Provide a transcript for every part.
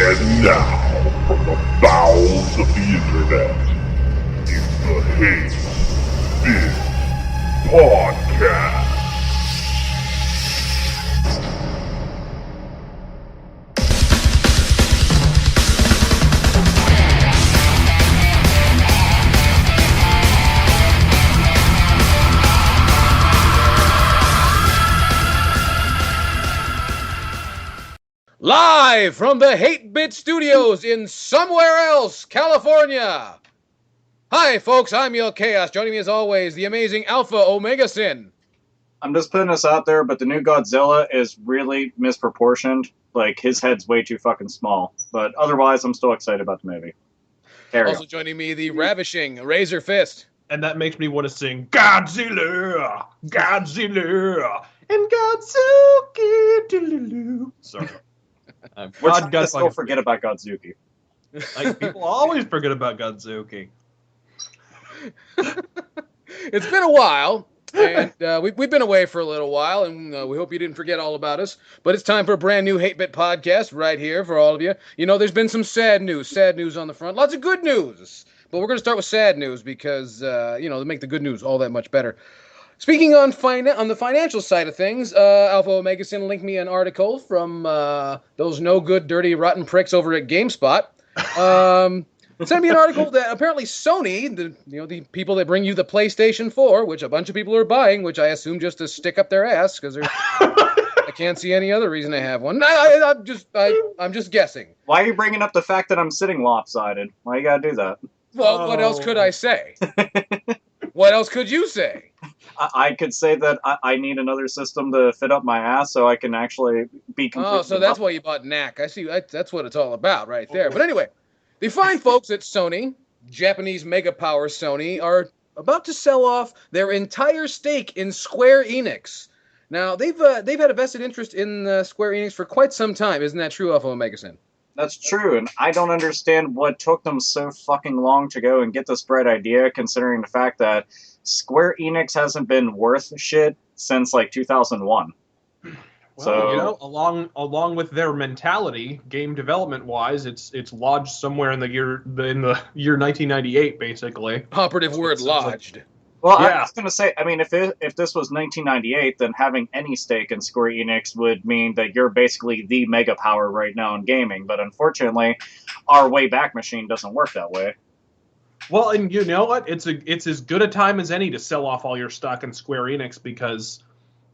And now, from the bowels of the internet, it's the Hate This Podcast. Live from the Hate Bit Studios in somewhere else, California. Hi, folks. I'm Yo Chaos. Joining me as always, the amazing Alpha Omega Sin. I'm just putting this out there, but the new Godzilla is really misproportioned. Like, his head's way too fucking small. But otherwise, I'm still excited about the movie. Also joining me, the ravishing Razor Fist. And that makes me want to sing Godzilla, Godzilla, and Godzuki. Sorry. We're trying to still forget about Godzuki. Like, people always forget about Godzuki. It's been a while, and we've been away for a little while, and we hope you didn't forget all about us. But it's time for a brand new Hate Bit podcast right here for all of you. You know, there's been some sad news on the front. Lots of good news, but we're going to start with sad news because, to make the good news all that much better. Speaking on the financial side of things, Alpha Omega Sin linked me an article from those no good, dirty, rotten pricks over at GameSpot. Sent me an article that apparently Sony, the people that bring you the PlayStation 4, which a bunch of people are buying, which I assume just to stick up their ass because I can't see any other reason to have one. I'm just guessing. Why are you bringing up the fact that I'm sitting lopsided? Why you gotta do that? Well, What else could I say? What else could you say? I could say that I need another system to fit up my ass so I can actually be completely... Oh, so that's why you bought NAC. I see. That's what it's all about right there. But anyway, the fine folks at Sony, Japanese mega power Sony, are about to sell off their entire stake in Square Enix. Now, they've had a vested interest in Square Enix for quite some time. Isn't that true, Alpha Omega Sin? That's true, and I don't understand what took them so fucking long to go and get this bright idea, considering the fact that Square Enix hasn't been worth shit since, like, 2001. Well, so, along with their mentality, game development wise, it's lodged somewhere in the year 1998, basically. Operative word, lodged. Well, yeah. I was going to say, I mean, if this was 1998, then having any stake in Square Enix would mean that you're basically the mega power right now in gaming. But unfortunately, our Wayback Machine doesn't work that way. Well, and you know what? It's as good a time as any to sell off all your stock in Square Enix because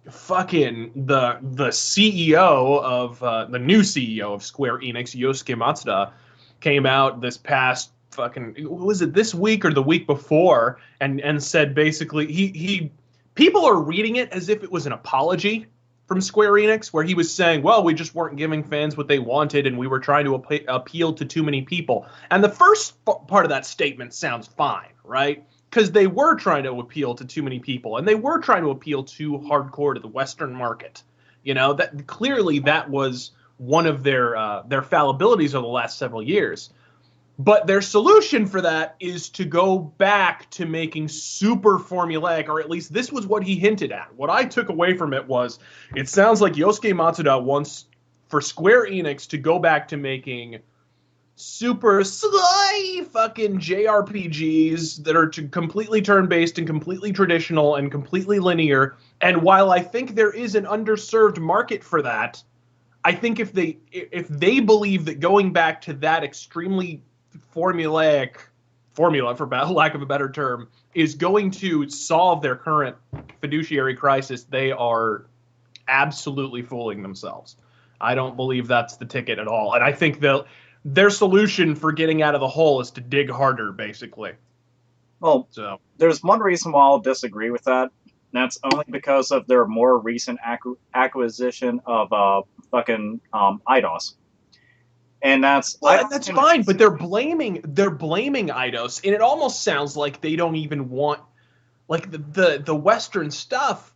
fucking the CEO of the new CEO of Square Enix, Yosuke Matsuda, came out this past was it this week or the week before and said basically he people are reading it as if it was an apology from Square Enix where he was saying, well, we just weren't giving fans what they wanted and we were trying to appeal to too many people. And the first part of that statement sounds fine, right? Because they were trying to appeal to too many people and they were trying to appeal too hardcore to the Western market. You know, that clearly that was one of their fallibilities over the last several years. But their solution for that is to go back to making super formulaic, or at least this was what he hinted at. What I took away from it was, it sounds like Yosuke Matsuda wants for Square Enix to go back to making super sly fucking JRPGs that are completely turn-based and completely traditional and completely linear. And while I think there is an underserved market for that, I think if they believe that going back to that extremely formula, for lack of a better term, is going to solve their current fiduciary crisis, they are absolutely fooling themselves. I don't believe that's the ticket at all. And I think their solution for getting out of the hole is to dig harder, basically. Well, there's one reason why I'll disagree with that. And that's only because of their more recent acquisition of IDOS. And that's fine, but they're blaming Eidos, and it almost sounds like they don't even want like the Western stuff.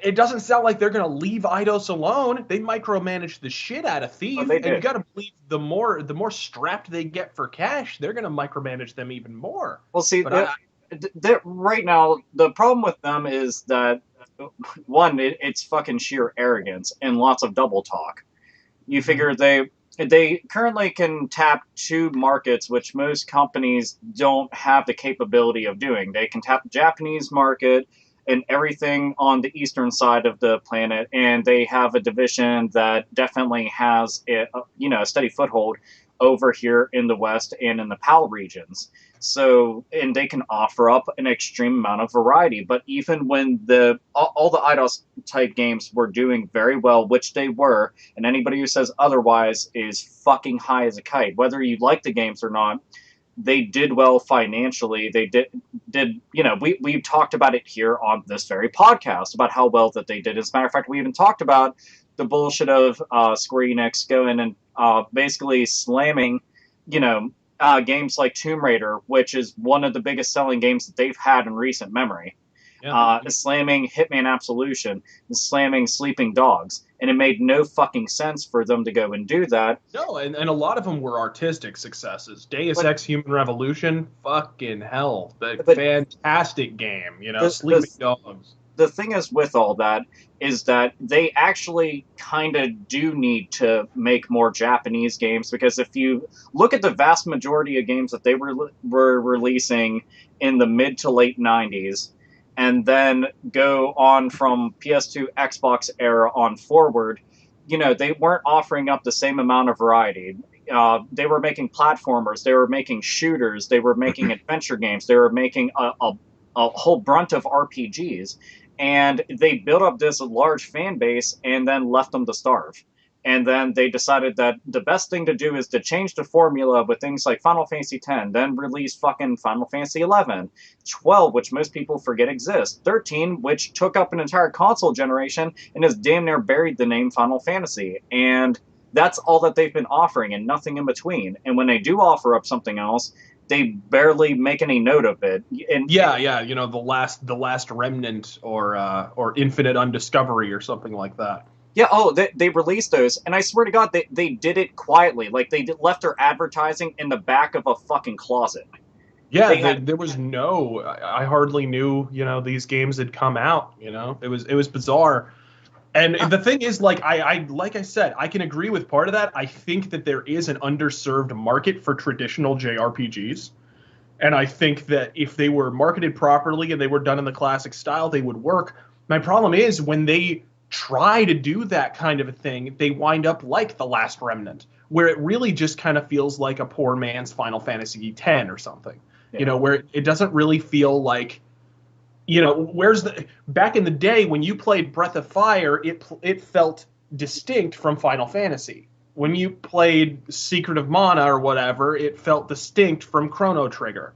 It doesn't sound like they're going to leave Eidos alone. They micromanage the shit out of Thief, and you got to believe the more strapped they get for cash, they're going to micromanage them even more. Well, see, right now the problem with them is that one, it's fucking sheer arrogance and lots of double talk. You figure they currently can tap two markets, which most companies don't have the capability of doing. They can tap the Japanese market and everything on the eastern side of the planet, and they have a division that definitely has a steady foothold over here in the West and in the PAL regions. So, and they can offer up an extreme amount of variety. But even when all the IDOS type games were doing very well, which they were, and anybody who says otherwise is fucking high as a kite. Whether you like the games or not, they did well financially. They did we've talked about it here on this very podcast about how well that they did. As a matter of fact, we even talked about the bullshit of Square Enix going and basically slamming, games like Tomb Raider, which is one of the biggest selling games that they've had in recent memory. Yeah. Slamming Hitman Absolution, and slamming Sleeping Dogs. And it made no fucking sense for them to go and do that. No, and a lot of them were artistic successes. Deus Ex Human Revolution, fucking hell. Fantastic game, Sleeping Dogs. The thing is with all that is that they actually kind of do need to make more Japanese games, because if you look at the vast majority of games that they were releasing in the mid to late 90s, and then go on from PS2, Xbox era on forward, they weren't offering up the same amount of variety. They were making platformers, they were making shooters, they were making adventure games, they were making a whole brunt of RPGs, and they built up this large fan base and then left them to starve. And then they decided that the best thing to do is to change the formula with things like Final Fantasy X, then release fucking Final Fantasy XI, 12, which most people forget exists, 13, which took up an entire console generation and has damn near buried the name Final Fantasy. And that's all that they've been offering and nothing in between. And when they do offer up something else, they barely make any note of it. And the last remnant or Infinite Undiscovery or something like that. Yeah, they released those, and I swear to God, they did it quietly. Like, they left their advertising in the back of a fucking closet. Yeah, there was I hardly knew, these games had come out, It was bizarre. And the thing is, like I said, I can agree with part of that. I think that there is an underserved market for traditional JRPGs. And I think that if they were marketed properly and they were done in the classic style, they would work. My problem is when they try to do that kind of a thing, they wind up like The Last Remnant, where it really just kind of feels like a poor man's Final Fantasy X or something. Yeah. Where it doesn't really feel like, back in the day when you played Breath of Fire, it felt distinct from Final Fantasy. When you played Secret of Mana or whatever, it felt distinct from Chrono Trigger.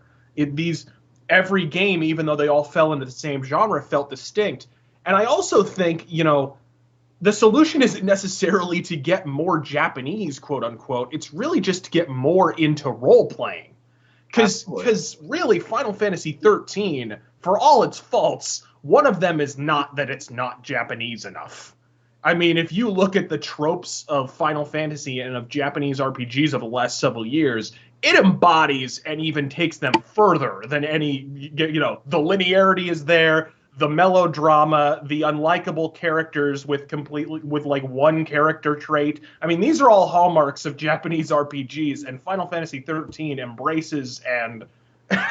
Every game, even though they all fell into the same genre, felt distinct. And I also think, the solution isn't necessarily to get more Japanese, quote unquote. It's really just to get more into role playing. Because really, Final Fantasy 13, for all its faults, one of them is not that it's not Japanese enough. I mean, if you look at the tropes of Final Fantasy and of Japanese RPGs of the last several years, it embodies and even takes them further than any, the linearity is there. The melodrama, the unlikable characters with like one character trait. I mean, these are all hallmarks of Japanese RPGs, and Final Fantasy XIII embraces and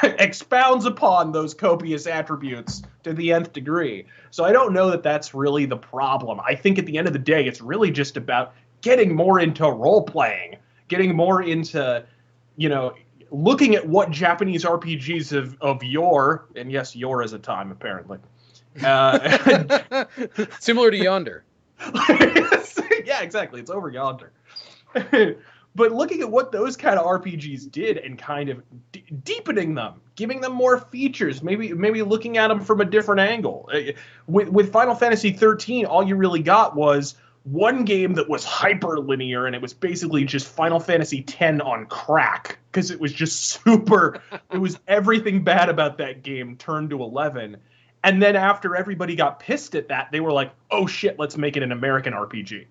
expounds upon those copious attributes to the nth degree. So I don't know that that's really the problem. I think at the end of the day, it's really just about getting more into role-playing, getting more into, looking at what Japanese RPGs of yore, and yes, yore is a time, apparently, similar to Yonder. Yeah, exactly. It's over yonder. But looking at what those kind of RPGs did and kind of deepening them, giving them more features, maybe looking at them from a different angle. With Final Fantasy 13, all you really got was one game that was hyper linear, and it was basically just Final Fantasy X on crack, because it was just it was everything bad about that game turned to 11. And then after everybody got pissed at that, they were like, oh shit, let's make it an American RPG.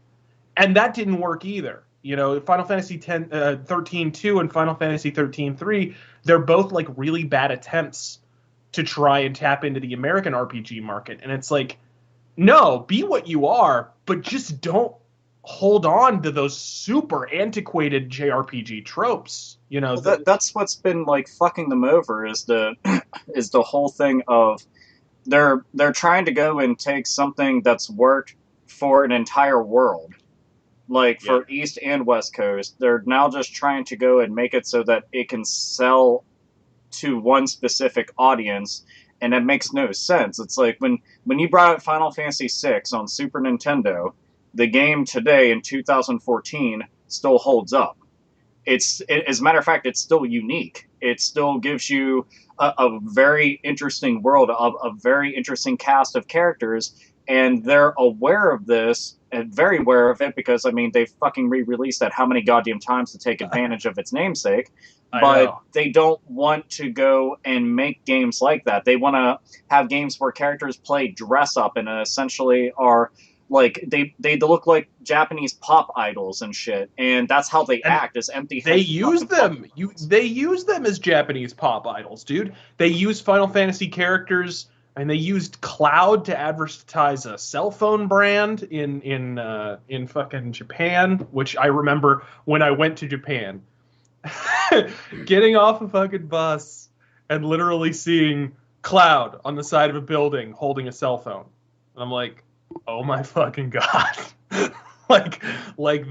And that didn't work either. Final Fantasy 13-2 and Final Fantasy 13-3, they're both like really bad attempts to try and tap into the American RPG market. And it's like, no, be what you are, but just don't hold on to those super antiquated JRPG tropes. You know, Well, that's what's been like fucking them over is the is the whole thing of they're trying to go and take something that's worked for an entire world, like for East and West Coast. They're now just trying to go and make it so that it can sell to one specific audience, and it makes no sense. It's like when you brought up Final Fantasy VI on Super Nintendo, the game today in 2014 still holds up. As a matter of fact, it's still unique. It still gives you a very interesting world, a very interesting cast of characters, and they're aware of this and very aware of it because, I mean, they fucking re-released that how many goddamn times to take advantage of its namesake. But they don't want to go and make games like that. They want to have games where characters play dress up and essentially are like they look like Japanese pop idols and shit, and that's how they act as empty. They use them. They use them as Japanese pop idols, dude. They use Final Fantasy characters, and they used Cloud to advertise a cell phone brand in fucking Japan, which I remember when I went to Japan. Getting off a fucking bus and literally seeing Cloud on the side of a building holding a cell phone. And I'm like, oh my fucking god. like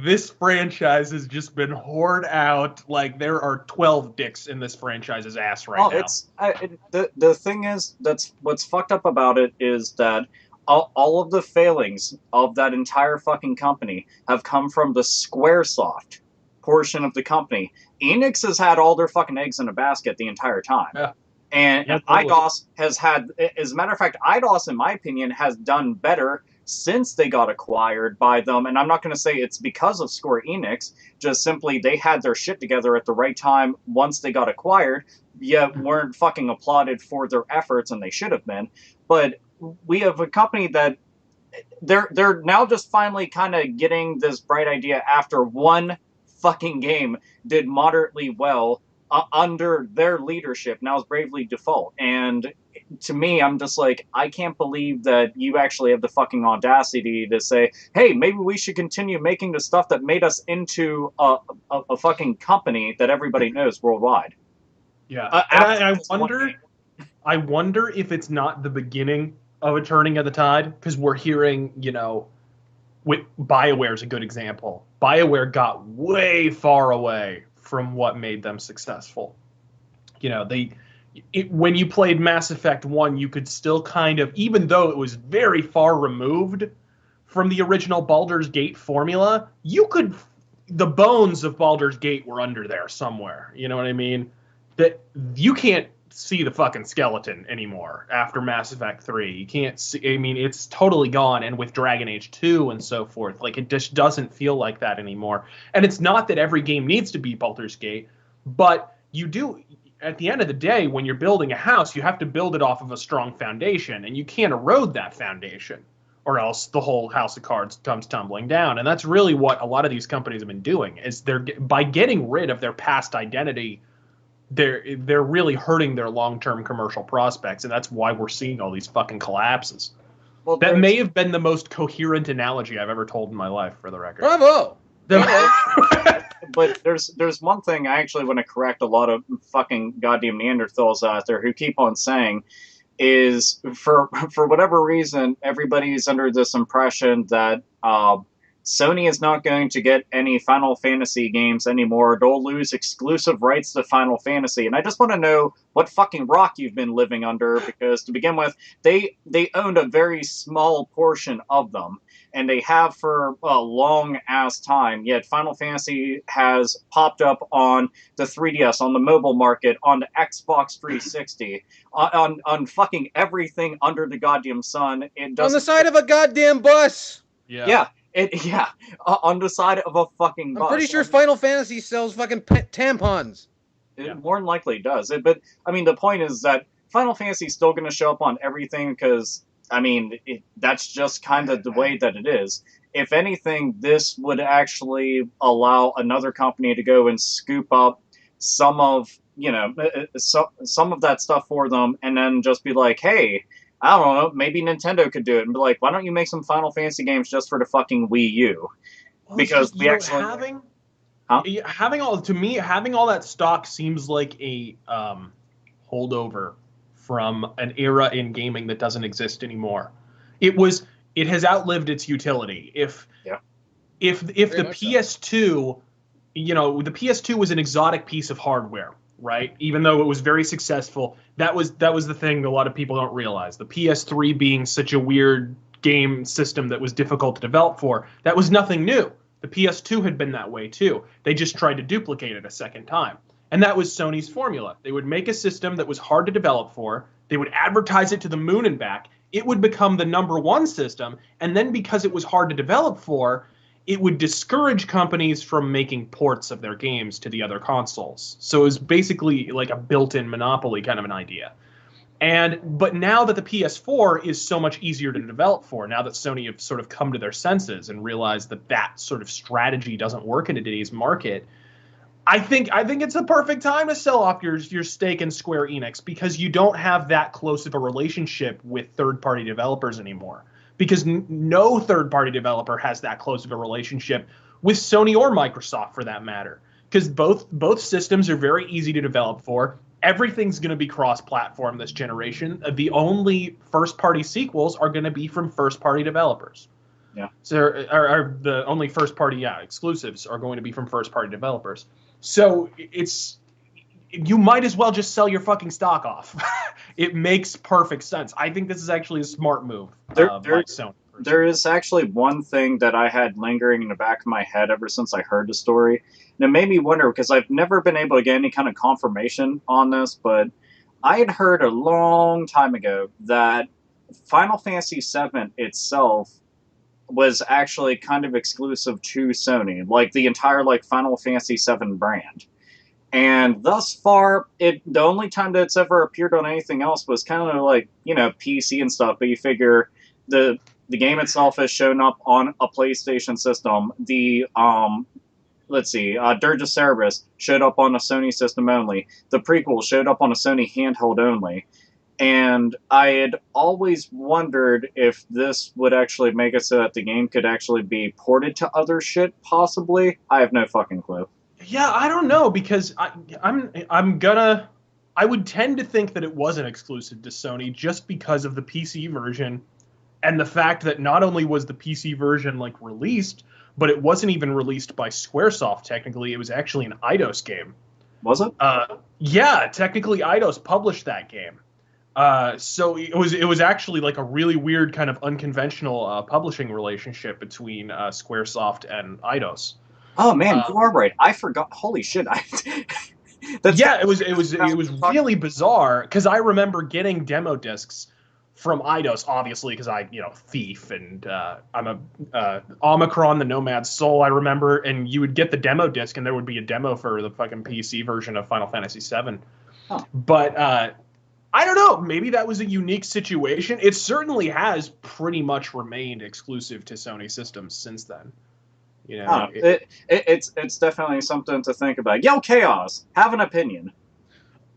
this franchise has just been whored out. Like there are 12 dicks in this franchise's ass right now. The thing is, that's what's fucked up about it is that all of the failings of that entire fucking company have come from the Squaresoft portion of the company. Enix has had all their fucking eggs in a basket the entire time. Yeah. And totally. IDOS has had, as a matter of fact, IDOS, in my opinion, has done better since they got acquired by them. And I'm not going to say it's because of Square Enix, just simply they had their shit together at the right time once they got acquired, yet weren't fucking applauded for their efforts, and they should have been. But we have a company that they're now just finally kind of getting this bright idea after one fucking game did moderately well under their leadership. Now it's Bravely Default. And to me, I'm just like, I can't believe that you actually have the fucking audacity to say, hey, maybe we should continue making the stuff that made us into a fucking company that everybody knows worldwide. Yeah. And I wonder if it's not the beginning of a turning of the tide, because we're hearing, you know, with BioWare is a good example. BioWare got way far away from what made them successful. You know, when you played Mass Effect 1, you could still kind of, even though it was very far removed from the original Baldur's Gate formula, the bones of Baldur's Gate were under there somewhere. You know what I mean? That you can't see the fucking skeleton anymore after Mass Effect 3. You can't see, I mean, it's totally gone. And with Dragon Age 2 and so forth, like, it just doesn't feel like that anymore. And it's not that every game needs to be Baldur's Gate, but you do, at the end of the day, when you're building a house, you have to build it off of a strong foundation, and you can't erode that foundation, or else the whole house of cards comes tumbling down. And that's really what a lot of these companies have been doing, is by getting rid of their past identity, they're really hurting their long-term commercial prospects, and that's why we're seeing all these fucking collapses. Well, that may have been the most coherent analogy I've ever told in my life, for the record. Bravo! But there's one thing I actually want to correct a lot of fucking goddamn Neanderthals out there who keep on saying is, for whatever reason, everybody's under this impression that Sony is not going to get any Final Fantasy games anymore. They'll lose exclusive rights to Final Fantasy. And I just want to know what fucking rock you've been living under, because to begin with, they owned a very small portion of them, and they have for a long-ass time. Yet Final Fantasy has popped up on the 3DS, on the mobile market, on the Xbox 360, on fucking everything under the goddamn sun. It doesn't, on the side of a goddamn bus! Yeah. On the side of a fucking bus. I'm pretty sure Final Fantasy sells fucking tampons. It more than likely does. But, I mean, the point is that Final Fantasy is still going to show up on everything because, I mean, that's just kind of the way that it is. If anything, this would actually allow another company to go and scoop up some of, you know, some of that stuff for them, and then just be like, hey, I don't know, maybe Nintendo could do it and be like, why don't you make some Final Fantasy games just for the fucking Wii U? Well, because just, we actually having all that stock seems like a holdover from an era in gaming that doesn't exist anymore. It has outlived its utility. If the PS2, the PS2 was an exotic piece of hardware, right? Even though it was very successful, that was the thing a lot of people don't realize. The PS3 being such a weird game system that was difficult to develop for, that was nothing new. The PS2 had been that way too. They just tried to duplicate it a second time. And that was Sony's formula. They would make a system that was hard to develop for, they would advertise it to the moon and back, it would become the number one system, and then because it was hard to develop for, it would discourage companies from making ports of their games to the other consoles. So it was basically like a built-in monopoly kind of an idea. But now that the PS4 is so much easier to develop for, now that Sony have sort of come to their senses and realized that sort of strategy doesn't work in today's market, I think it's the perfect time to sell off your stake in Square Enix, because you don't have that close of a relationship with third-party developers anymore. Because no third-party developer has that close of a relationship with Sony or Microsoft, for that matter. Because both systems are very easy to develop for. Everything's going to be cross-platform this generation. The only first-party sequels are going to be from first-party developers. Yeah. So are the only first-party exclusives are going to be from first-party developers. So you might as well just sell your fucking stock off. It makes perfect sense. I think this is actually a smart move by Sony. There is actually one thing that I had lingering in the back of my head ever since I heard the story. And it made me wonder, because I've never been able to get any kind of confirmation on this, but I had heard a long time ago that Final Fantasy VII itself was actually kind of exclusive to Sony, like the entire Final Fantasy VII brand. And thus far, the only time that it's ever appeared on anything else was kind of PC and stuff. But you figure the game itself has shown up on a PlayStation system. The Dirge of Cerberus showed up on a Sony system only. The prequel showed up on a Sony handheld only. And I had always wondered if this would actually make it so that the game could actually be ported to other shit, possibly. I have no fucking clue. Yeah, I don't know, because I would tend to think that it wasn't exclusive to Sony just because of the PC version, and the fact that not only was the PC version released, but it wasn't even released by Squaresoft. Technically, it was actually an Eidos game. Was it? Yeah, technically Eidos published that game. So it was actually a really weird kind of unconventional publishing relationship between Squaresoft and Eidos. Oh man, you are right. I forgot. Holy shit! It was really bizarre, because I remember getting demo discs from Eidos, obviously, because I thief, and I'm a Omicron, the Nomad Soul. I remember, and you would get the demo disc, and there would be a demo for the fucking PC version of Final Fantasy VII. Huh. But I don't know. Maybe that was a unique situation. It certainly has pretty much remained exclusive to Sony systems since then. It's definitely something to think about. Yo, Chaos, have an opinion.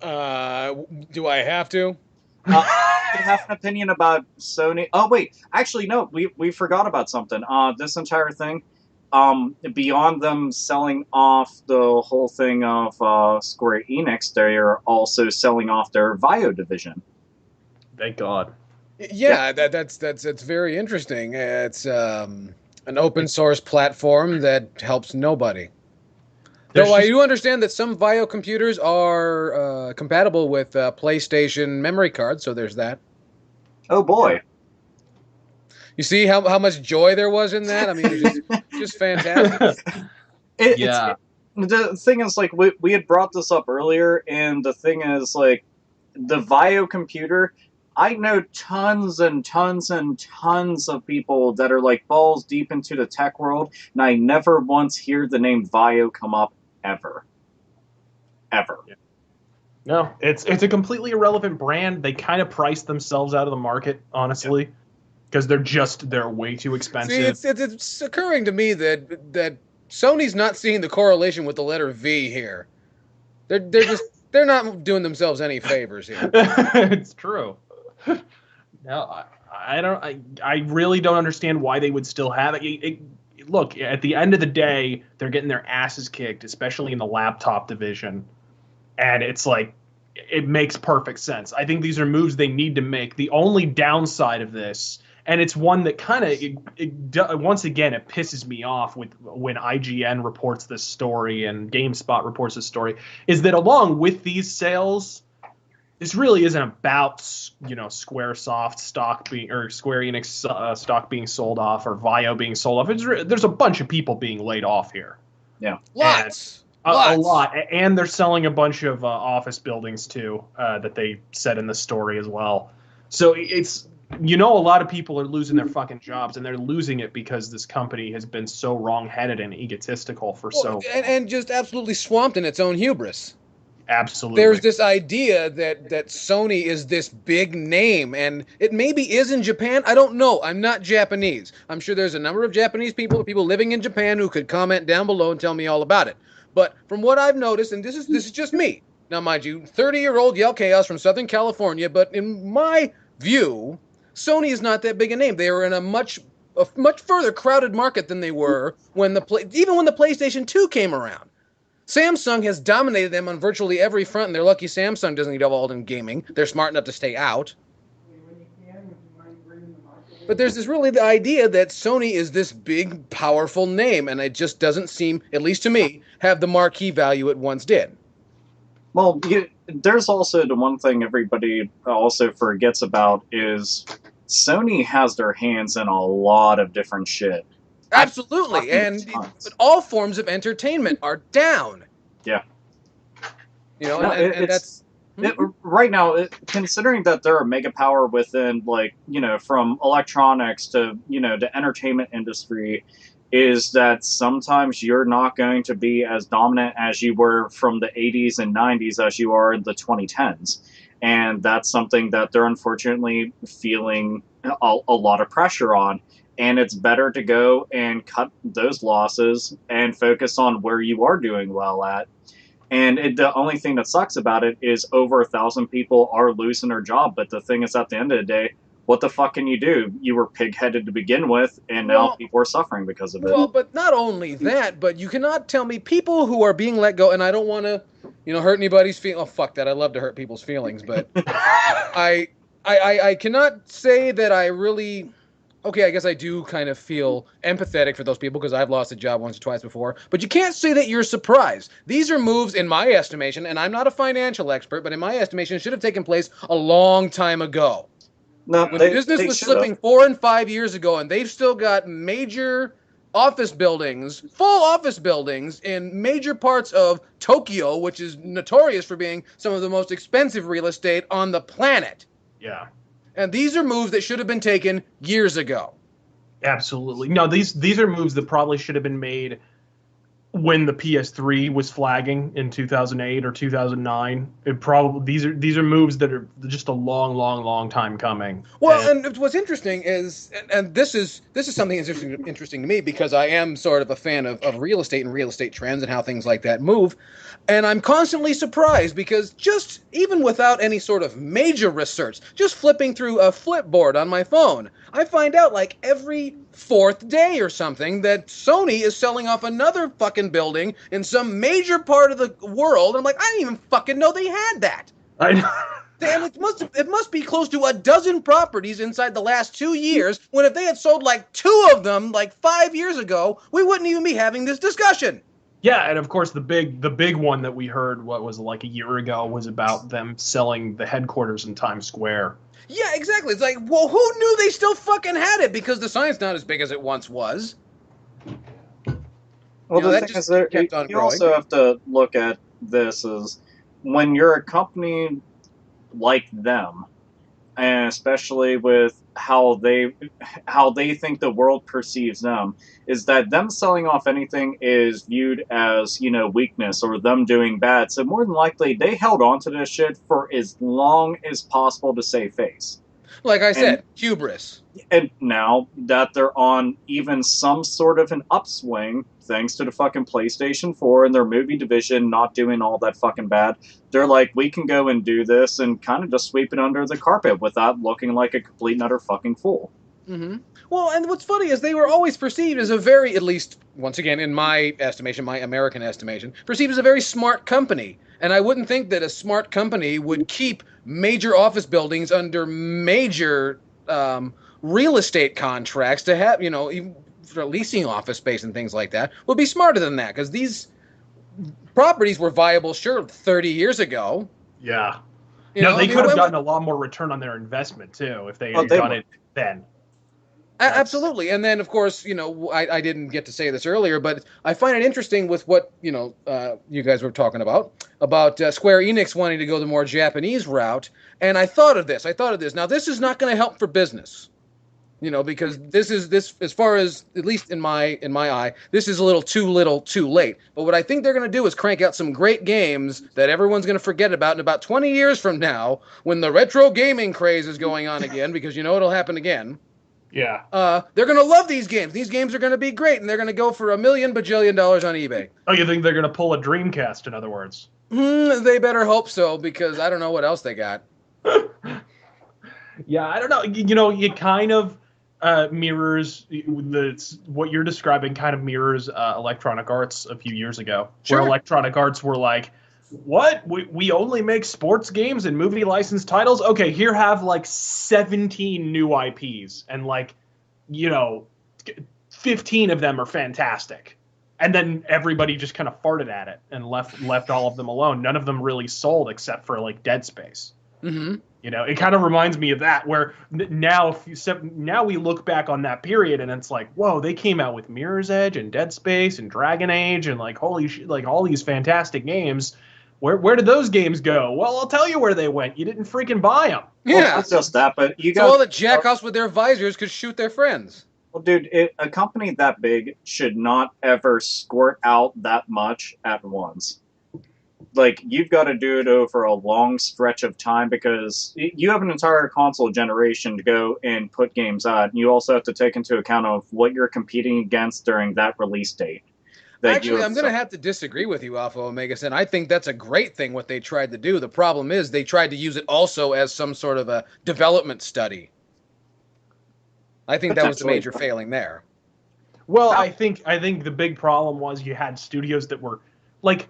Do I have to? I have an opinion about Sony. Oh wait, actually no, we forgot about something. This entire thing, beyond them selling off the whole thing of Square Enix, they are also selling off their Vio division. Thank God. Yeah, that's very interesting. It's an open source platform that helps nobody. Though I do understand that some Vio computers are compatible with PlayStation memory cards, so there's that. Oh boy. You see how much joy there was in that? I mean, it's just fantastic. The thing is, we had brought this up earlier, and the thing is, the Vio computer, I know tons and tons and tons of people that are balls deep into the tech world, and I never once hear the name Vio come up ever. Ever. Yeah. No, it's a completely irrelevant brand. They kind of price themselves out of the market, honestly, because they're way too expensive. See, it's occurring to me that Sony's not seeing the correlation with the letter V here. They're not doing themselves any favors here. It's true. No, I really don't understand why they would still have it. look, at the end of the day, they're getting their asses kicked, especially in the laptop division. And it's like, it makes perfect sense. I think these are moves they need to make. The only downside of this, and it's one that kind of, once again, it pisses me off with when IGN reports this story and GameSpot reports this story, is that along with these sales, this really isn't about, Squaresoft stock being, or Square Enix stock being sold off, or Vio being sold off. There's a bunch of people being laid off here. Yeah, lots. A lot, and they're selling a bunch of office buildings too that they said in the story as well. So it's, a lot of people are losing their fucking jobs, and they're losing it because this company has been so wrong-headed and egotistical for so and just absolutely swamped in its own hubris. Absolutely. There's this idea that Sony is this big name, and it maybe is in Japan. I don't know. I'm not Japanese. I'm sure there's a number of Japanese people living in Japan who could comment down below and tell me all about it. But from what I've noticed, and this is just me. Now, mind you, 30-year-old Yell Chaos from Southern California, but in my view, Sony is not that big a name. They are in a much further crowded market than they were even when the PlayStation 2 came around. Samsung has dominated them on virtually every front, and they're lucky Samsung doesn't get involved in gaming. They're smart enough to stay out. But there's the idea that Sony is this big, powerful name, and it just doesn't seem, at least to me, have the marquee value it once did. Well, there's also the one thing everybody also forgets about is Sony has their hands in a lot of different shit. Absolutely, but all forms of entertainment are down. Yeah. That's... right now, considering that they're a mega power within, from electronics to, the entertainment industry, is that sometimes you're not going to be as dominant as you were from the 80s and 90s as you are in the 2010s. And that's something that they're unfortunately feeling a lot of pressure on. And it's better to go and cut those losses and focus on where you are doing well at. And the only thing that sucks about it is over 1,000 people are losing their job. But the thing is, at the end of the day, what the fuck can you do? You were pig-headed to begin with, and now people are suffering because of it. Well, but not only that, but you cannot tell me people who are being let go, and I don't want to, hurt anybody's feelings. Oh, fuck that. I love to hurt people's feelings, but I cannot say that I really... Okay, I guess I do kind of feel empathetic for those people because I've lost a job once or twice before. But you can't say that you're surprised. These are moves, in my estimation, and I'm not a financial expert, but in my estimation, should have taken place a long time ago. No, when business was slipping 4 and 5 years ago, and they've still got major office buildings, full office buildings in major parts of Tokyo, which is notorious for being some of the most expensive real estate on the planet. Yeah. And these are moves that should have been taken years ago. Absolutely. No, these are moves that probably should have been made when the PS3 was flagging in 2008 or 2009. These are moves that are just a long time coming. Well, and what's interesting is, and this is something that's interesting to me because I am sort of a fan of real estate and real estate trends and how things like that move. And I'm constantly surprised because just even without any sort of major research, just flipping through a Flipboard on my phone, I find out like every 4th day or something that Sony is selling off another fucking building in some major part of the world. I'm like, I didn't even fucking know they had that. I know. Damn, it must be close to a dozen properties inside the last 2 years, when if they had sold like 2 of them like 5 years ago, we wouldn't even be having this discussion. Yeah, and of course the big one that we heard, what was it, like a year ago, was about them selling the headquarters in Times Square. Yeah, exactly. It's like, well, who knew they still fucking had it? Because the sign's not as big as it once was. Well, the thing is, you also have to look at this as when you're a company like them, and especially with how they think the world perceives them, is that them selling off anything is viewed as, weakness or them doing bad. So more than likely, they held on to this shit for as long as possible to save face. Like I said, hubris. And now that they're on even some sort of an upswing, thanks to the fucking PlayStation 4 and their movie division not doing all that fucking bad, they're like, we can go and do this and kind of just sweep it under the carpet without looking like a complete and utter fucking fool. Mm-hmm. Well, and what's funny is they were always perceived as a very, at least once again in my estimation, my American estimation, perceived as a very smart company. And I wouldn't think that a smart company would keep major office buildings under major real estate contracts to have, even for leasing office space and things like that. Would be smarter than that, because these properties were viable, sure, 30 years ago. Yeah. No, they could have gotten a lot more return on their investment too if they had done it then. Absolutely. And then, of course, I didn't get to say this earlier, but I find it interesting with what, you guys were talking about Square Enix wanting to go the more Japanese route. And I thought of this. Now, this is not going to help for business, because this as far as, at least in my eye, this is a little too late. But what I think they're going to do is crank out some great games that everyone's going to forget about in about 20 years from now, when the retro gaming craze is going on again, because it'll happen again. Yeah. They're going to love these games. These games are going to be great, and they're going to go for $1 million bajillion on eBay. Oh, you think they're going to pull a Dreamcast, in other words? They better hope so, because I don't know what else they got. Yeah, I don't know. It kind of mirrors what you're describing. Kind of mirrors Electronic Arts a few years ago, Sure. where Electronic Arts were like, "What? We only make sports games and movie licensed titles? Okay, here have 17 new IPs, and 15 of them are fantastic." And then everybody just kind of farted at it and left all of them alone. None of them really sold except for Dead Space. Mm-hmm. It kind of reminds me of that, where now we look back on that period and it's like, whoa, they came out with Mirror's Edge and Dead Space and Dragon Age and holy shit, all these fantastic games. Where did those games go? Well, I'll tell you where they went. You didn't freaking buy them. Yeah, well, not just that, but you got all the jackoffs with their visors could shoot their friends. Well, dude, a company that big should not ever squirt out that much at once. You've got to do it over a long stretch of time, because you have an entire console generation to go and put games out. You also have to take into account of what you're competing against during that release date. Actually, I'm going to have to disagree with you, Alpha Omega Sin. I think that's a great thing what they tried to do. The problem is they tried to use it also as some sort of a development study. I think that was the major failing there. Well, I think the big problem was you had studios that were like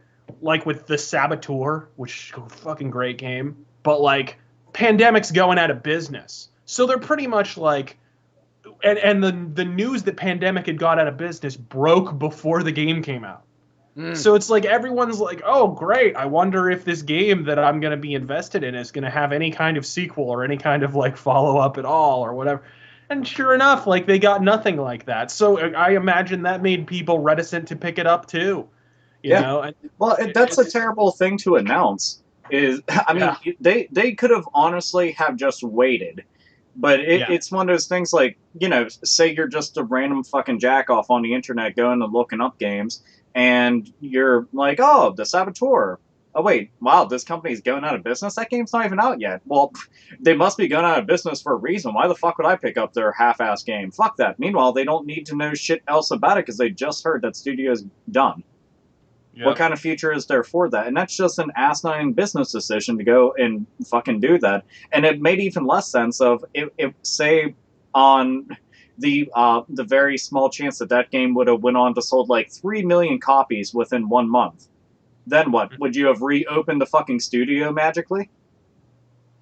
with the Saboteur, which is a fucking great game, but Pandemic's going out of business. So they're pretty much and the news that Pandemic had got out of business broke before the game came out. So it's everyone's oh, great, I wonder if this game that I'm going to be invested in is going to have any kind of sequel or any kind of follow-up at all or whatever. And sure enough, they got nothing like that. So I imagine that made people reticent to pick it up too. You know? Well, that's a terrible thing to announce. They could have honestly have just waited. But it's one of those things say you're just a random fucking jack-off on the internet going and looking up games, and you're like, oh, the Saboteur. Oh, wait, wow, this company's going out of business? That game's not even out yet. Well, they must be going out of business for a reason. Why the fuck would I pick up their half-ass game? Fuck that. Meanwhile, they don't need to know shit else about it because they just heard that studio's done. Yep. What kind of future is there for that? And that's just an asinine business decision to go and fucking do that. And it made even less sense of if say, on the very small chance that game would have went on to sold 3 million copies within 1 month. Then what? Would you have reopened the fucking studio magically?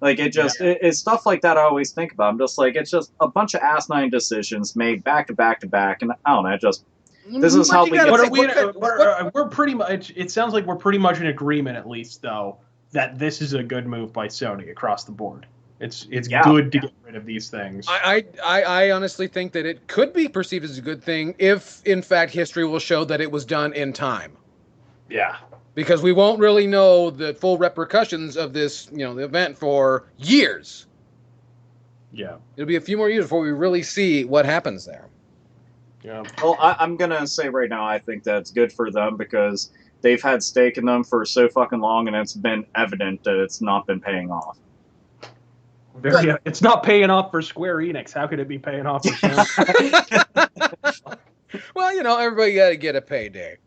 It's stuff like that I always think about. I'm just it's just a bunch of asinine decisions made back to back to back, and I don't know, this is how we get. We're pretty much. It sounds like we're pretty much in agreement, at least, though, that this is a good move by Sony across the board. It's good to get rid of these things. I honestly think that it could be perceived as a good thing if, in fact, history will show that it was done in time. Yeah. Because we won't really know the full repercussions of this, the event for years. Yeah. It'll be a few more years before we really see what happens there. Yeah. Well, I'm going to say right now, I think that's good for them because they've had stake in them for so fucking long, and it's been evident that it's not been paying off. It's not paying off for Square Enix. How could it be paying off for Sony? Well, everybody got to get a payday.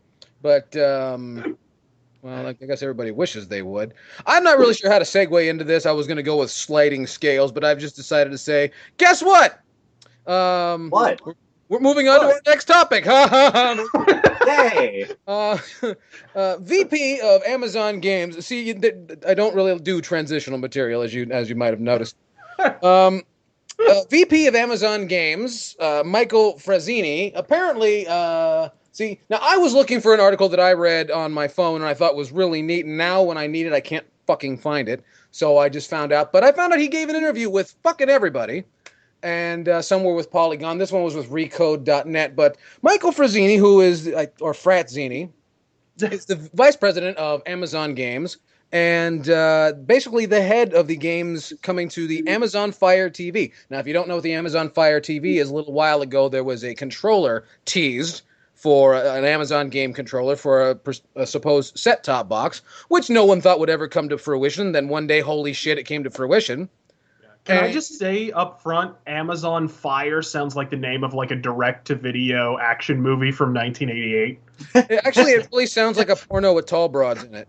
But, I guess everybody wishes they would. I'm not really sure how to segue into this. I was going to go with sliding scales, but I've just decided to say, guess what? What? We're moving on to our next topic. Hey. VP of Amazon Games. See, I don't really do transitional material, as you might have noticed. VP of Amazon Games, Michael Frazzini, apparently. See, now I was looking for an article that I read on my phone and I thought was really neat. And now when I need it, I can't fucking find it. So I just found out. But I found out he gave an interview with fucking everybody. And some were with Polygon. This one was with Recode.net. But Michael Frazzini, who is, or Frazzini, is the vice president of Amazon Games. And basically the head of the games coming to the Amazon Fire TV. Now, if you don't know what the Amazon Fire TV is, a little while ago there was a controller teased for an Amazon game controller for a supposed set-top box, which no one thought would ever come to fruition. Then one day, holy shit, it came to fruition. Can I just say up front, Amazon Fire sounds like the name of like a direct-to-video action movie from 1988. Actually, it really sounds like a porno with tall broads in it.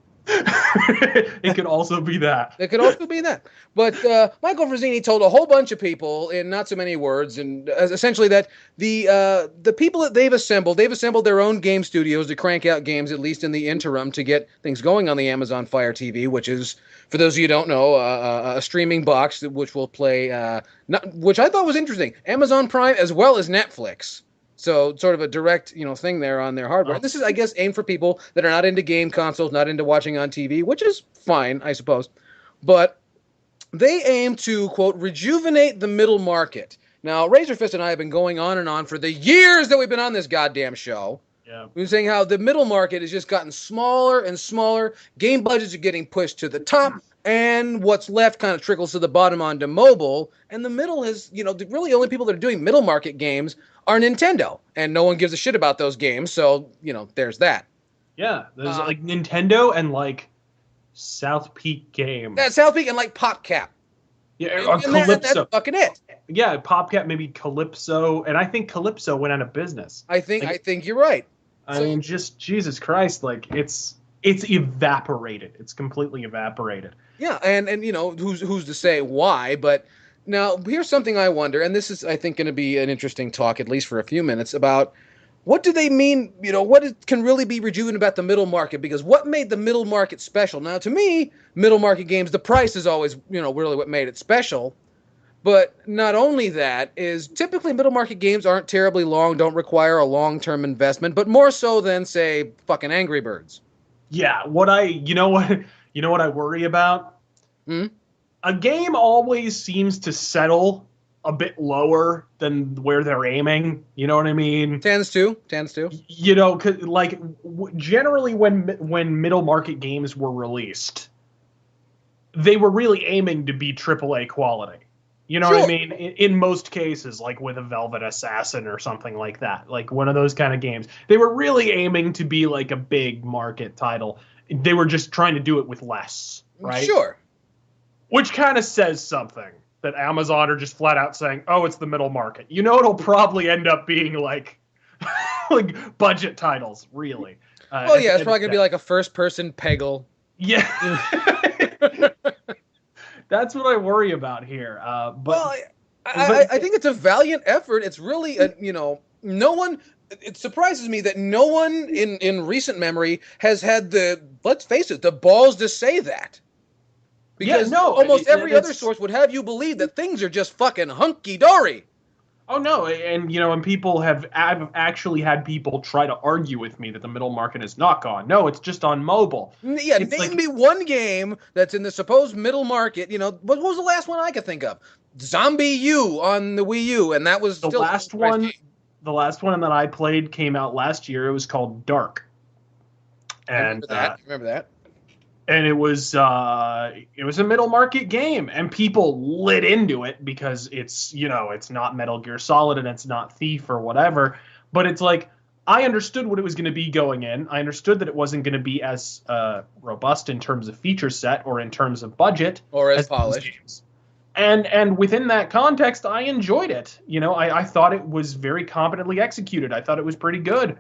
It could also be that. It could also be that. But Michael Frazzini told a whole bunch of people in not so many words, and essentially that the people that they've assembled their own game studios to crank out games, at least in the interim, to get things going on the Amazon Fire TV, which is, for those of you who don't know, a streaming box which will play, which I thought was interesting, Amazon Prime as well as Netflix. So sort of a direct, thing there on their hardware. This is, I guess, aimed for people that are not into game consoles, not into watching on TV, which is fine, I suppose. But they aim to, quote, rejuvenate the middle market. Now, Razorfist and I have been going on and on for the years that we've been on this goddamn show. Yeah. We've been saying how the middle market has just gotten smaller and smaller. Game budgets are getting pushed to the top. And what's left kind of trickles to the bottom onto mobile. And the middle is, really the only people that are doing middle market games are Nintendo. And no one gives a shit about those games. So, there's that. Yeah, there's like Nintendo and like South Peak Games. Yeah, South Peak and like PopCap. Yeah, or Calypso. That's fucking it. Yeah, PopCap, maybe Calypso. And I think Calypso went out of business. I think you're right. I mean, just Jesus Christ, like it's evaporated. It's completely evaporated. Yeah, and who's to say why? But now here's something I wonder, and this is, I think, going to be an interesting talk, at least for a few minutes, about what do they mean? Can really be rejuvenated about the middle market? Because what made the middle market special? Now, to me, middle market games, the price is always really what made it special. But not only that, is typically middle market games aren't terribly long, don't require a long-term investment, but more so than, say, fucking Angry Birds. Yeah, what I worry about? A game always seems to settle a bit lower than where they're aiming. You know what I mean? Tends to. Generally when middle market games were released, they were really aiming to be AAA quality. You know what I mean? In most cases, like with a Velvet Assassin or something like that, like one of those kind of games, they were really aiming to be like a big market title. They were just trying to do it with less, right? Sure. Which kind of says something, that Amazon are just flat out saying, oh, it's the middle market. It'll probably end up being like budget titles, really. It's probably going to be like a first-person Peggle. Yeah. That's what I worry about here. I think it's a valiant effort. It's really, no one. It surprises me that no one in recent memory has had let's face it, the balls to say that. Because almost every other source would have you believe that things are just fucking hunky-dory. Oh, no, and people I've actually had people try to argue with me that the middle market is not gone. No, it's just on mobile. Yeah, name me one game that's in the supposed middle market. What was the last one I could think of? Zombie U on the Wii U, and that was the last one. The last one that I played came out last year. It was called Dark. And remember that. And it was a middle market game, and people lit into it because it's not Metal Gear Solid and it's not Thief or whatever. But it's like, I understood what it was going to be going in. I understood that it wasn't going to be as robust in terms of feature set or in terms of budget or as polished. Games. And within that context, I enjoyed it. I thought it was very competently executed. I thought it was pretty good.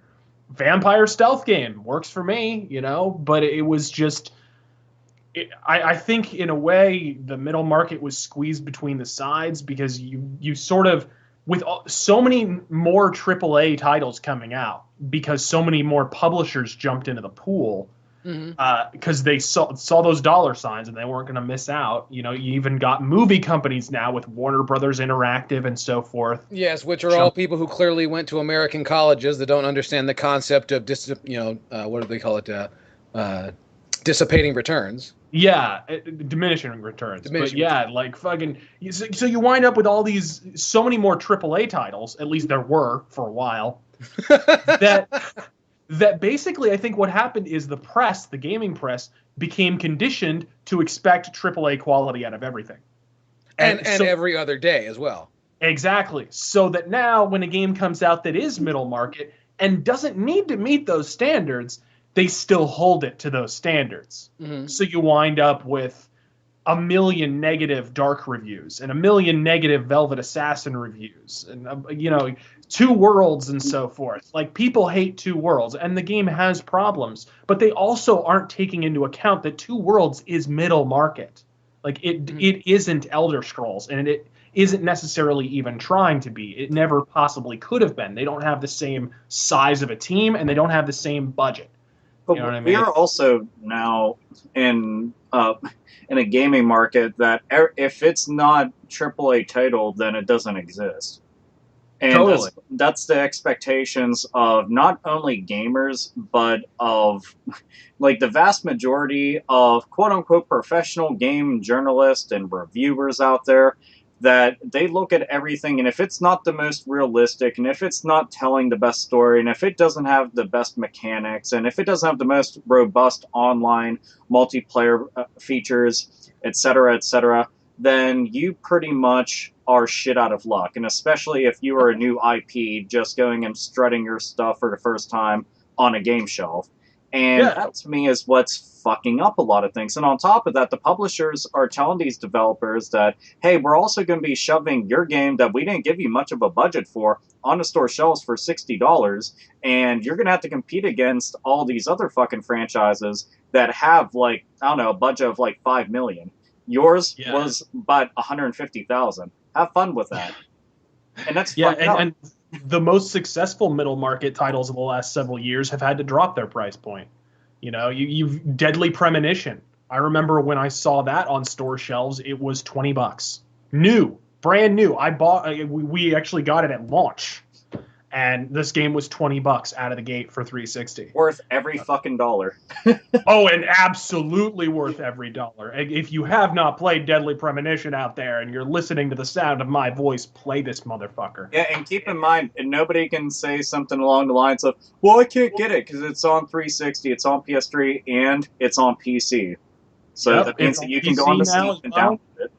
Vampire stealth game works for me, but it was just. I think in a way the middle market was squeezed between the sides because you sort of with so many more AAA titles coming out, because so many more publishers jumped into the pool, because they saw those dollar signs and they weren't going to miss out. You know, you even got movie companies now with Warner Brothers Interactive and so forth. Yes, which are all people who clearly went to American colleges that don't understand the concept of what do they call it? Dissipating returns. Yeah, diminishing returns. But yeah, like fucking. So you wind up with all these, so many more AAA titles. At least there were for a while. that basically, I think what happened is the press, the gaming press, became conditioned to expect AAA quality out of everything, and so, every other day as well. Exactly. So that now, when a game comes out that is middle market and doesn't need to meet those standards, they still hold it to those standards. So you wind up with 1 million negative Dark reviews and 1 million negative Velvet Assassin reviews, and 2 Worlds and so forth. Like, people hate 2 Worlds, and the game has problems, but they also aren't taking into account that 2 Worlds is middle market. Like, it isn't Elder Scrolls, and it isn't necessarily even trying to be. It never possibly could have been. They don't have the same size of a team, and they don't have the same budget. But you know what I mean? We are also now in a gaming market that if it's not AAA title, then it doesn't exist. And totally. That's the expectations of not only gamers, but of like the vast majority of quote-unquote professional game journalists and reviewers out there, that they look at everything, and if it's not the most realistic, and if it's not telling the best story, and if it doesn't have the best mechanics, and if it doesn't have the most robust online multiplayer features, etc., then you pretty much are shit out of luck. And especially if you are a new IP just going and strutting your stuff for the first time on a game shelf. And that, to me, is what's fucking up a lot of things. And on top of that, the publishers are telling these developers that, hey, we're also going to be shoving your game that we didn't give you much of a budget for on the store shelves for $60, and you're going to have to compete against all these other fucking franchises that have, like, I don't know, a budget of like $5 million. Yours was about $150,000. Have fun with that. And that's fucked up. And the most successful middle market titles of the last several years have had to drop their price point. You know, you've Deadly Premonition. I remember when I saw that on store shelves, it was $20. New, brand new. I bought. We actually got it at launch, and this game was $20 out of the gate for 360. Worth every fucking dollar. Oh, and absolutely worth every dollar. If you have not played Deadly Premonition out there and you're listening to the sound of my voice, play this motherfucker. Yeah, and keep in mind, nobody can say something along the lines of, well, I can't get it because it's on 360, it's on PS3, and it's on PC. So that means that you can go on the Steam and download it.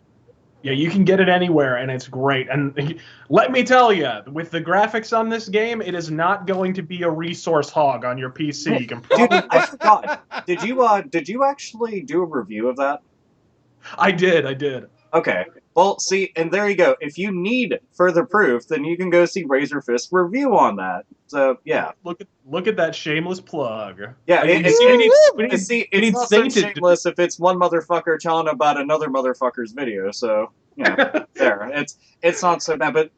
Yeah, you can get it anywhere, and it's great. And let me tell you, with the graphics on this game, it is not going to be a resource hog on your PC. You can probably... Dude, I forgot. Did you actually do a review of that? I did. Okay. Well, see, and there you go. If you need further proof, then you can go see Razorfist's review on that. So, yeah. Look at that shameless plug. Yeah, it's not so shameless if it's one motherfucker telling about another motherfucker's video. So, yeah, there. It's not so bad. But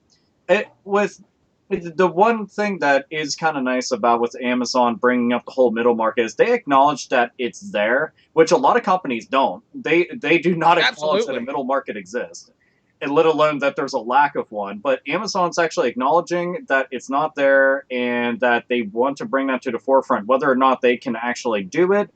the one thing that is kind of nice about with Amazon bringing up the whole middle market is they acknowledge that it's there, which a lot of companies don't. They do not acknowledge that a middle market exists, and let alone that there's a lack of one. But Amazon's actually acknowledging that it's not there and that they want to bring that to the forefront. Whether or not they can actually do it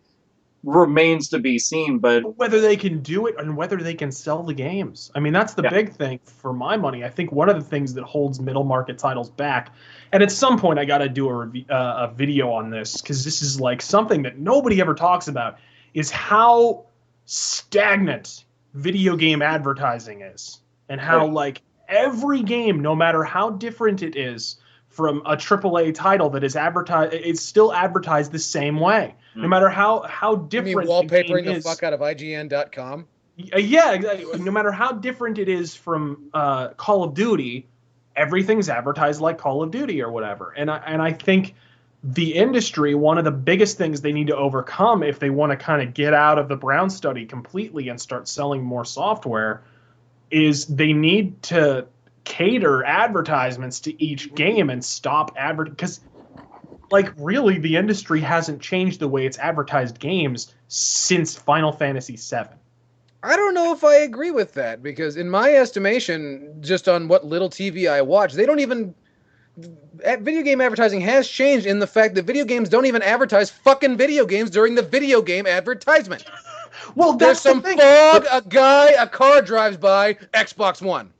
remains to be seen, but whether they can do it and whether they can sell the games. I mean, that's the big thing for my money. I think one of the things that holds middle market titles back, and at some point I got to do a video on this because this is like something that nobody ever talks about, is how stagnant video game advertising is, and how like every game, no matter how different it is from a AAA title that is advertised, it's still advertised the same way. No matter how different. You mean wallpapering the fuck out of IGN.com? Yeah, exactly. No matter how different it is from Call of Duty, everything's advertised like Call of Duty or whatever. And I think the industry, one of the biggest things they need to overcome if they want to kind of get out of the Brown study completely and start selling more software, is they need to cater advertisements to each game and stop because like really the industry hasn't changed the way it's advertised games since Final Fantasy VII. I don't know if I agree with that, because in my estimation, just on what little TV I watch, they don't even... Video game advertising has changed in the fact that video games don't even advertise fucking video games during the video game advertisement. Well, There's some fog, a car drives by, Xbox One.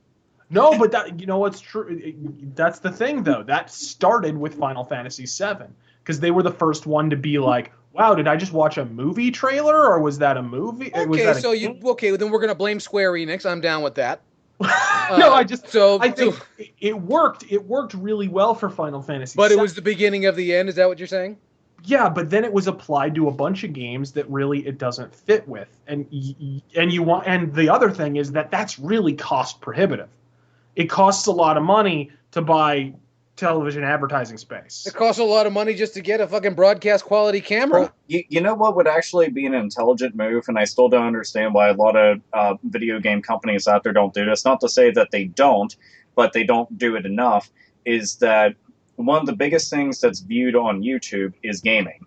No, but that, you know what's true? That's the thing, though. That started with Final Fantasy VII, because they were the first one to be like, wow, did I just watch a movie trailer, or was that a movie? Okay, then we're gonna blame Square Enix. I'm down with that. No, I think it worked. It worked really well for Final Fantasy. But VII. it was the beginning of the end. Is that what you're saying? Yeah, but then it was applied to a bunch of games that really it doesn't fit with, and the other thing is that's really cost prohibitive. It costs a lot of money to buy television advertising space. It costs a lot of money just to get a fucking broadcast quality camera. Well, you know what would actually be an intelligent move, and I still don't understand why a lot of video game companies out there don't do this. Not to say that they don't, but they don't do it enough, is that one of the biggest things that's viewed on YouTube is gaming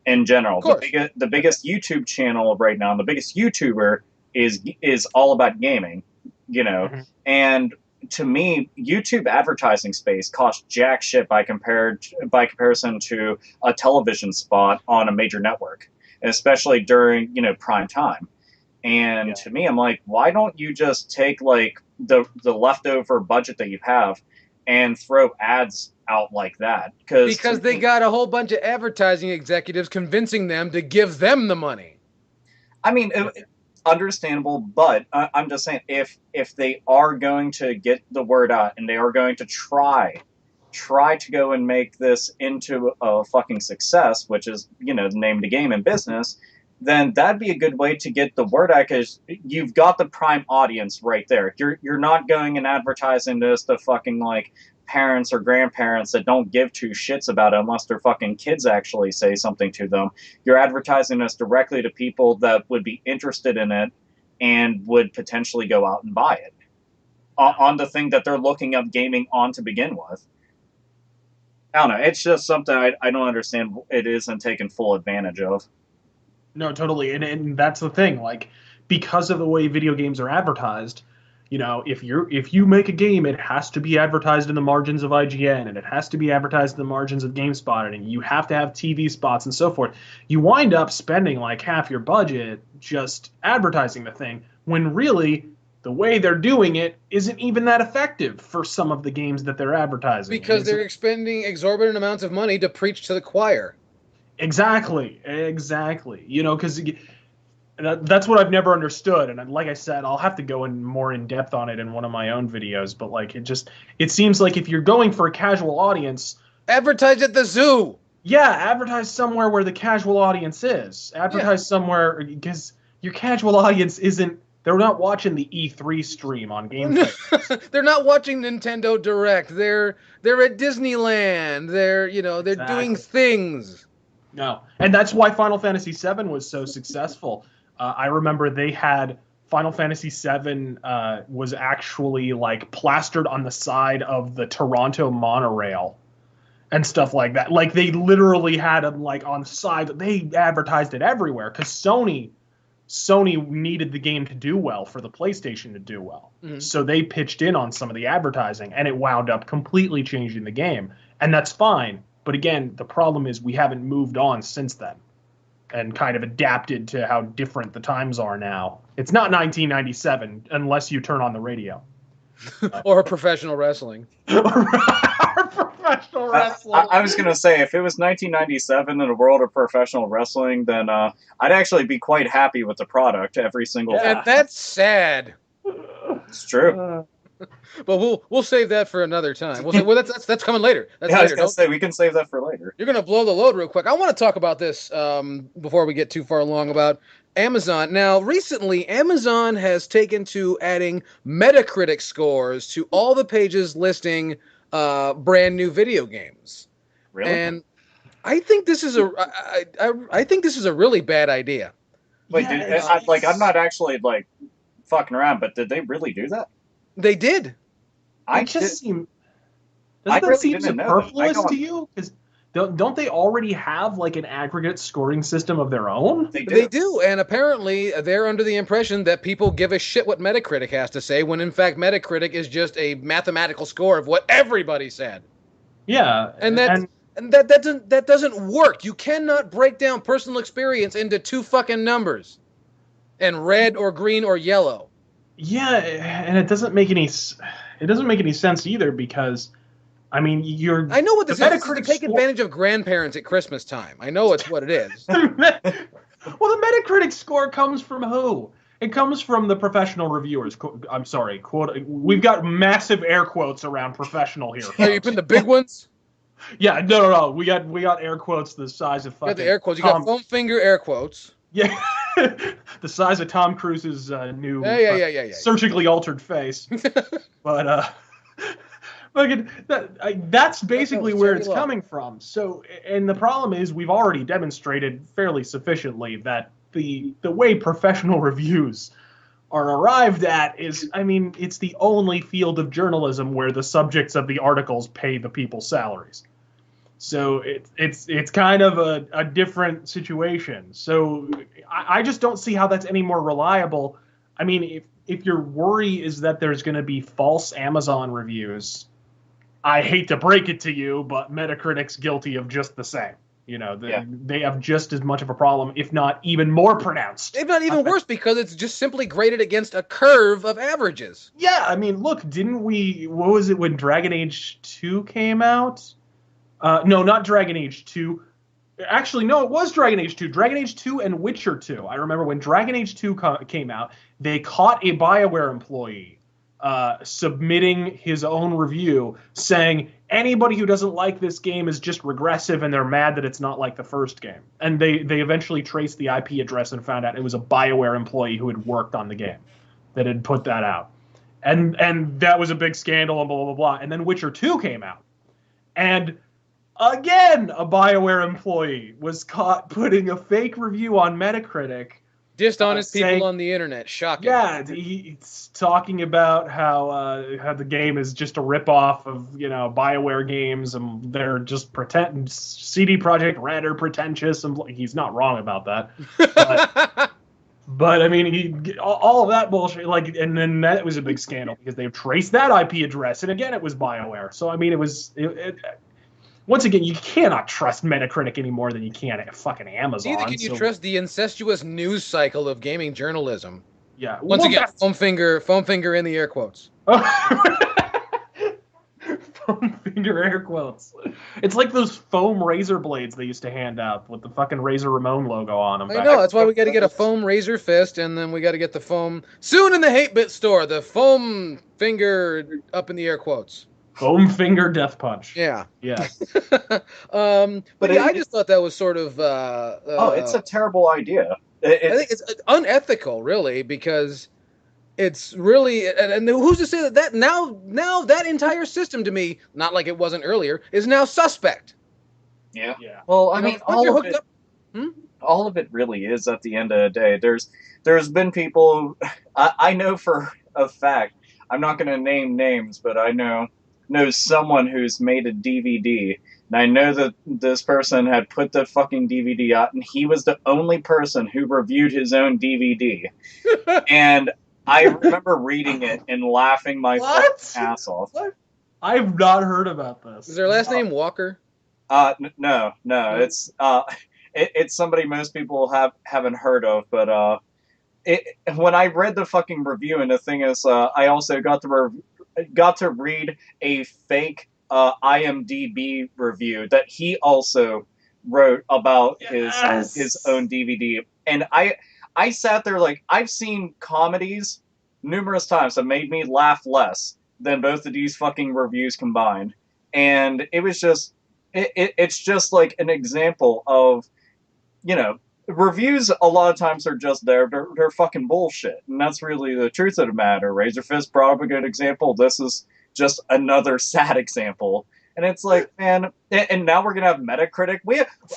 in general. The biggest YouTube channel right now, the biggest YouTuber is all about gaming, you know, and to me, YouTube advertising space costs jack shit by comparison to a television spot on a major network, and especially during, you know, prime time. And to me, I'm like, why don't you just take like the leftover budget that you have and throw ads out like that? Because they got a whole bunch of advertising executives convincing them to give them the money. I mean, understandable, but I'm just saying, if they are going to get the word out and they are going to try to go and make this into a fucking success, which is, you know, the name of the game in business, then that'd be a good way to get the word out, because you've got the prime audience right there. You're not going and advertising this to fucking like parents or grandparents that don't give two shits about it unless their fucking kids actually say something to them. You're advertising this directly to people that would be interested in it and would potentially go out and buy it on the thing that they're looking up gaming on to begin with. I don't know. It's just something I don't understand. It isn't taken full advantage of. No, totally. And that's the thing. Like, because of the way video games are advertised, you know, if you make a game, it has to be advertised in the margins of IGN, and it has to be advertised in the margins of GameSpot, and you have to have TV spots and so forth. You wind up spending like half your budget just advertising the thing, when really the way they're doing it isn't even that effective for some of the games that they're advertising. Because they're expending exorbitant amounts of money to preach to the choir. Exactly. You know, because that's what I've never understood, and like I said, I'll have to go in more in depth on it in one of my own videos. But like, it seems like if you're going for a casual audience, advertise at the zoo. Yeah, advertise somewhere where the casual audience is. Advertise somewhere, because your casual audience isn't. They're not watching the E3 stream on gameplay. They're not watching Nintendo Direct. They're at Disneyland. They're doing things. No, and that's why Final Fantasy VII was so successful. I remember they had Final Fantasy VII was actually like plastered on the side of the Toronto monorail and stuff like that. Like they literally had them like on the side. They advertised it everywhere because Sony needed the game to do well for the PlayStation to do well. Mm-hmm. So they pitched in on some of the advertising, and it wound up completely changing the game. And that's fine. But again, the problem is we haven't moved on since then and kind of adapted to how different the times are now. It's not 1997 unless you turn on the radio. Or professional wrestling. I was going to say, if it was 1997 in a world of professional wrestling, then I'd actually be quite happy with the product every single time. And that's sad. It's true. But we'll save that for another time. That's coming later. That's later. I was going to say, we can save that for later. You're going to blow the load real quick. I want to talk about this before we get too far along about Amazon. Now, recently, Amazon has taken to adding Metacritic scores to all the pages listing brand new video games. Really? And I think this is I think this is a really bad idea. Wait, I'm not actually like fucking around, but did they really do that? They did. I It just did- seem I doesn't that really seem didn't know that. superfluous to you? Because don't they already have like an aggregate scoring system of their own? They do, and apparently they're under the impression that people give a shit what Metacritic has to say, when in fact Metacritic is just a mathematical score of what everybody said. Yeah, And that doesn't work. You cannot break down personal experience into two fucking numbers, and red or green or yellow. yeah, and it doesn't make any sense either, because I mean, I know what this the is. This is to Metacritic take score- advantage of grandparents at Christmas time. I know it's what it is. Well, the Metacritic score comes from who? It comes from the professional reviewers. I'm sorry, quote. We've got massive air quotes around professional here. Are you putting the big ones? Yeah, no. We got air quotes the size of You fucking. got the air quotes. You got foam finger air quotes. Yeah, the size of Tom Cruise's new Yeah. surgically altered face. But fucking that's basically where it's coming from. So, and the problem is, we've already demonstrated fairly sufficiently that the way professional reviews are arrived at is, I mean, it's the only field of journalism where the subjects of the articles pay the people's salaries. So it's kind of a different situation. So I just don't see how that's any more reliable. I mean, if your worry is that there's going to be false Amazon reviews, I hate to break it to you, but Metacritic's guilty of just the same. You know, they have just as much of a problem, if not even more pronounced. If not even worse, because it's just simply graded against a curve of averages. Yeah, I mean, look, what was it when Dragon Age 2 came out? No, not Dragon Age 2. Actually, no, it was Dragon Age 2. Dragon Age 2 and Witcher 2. I remember when Dragon Age 2 came out, they caught a BioWare employee submitting his own review saying anybody who doesn't like this game is just regressive and they're mad that it's not like the first game. And they eventually traced the IP address and found out it was a BioWare employee who had worked on the game that had put that out. And that was a big scandal and blah, blah, blah. And then Witcher 2 came out. And again, a BioWare employee was caught putting a fake review on Metacritic. Dishonest people on the internet. Shocking. Yeah, he's talking about how the game is just a ripoff of, BioWare games, and they're just CD Projekt Red are pretentious, and he's not wrong about that. But I mean, all of that bullshit, and then that was a big scandal because they've traced that IP address, and again, it was BioWare. So I mean, once again, you cannot trust Metacritic any more than you can at fucking Amazon. Neither can you trust the incestuous news cycle of gaming journalism. Yeah. Once again, foam finger in the air quotes. Foam finger air quotes. It's like those foam razor blades they used to hand out with the fucking Razor Ramon logo on them. I know, that's why we got to get a foam razor fist, and then we got to get the foam soon in the 8-bit store. The foam finger up in the air quotes. Foam finger death punch. Yeah. Yeah. But I just thought that was sort of. It's a terrible idea. I think it's unethical, really, because it's really. And who's to say that now that entire system, to me, not like it wasn't earlier, is now suspect. Yeah. Well, I mean, all of it really is at the end of the day. There's been people. I know for a fact. I'm not going to name names, but I know someone who's made a DVD, and I know that this person had put the fucking DVD out, and he was the only person who reviewed his own DVD. And I remember reading it and laughing my fucking ass off. What? I've not heard about this. Is their last name Walker? No. It's somebody most people haven't heard of, but when I read the fucking review, and the thing is, I also got to read a fake IMDb review that he also wrote about his own DVD. And I sat there like, I've seen comedies numerous times that made me laugh less than both of these fucking reviews combined. And it was just, it's just like an example of, reviews a lot of times are just they're fucking bullshit, and that's really the truth of the matter. Razor Fist brought up a good example. This is just another sad example, And it's like, man, and now we're gonna have Metacritic.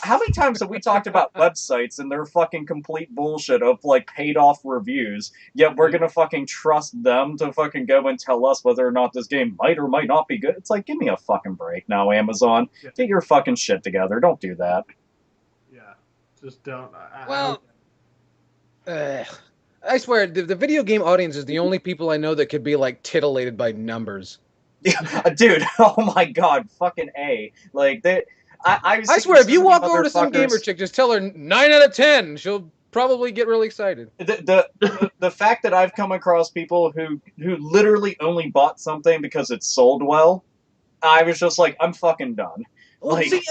How many times have we talked about websites and their fucking complete bullshit of like paid off reviews? Yet we're gonna fucking trust them to fucking go and tell us whether or not this game might or might not be good. It's like, give me a fucking break now, Amazon. Yeah. Get your fucking shit together. Don't do that. Yeah, just don't. I swear, the video game audience is the only people I know that could be like titillated by numbers. Yeah, dude. Oh my god, fucking A. Like they. I swear, if you walk over to some gamer chick, just tell her 9 out of 10. She'll probably get really excited. The fact that I've come across people who literally only bought something because it sold well, I was just like, I'm fucking done. Well, Like, see,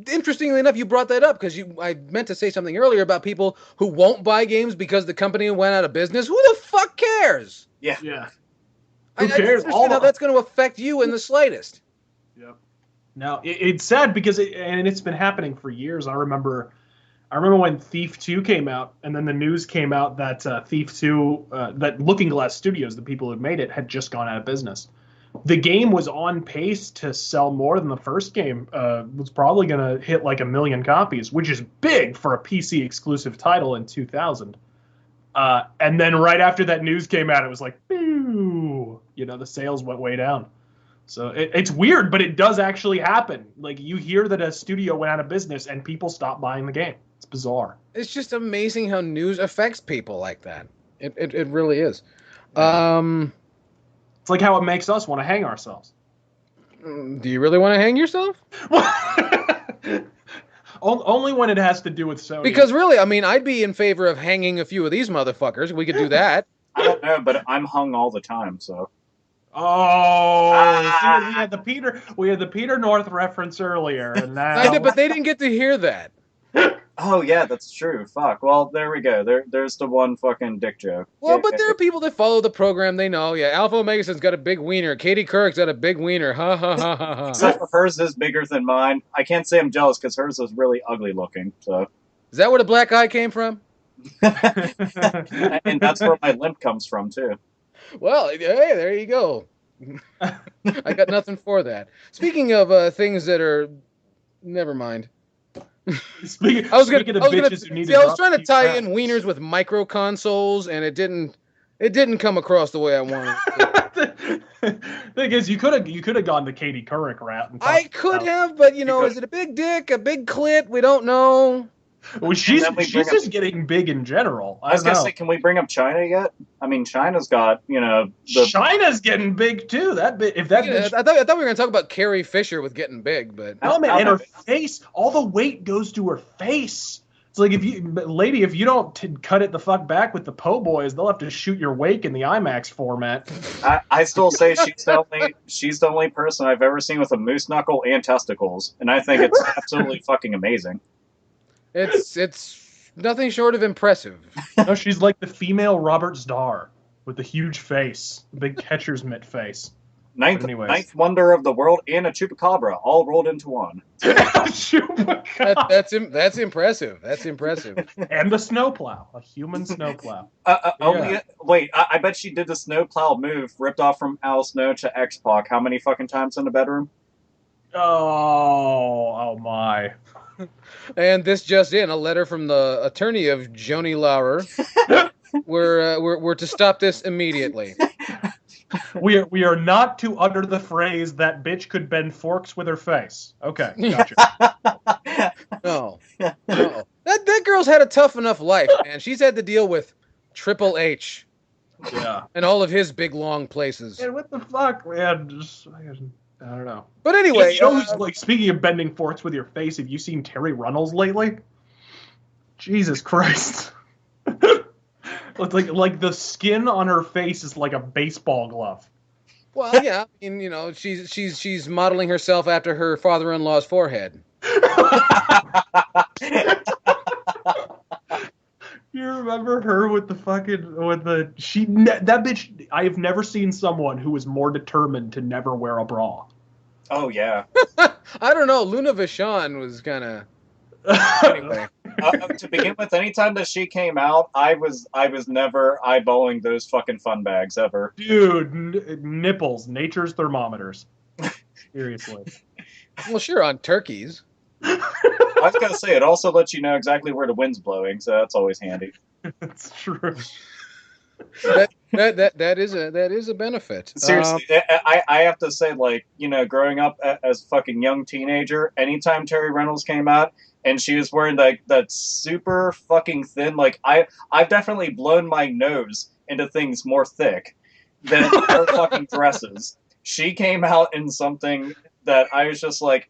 interestingly enough, you brought that up because I meant to say something earlier about people who won't buy games because the company went out of business. Who the fuck cares? yeah. Yeah. Who cares? I don't understand how that's going to affect you in the slightest. Yep. Now it's sad because it's been happening for years. I remember when Thief 2 came out, and then the news came out that Thief 2, that Looking Glass Studios, the people who made it, had just gone out of business. The game was on pace to sell more than the first game. Was probably going to hit like 1 million copies, which is big for a PC exclusive title in 2000. And then right after that news came out, it was like, boo! The sales went way down. So it's weird, but it does actually happen. Like, you hear that a studio went out of business and people stop buying the game. It's bizarre. It's just amazing how news affects people like that. It really is. It's like how it makes us want to hang ourselves. Do you really want to hang yourself? Only when it has to do with Sony. Because really, I mean, I'd be in favor of hanging a few of these motherfuckers. We could do that. I don't know, but I'm hung all the time, so. See, we had the Peter North reference earlier, and now. I did, but they didn't get to hear that. Oh yeah, that's true. Fuck. Well, there we go. There's the one fucking dick joke. Well, but there are people that follow the program. They know. Yeah, Alpha Omegason's got a big wiener. Katie Couric's got a big wiener. Ha ha ha ha ha. Except for hers is bigger than mine. I can't say I'm jealous because hers is really ugly looking. So. Is that where the black eye came from? And that's where my limp comes from too. Well, hey, there you go. I got nothing for that. Speaking of things that are, never mind. I was trying to tie in wieners with micro consoles, and it didn't come across the way I wanted. Thing is, you could have gone the Katie Couric route. I could have, but is it a big dick, a big clit? We don't know. Well, she's just getting big in general. I was gonna say, can we bring up Chyna yet? I mean, China's got China's getting big too. I thought we were gonna talk about Carrie Fisher with getting big, but and her face, all the weight goes to her face. It's like if you don't cut it the fuck back with the po' boys, they'll have to shoot your wake in the IMAX format. I still say she's the only person I've ever seen with a moose knuckle and testicles, and I think it's absolutely fucking amazing. It's nothing short of impressive. No, she's like the female Robert Starr with the huge face, the big catcher's mitt face. Ninth wonder of the world and a chupacabra all rolled into one. That's impressive. That's impressive. And the snowplow, a human snowplow. Wait, I bet she did the snowplow move ripped off from Al Snow to X-Pac. How many fucking times in the bedroom? Oh my. And this just in, a letter from the attorney of Joni Laurer. We're to stop this immediately. We are not to utter the phrase that bitch could bend forks with her face. Okay, gotcha. No. That girl's had a tough enough life, man. She's had to deal with Triple H. Yeah. And all of his big long places. And what the fuck, man? I don't know. But anyway, speaking of bending forks with your face, have you seen Terry Runnels lately? Jesus Christ. like the skin on her face is like a baseball glove. Well, yeah, and she's modeling herself after her father-in-law's forehead. You remember her with the that bitch? I have never seen someone who was more determined to never wear a bra. Oh yeah. I don't know. Luna Vachon was kind of. Anyway. To begin with, anytime that she came out, I was never eyeballing those fucking fun bags ever. Dude, nipples, nature's thermometers. Seriously. Well, sure, on turkeys. I was gonna say it also lets you know exactly where the wind's blowing, so that's always handy. That's true. That is a benefit. Seriously, I have to say, like, you know, growing up as a fucking young teenager, anytime Terry Reynolds came out and she was wearing like that super fucking thin, like I've definitely blown my nose into things more thick than her fucking dresses. She came out in something that I was just like,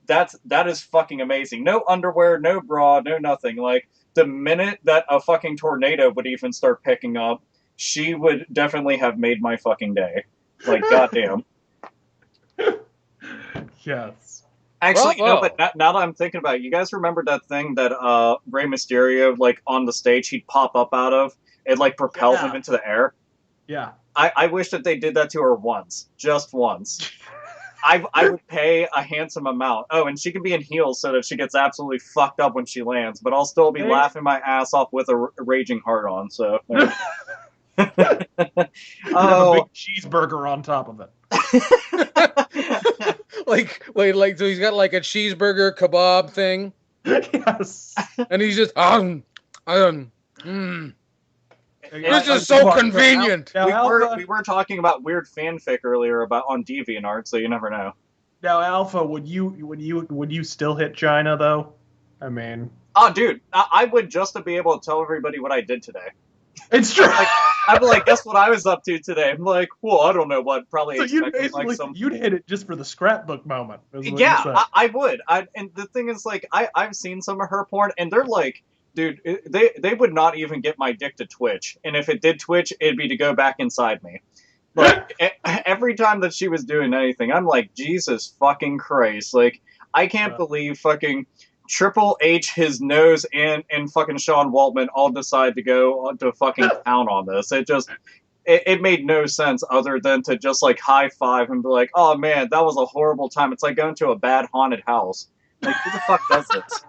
that is fucking amazing. No underwear, no bra, no nothing. Like the minute that a fucking tornado would even start picking up, she would definitely have made my fucking day. Like, goddamn. Yes. Actually, Bravo. you know, but now that I'm thinking about it, you guys remember that thing that Rey Mysterio, like, on the stage, he'd pop up out of? It, like, propelled him into the air? Yeah. I wish that they did that to her once. Just once. I would pay a handsome amount. Oh, and she can be in heels so that she gets absolutely fucked up when she lands, but I'll still be laughing my ass off with a raging heart on, so... Have a big cheeseburger on top of it. like so he's got like a cheeseburger kebab thing. Yes. And he's just this is so convenient. We were talking about weird fanfic earlier about on DeviantArt, so you never know. Now, Alpha, would you still hit Chyna though? I mean, oh, dude, I would just to be able to tell everybody what I did today. It's true. Like, I'd be like, guess what I was up to today? I'm like, well, I don't know what. Probably so expecting like some. You'd hit it just for the scrapbook moment. Yeah, I would. And the thing is, like, I've seen some of her porn, and they're like, dude, they would not even get my dick to twitch, and if it did twitch, it'd be to go back inside me. Like every time that she was doing anything, I'm like, Jesus fucking Christ! Like, I can't believe fucking Triple H, his nose, and fucking Sean Waltman all decide to go to fucking town on this. It made no sense other than to just like high five and be like, oh man, that was a horrible time. It's like going to a bad haunted house. Like, who the fuck does this?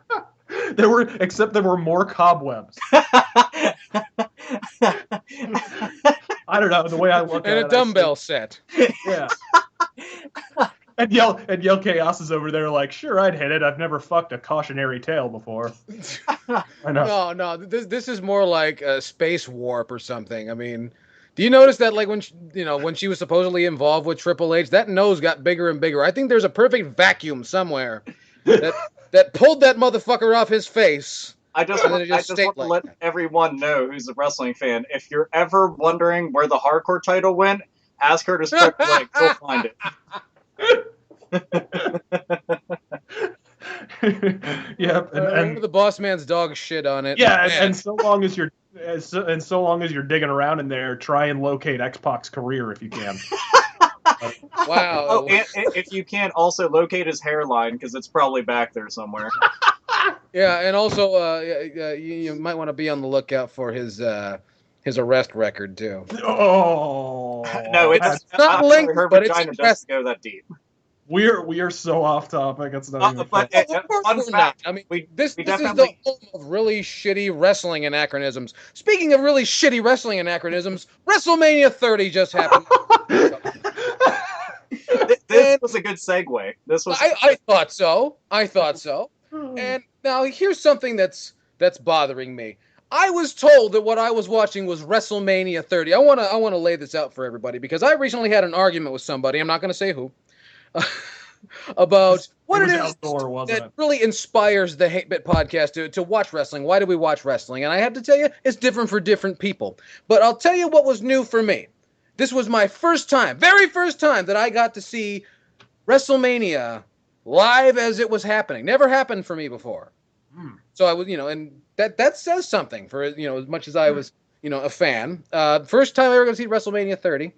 There were more cobwebs. I don't know, the way I look at it. And a dumbbell set. Yeah. And Yell Chaos is over there like, sure, I'd hit it. I've never fucked a cautionary tale before. I know. No, this is more like a space warp or something. I mean, do you notice that like when she was supposedly involved with Triple H, that nose got bigger and bigger. I think there's a perfect vacuum somewhere that pulled that motherfucker off his face. I just want to let everyone know who's a wrestling fan. If you're ever wondering where the hardcore title went, ask her to stretch legs. You'll find it. Yep, and the boss man's dog shit on it. Yeah, and so long as you're digging around in there, try and locate X-Pac's career if you can. Wow. Oh, and if you can't, also locate his hairline because it's probably back there somewhere. Yeah, and also you might want to be on the lookout for his arrest record too. Oh no, it's not linked, her but vagina it's doesn't go that deep. We are so off topic. It's not even. But fun fact. I mean, we this is definitely... the home of really shitty wrestling anachronisms. Speaking of really shitty wrestling anachronisms, WrestleMania 30 just happened. This was a good segue. This was. I thought so. And now here's something that's bothering me. I was told that what I was watching was WrestleMania 30. I want to lay this out for everybody because I recently had an argument with somebody. I'm not going to say who. About what it is that really inspires the Hate Bit podcast to watch wrestling. Why do we watch wrestling? And I have to tell you, it's different for different people. But I'll tell you what was new for me. This was my very first time that I got to see WrestleMania live as it was happening. Never happened for me before. So I was, and that says something for, as much as I was, a fan. First time I ever got to see WrestleMania 30.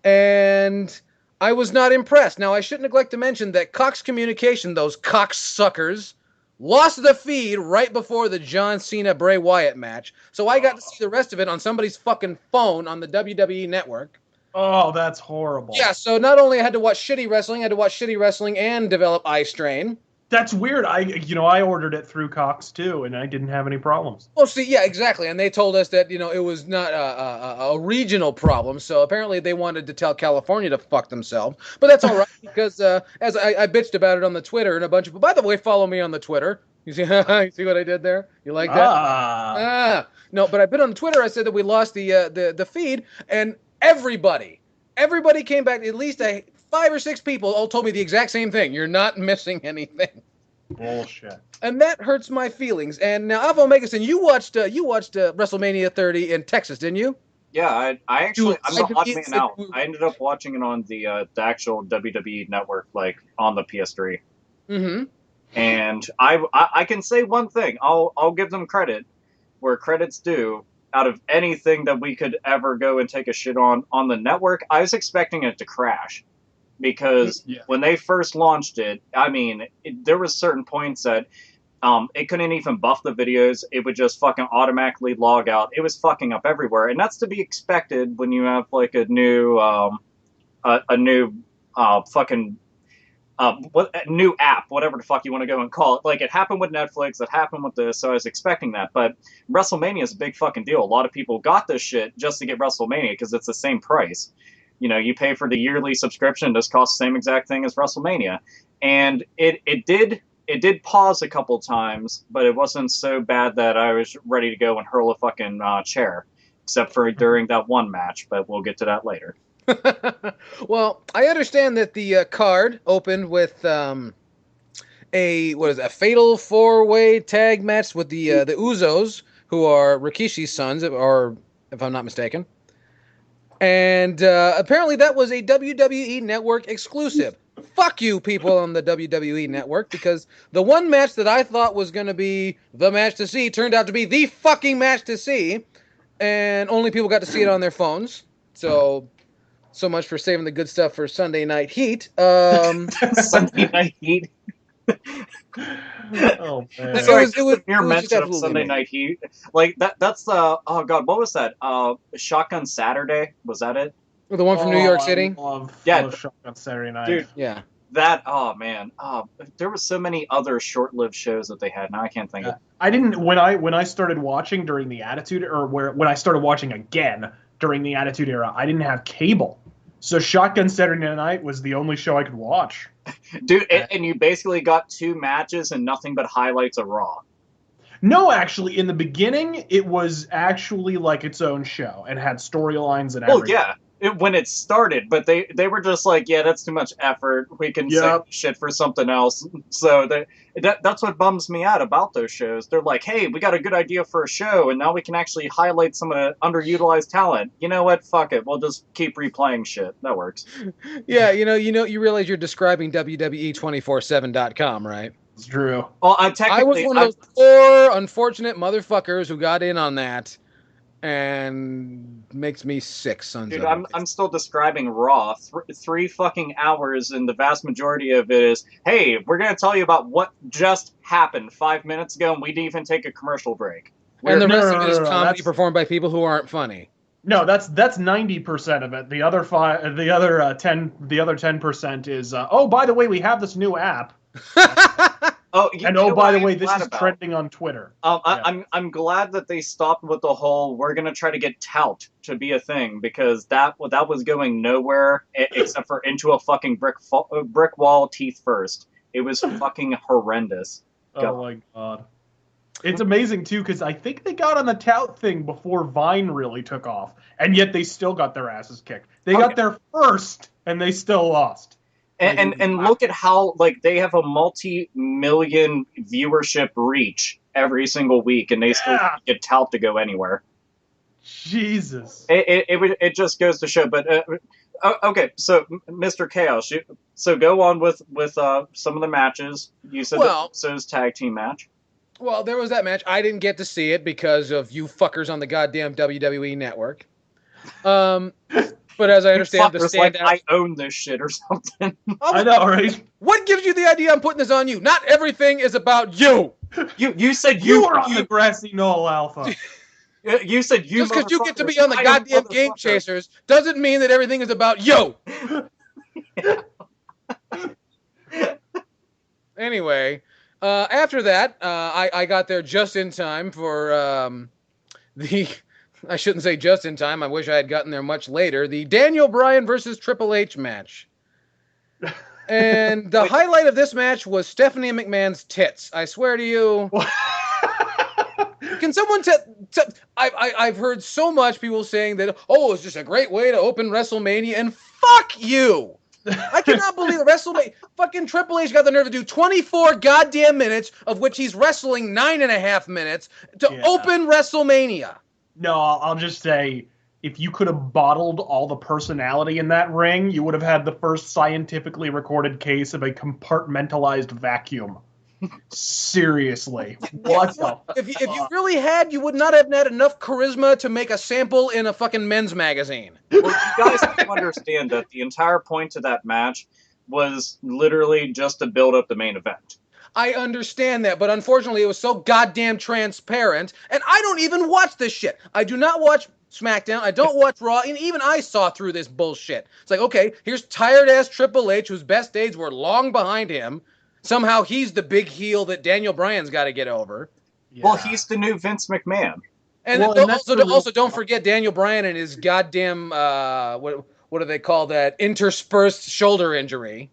And I was not impressed. Now, I shouldn't neglect to mention that Cox Communication, those cocksuckers, lost the feed right before the John Cena-Bray Wyatt match. So I got to see the rest of it on somebody's fucking phone on the WWE network. Oh, that's horrible. Yeah, so not only I had to watch shitty wrestling, I had to watch shitty wrestling and develop eye strain. That's weird. I ordered it through Cox too, and I didn't have any problems. Well, see, yeah, exactly. And they told us that, it was not a regional problem. So apparently they wanted to tell California to fuck themselves. But that's all right because as I bitched about it on the Twitter and a bunch of... By the way, follow me on the Twitter. You see, you see what I did there? You like that? No, but I've been on Twitter. I said that we lost the feed, and everybody came back. At least 5 or 6 people all told me the exact same thing. You're not missing anything. Bullshit. And that hurts my feelings. And now, Alpha Omegason, you watched WrestleMania 30 in Texas, didn't you? Yeah, I actually, I'm the odd man out. you- I ended up watching it on the actual WWE network, like on the PS3. Mm-hmm. And I can say one thing. I'll give them credit where credit's due. Out of anything that we could ever go and take a shit on the network, I was expecting it to crash. Because when they first launched it, I mean, there was certain points that it couldn't even buff the videos. It would just fucking automatically log out. It was fucking up everywhere. And that's to be expected when you have like a new new app, whatever the fuck you want to go and call it. Like, it happened with Netflix, it happened with this, so I was expecting that. But WrestleMania is a big fucking deal. A lot of people got this shit just to get WrestleMania because it's the same price. You pay for the yearly subscription, this costs the same exact thing as WrestleMania. And it did pause a couple times, but it wasn't so bad that I was ready to go and hurl a fucking chair. Except for during that one match, but we'll get to that later. Well, I understand that the card opened with a fatal 4-way tag match with the Uzos, who are Rikishi's sons, or if I'm not mistaken. And apparently that was a WWE Network exclusive. Fuck you, people on the WWE Network, because the one match that I thought was going to be the match to see turned out to be the fucking match to see, and only people got to see it on their phones. So much for saving the good stuff for Sunday Night Heat. Sunday Night Heat. Oh man! It was mere just mention of absolutely Sunday amazing. Night Heat. Like that's the oh god, what was that? Shotgun Saturday, was that it? The one from New York City? I love Shotgun Saturday Night. Dude, Yeah. that man, there were so many other short-lived shows that they had. Now I can't think of. I didn't when I started watching during the Attitude, or when I started watching again during the Attitude Era, I didn't have cable, so Shotgun Saturday Night was the only show I could watch. Dude, and you basically got 2 matches and nothing but highlights of Raw. No, actually, in the beginning, it was actually like its own show and had storylines and Well, everything. yeah. When it started, but they were just like, yeah, that's too much effort. We can save shit for something else. So that's what bums me out about those shows. They're like, hey, we got a good idea for a show, and now we can actually highlight some of the underutilized talent. You know what? Fuck it. We'll just keep replaying shit. That works. Yeah, you realize you're describing WWE247.com, right? It's true. Well, I was one of those poor, unfortunate motherfuckers who got in on that, and makes me sick, sons Dude, of I'm still describing Raw. 3 fucking hours, and the vast majority of it is, hey, we're going to tell you about what just happened 5 minutes ago, and we didn't even take a commercial break. And the rest of it is no, comedy that's- performed by people who aren't funny. No, that's 90% of it. The other 10% is oh, by the way, we have this new app. Oh, And oh, by the way, this is trending on Twitter. I'm glad that they stopped with the whole we're gonna try to get tout to be a thing, because that was going nowhere except for into a fucking brick wall, teeth first. It was fucking horrendous. Oh my god. It's amazing too, because I think they got on the tout thing before Vine really took off, and yet they still got their asses kicked. They got there first, and they still lost. And look at how, like, they have a multi-million viewership reach every single week, and they still get tout to go anywhere. Jesus. It just goes to show. But okay, so Mr. Chaos, so go on with some of the matches. You said So's tag team match. Well, there was that match. I didn't get to see it because of you fuckers on the goddamn WWE Network. But as I understand, the standout... I own this shit or something. I know, right? What gives you the idea I'm putting this on you? Not everything is about you. You said you were on the grassy knoll, Alpha. You said you. Just because you get to be on the goddamn Game Chasers doesn't mean that everything is about you. Anyway, after that, I got there just in time for the. I shouldn't say just in time. I wish I had gotten there much later. The Daniel Bryan versus Triple H match. And the highlight of this match was Stephanie McMahon's tits. I swear to you. Can someone I've heard so much people saying that, oh, it's just a great way to open WrestleMania, and fuck you. I cannot believe WrestleMania. Fucking Triple H got the nerve to do 24 goddamn minutes, of which he's wrestling 9.5 minutes, to open WrestleMania. No, I'll just say, if you could have bottled all the personality in that ring, you would have had the first scientifically recorded case of a compartmentalized vacuum. Seriously. What the If you really had, you would not have had enough charisma to make a sample in a fucking men's magazine. Well, you guys have to understand that the entire point of that match was literally just to build up the main event. I understand that, but unfortunately it was so goddamn transparent, and I don't even watch this shit. I do not watch SmackDown, I don't watch Raw, and even I saw through this bullshit. It's like, okay, here's tired-ass Triple H, whose best days were long behind him. Somehow he's the big heel that Daniel Bryan's got to get over. Yeah. Well, he's the new Vince McMahon. And also don't forget Daniel Bryan and his goddamn, what do they call that, interspersed shoulder injury.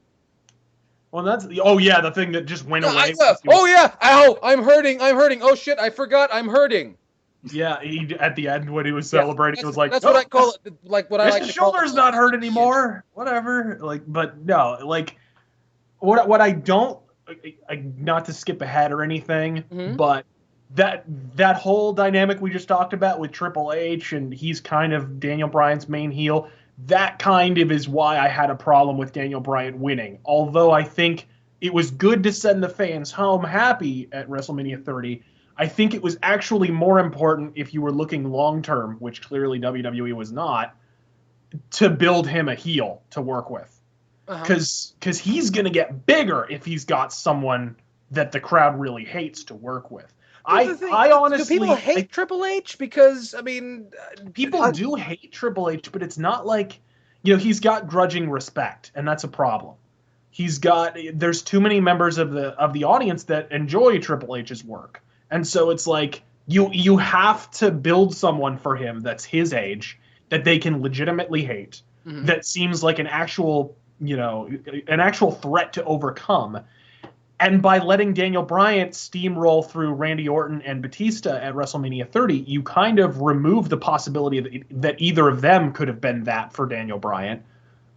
Well, the thing that just went away. Ow, I'm hurting. Oh shit, I forgot I'm hurting. Yeah, at the end when he was celebrating, it was like, that's what I call it. Like what I like. His shoulder's not hurt anymore. Whatever. But no, what I don't, not to skip ahead or anything, but that whole dynamic we just talked about with Triple H, and he's kind of Daniel Bryan's main heel. That kind of is why I had a problem with Daniel Bryan winning. Although I think it was good to send the fans home happy at WrestleMania 30, I think it was actually more important, if you were looking long-term, which clearly WWE was not, to build him a heel to work with. Because he's going to get bigger if he's got someone that the crowd really hates to work with. I honestly... Do people hate Triple H? Because, I mean... People do hate Triple H, but it's not like... he's got grudging respect, and that's a problem. There's too many members of the audience that enjoy Triple H's work. And so it's like, you have to build someone for him that's his age, that they can legitimately hate, that seems like an actual threat to overcome. And by letting Daniel Bryan steamroll through Randy Orton and Batista at WrestleMania 30, you kind of remove the possibility that either of them could have been that for Daniel Bryan.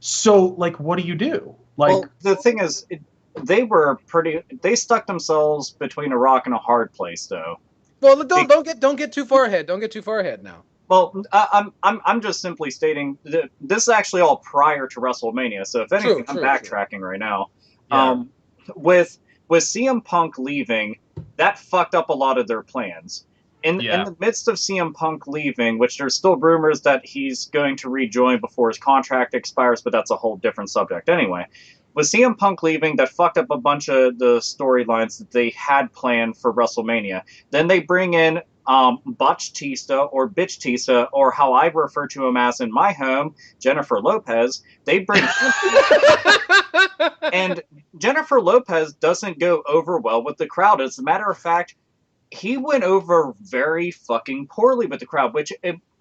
So, what do you do? Well, the thing is, they stuck themselves between a rock and a hard place, though. Well, don't get too far ahead. Don't get too far ahead now. Well, I'm just simply stating that this is actually all prior to WrestleMania. So if anything, I'm backtracking right now. Yeah. With CM Punk leaving, that fucked up a lot of their plans. In the midst of CM Punk leaving, which there's still rumors that he's going to rejoin before his contract expires, but that's a whole different subject anyway. With CM Punk leaving, that fucked up a bunch of the storylines that they had planned for WrestleMania. Then they bring in Botch-tista or Bitch-tista, or how I refer to him as in my home, Jennifer Lopez. They bring and Jennifer Lopez doesn't go over well with the crowd. As a matter of fact, he went over very fucking poorly with the crowd, which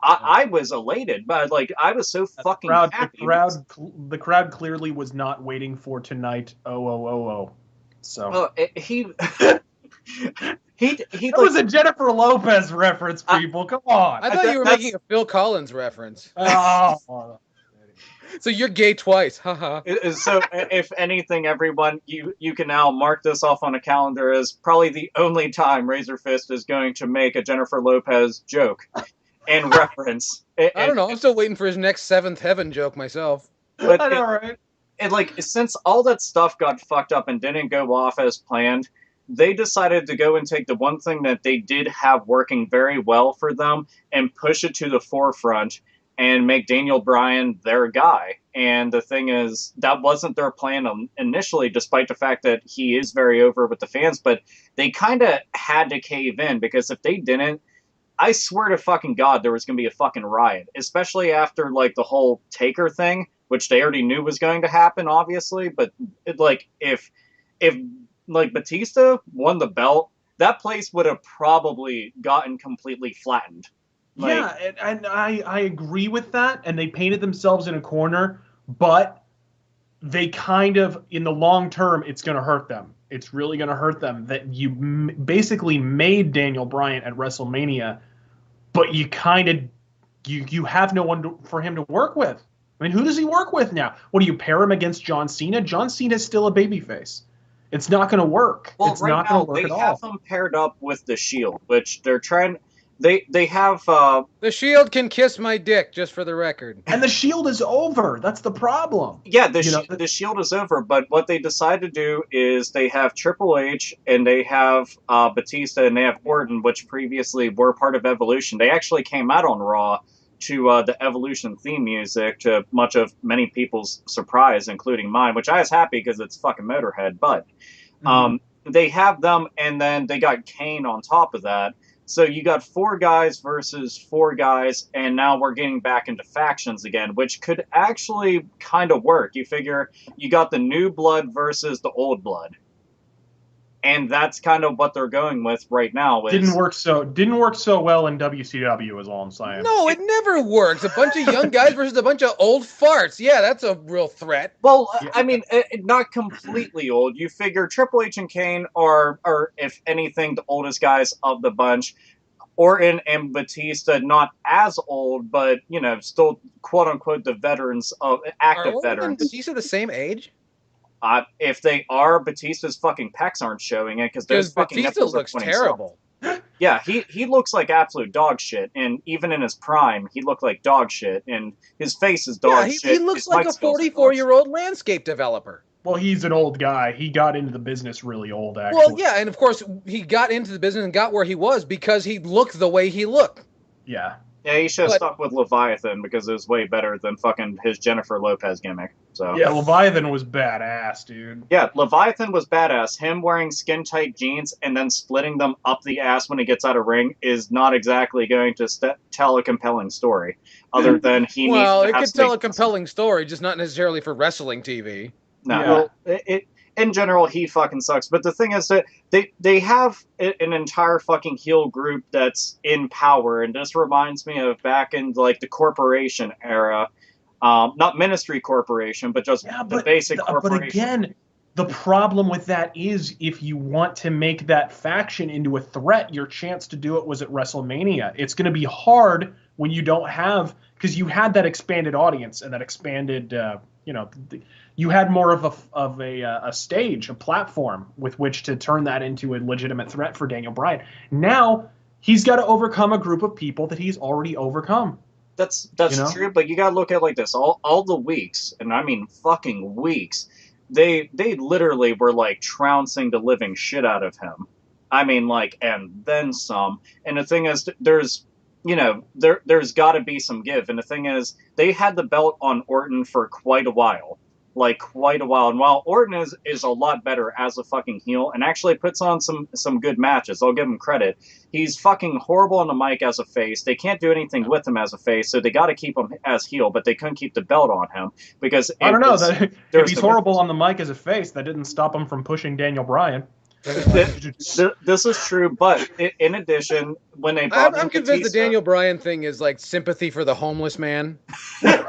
I was elated, but I was so fucking happy. The crowd clearly was not waiting for tonight. So he that was a Jennifer Lopez reference, people. Come on. I thought you were making a Phil Collins reference. Oh. So you're gay twice, haha. So if anything, everyone, you can now mark this off on a calendar as probably the only time Razor Fist is going to make a Jennifer Lopez joke and reference. I don't know. I'm still waiting for his next Seventh Heaven joke myself. But I know, right? Since all that stuff got fucked up and didn't go off as planned, they decided to go and take the one thing that they did have working very well for them and push it to the forefront and make Daniel Bryan their guy. And the thing is, that wasn't their plan initially, despite the fact that he is very over with the fans, but they kind of had to cave in, because if they didn't, I swear to fucking God, there was going to be a fucking riot, especially after, the whole Taker thing, which they already knew was going to happen, obviously, but, if like Batista won the belt, that place would have probably gotten completely flattened. Like, yeah, and I agree with that, and they painted themselves in a corner, but they kind of, in the long term, it's going to hurt them. It's really going to hurt them that you basically made Daniel Bryan at WrestleMania, but you kind of you have no one for him to work with. I mean, who does he work with now? What do you pair him against John Cena? John Cena's still a babyface. It's not going to work. well, It's right not now going to work they at have all. them paired up with the Shield, which they're trying. They have The Shield can kiss my dick, just for the record. And the Shield is over. That's the problem. yeah, The Shield is over, but what they decide to do is they have Triple H and they have Batista and they have Orton, which previously were part of Evolution. They actually came out on Raw to the Evolution theme music, to much of many people's surprise, including mine, which I was happy because it's fucking Motorhead. But they have them, and then they got Kane on top of that. So you got 4 guys versus 4 guys, and now we're getting back into factions again, which could actually kind of work. You figure you got the new blood versus the old blood. And that's kind of what they're going with right now. didn't work so well in WCW, is all I'm saying. No, it never works. A bunch of young guys versus a bunch of old farts. Yeah, that's a real threat. Well, I mean, not completely old. You figure Triple H and Kane are, if anything, the oldest guys of the bunch. Orton and Batista, not as old, but, you know, still, quote-unquote, the veterans, of active Are Orton and veterans. Batista the same age? If they are, Batista's fucking pecs aren't showing it, because those fucking Batista nipples are looks pointing terrible. south. Yeah, he looks like absolute dog shit, and even in his prime, he looked like dog shit, and his face is dog Yeah, shit. he looks His like mic a skills are dog 44-year-old landscape developer. Well, he's an old guy. He got into the business really old, actually. Well, yeah, and of course, he got into the business and got where he was because he looked the way he looked. Yeah. Yeah, he should have But- stuck with Leviathan because it was way better than fucking his Jennifer Lopez gimmick. So Yeah, Leviathan was badass, dude. yeah, Leviathan was badass. Him wearing skin-tight jeans and then splitting them up the ass when he gets out of ring is not exactly going to tell a compelling story. Other than he Well, needs it to have could tell a snake- compelling story, just not necessarily for wrestling TV. No, in general, he fucking sucks. But the thing is that they have an entire fucking heel group that's in power, and this reminds me of back in like the corporation era, not Ministry Corporation, but just the basic corporation. But again, the problem with that is if you want to make that faction into a threat, your chance to do it was at WrestleMania. It's going to be hard when you don't have, because you had that expanded audience and that expanded, you had more of a stage, a platform with which to turn that into a legitimate threat for Daniel Bryan. Now he's got to overcome a group of people that he's already overcome. That's You know? true, but you gotta look at it like this. All the weeks, and I mean fucking weeks, they literally were like trouncing the living shit out of him. I mean, like, and then some. And the thing is, there's got to be some give. And the thing is, they had the belt on Orton for quite a while. And while Orton is a lot better as a fucking heel and actually puts on some good matches, I'll give him credit. He's fucking horrible on the mic as a face. They can't do anything with him as a face, so they got to keep him as heel, but they couldn't keep the belt on him because I don't know. If he's horrible on the mic as a face, that didn't stop him from pushing Daniel Bryan. This is true, but in addition, when they brought I'm convinced the Daniel Bryan thing is like sympathy for the homeless man. Like,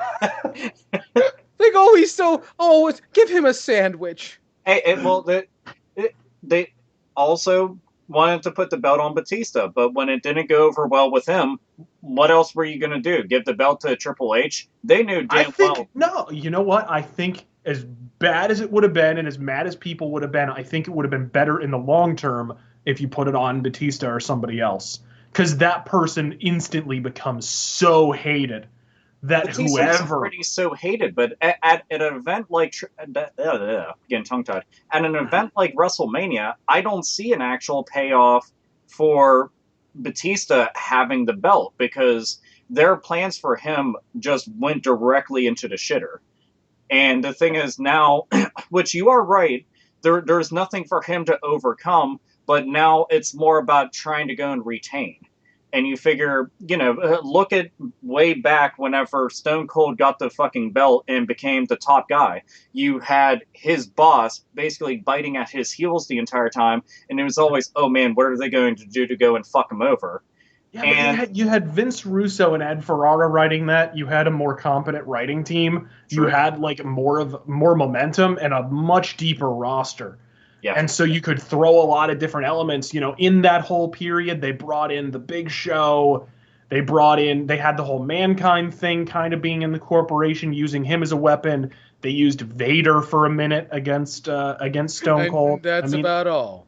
give him a sandwich. They also wanted to put the belt on Batista, but when it didn't go over well with him, what else were you going to do? Give the belt to Triple H? They knew damn well. No, you know what? I think as bad as it would have been and as mad as people would have been, I think it would have been better in the long term if you put it on Batista or somebody else. Because that person instantly becomes so hated that Batista's whoever... already so hated, but at an event like... getting tongue-tied. At an event like WrestleMania, I don't see an actual payoff for Batista having the belt, because their plans for him just went directly into the shitter. And the thing is now, which you are right, there's nothing for him to overcome, but now it's more about trying to go and retain. And you figure, look at way back whenever Stone Cold got the fucking belt and became the top guy. You had his boss basically biting at his heels the entire time, and it was always, oh man, what are they going to do to go and fuck him over? Yeah, but you had Vince Russo and Ed Ferrara writing that. You had a more competent writing team. True. You had like more momentum and a much deeper roster. Yeah. And so you could throw a lot of different elements, in that whole period. They brought in the Big Show. They had the whole Mankind thing kind of being in the corporation, using him as a weapon. They used Vader for a minute against Stone Cold. That's about all.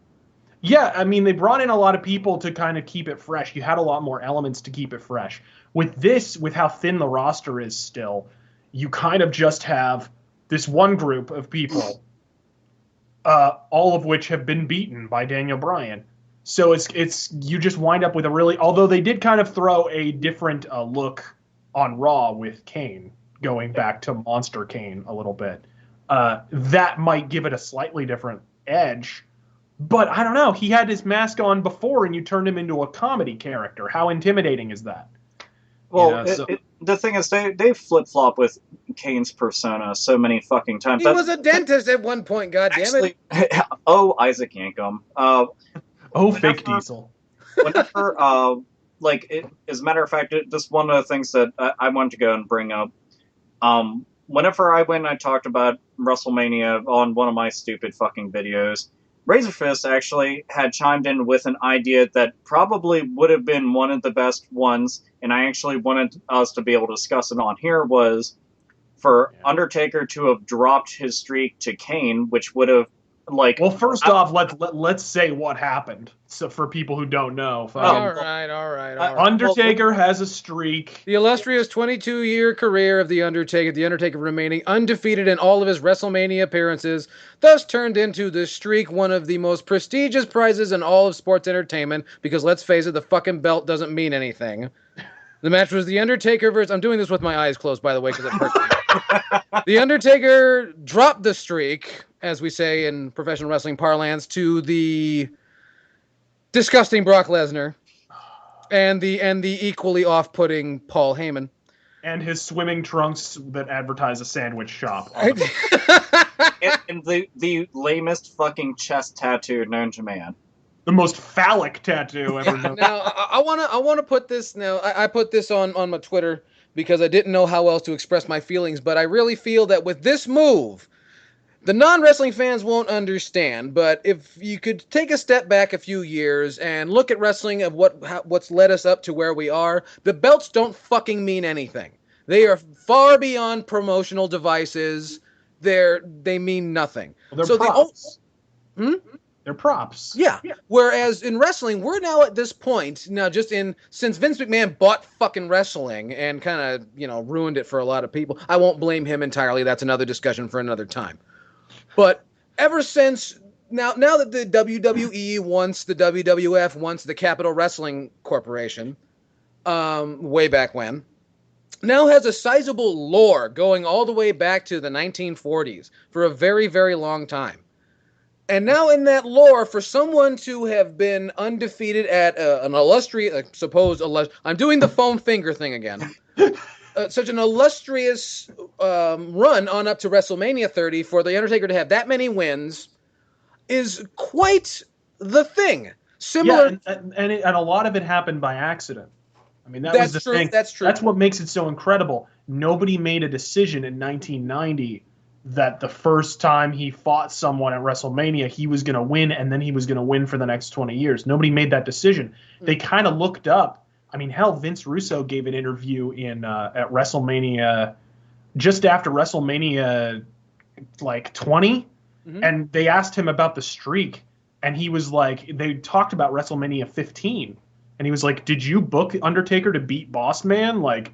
Yeah, I mean, they brought in a lot of people to kind of keep it fresh. You had a lot more elements to keep it fresh. With how thin the roster is still, you kind of just have this one group of people, all of which have been beaten by Daniel Bryan. So it's you just wind up with although they did kind of throw a different look on Raw with Kane, going back to Monster Kane a little bit. That might give it a slightly different edge. But I don't know. He had his mask on before, and you turned him into a comedy character. How intimidating is that? Well, the thing is, they flip-flop with Kane's persona so many fucking times. He was a dentist at one point, goddammit. Oh, Isaac Yankum. Fake Diesel. Whenever, as a matter of fact, this one of the things that I wanted to go and bring up. Whenever I went and I talked about WrestleMania on one of my stupid fucking videos, Razorfist actually had chimed in with an idea that probably would have been one of the best ones, and I actually wanted us to be able to discuss it on here, was for Undertaker to have dropped his streak to Kane, which would have, Well, first off, let's say what happened. So for people who don't know. All right. Undertaker has a streak. The illustrious 22-year career of The Undertaker remaining undefeated in all of his WrestleMania appearances, thus turned into the streak one of the most prestigious prizes in all of sports entertainment, because let's face it, the fucking belt doesn't mean anything. The match was The Undertaker versus... I'm doing this with my eyes closed, by the way, because it hurts me. The Undertaker dropped the streak, as we say in professional wrestling parlance, to the disgusting Brock Lesnar and the equally off-putting Paul Heyman. And his swimming trunks that advertise a sandwich shop. and the lamest fucking chest tattoo known to man. The most phallic tattoo ever known. Now, I wanna put this now. I put this on my Twitter because I didn't know how else to express my feelings, but I really feel that with this move, the non-wrestling fans won't understand, but if you could take a step back a few years and look at wrestling of what's led us up to where we are, the belts don't fucking mean anything. They are far beyond promotional devices. They mean nothing. Well, they're props. They're props. Yeah. Whereas in wrestling, we're now at this point, since Vince McMahon bought fucking wrestling and kind of, ruined it for a lot of people. I won't blame him entirely. That's another discussion for another time. But ever since now that the WWE wants the WWF wants the Capital Wrestling Corporation, way back when, now has a sizable lore going all the way back to the 1940s for a very, very long time. And now in that lore, for someone to have been undefeated at an illustrious, I'm doing the foam finger thing again. Such an illustrious run on up to WrestleMania 30, for The Undertaker to have that many wins is quite the thing. Similar, and a lot of it happened by accident. I mean, that's was the true. thing. That's true. That's what makes it so incredible. Nobody made a decision in 1990 that the first time he fought someone at WrestleMania, he was going to win, and then he was going to win for the next 20 years. Nobody made that decision. They kind of looked up. I mean, hell, Vince Russo gave an interview at WrestleMania, just after WrestleMania, 20, and they asked him about the streak, and he was like, they talked about WrestleMania 15, and he was like, "Did you book Undertaker to beat Boss Man? Like,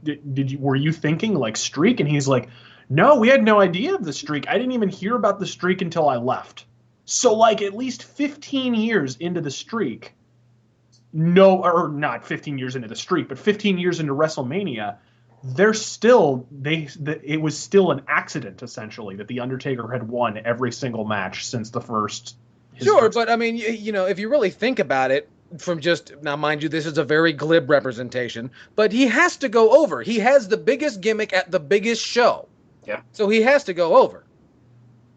were you thinking streak?" And he's like, "No, we had no idea of the streak. I didn't even hear about the streak until I left." So at least 15 years into the streak. No, or not 15 years into the streak, but 15 years into WrestleMania, it was still an accident, essentially, that The Undertaker had won every single match since the first. Sure, but I mean, if you really think about it, from just, now mind you, this is a very glib representation, but he has to go over. He has the biggest gimmick at the biggest show. Yeah. So he has to go over.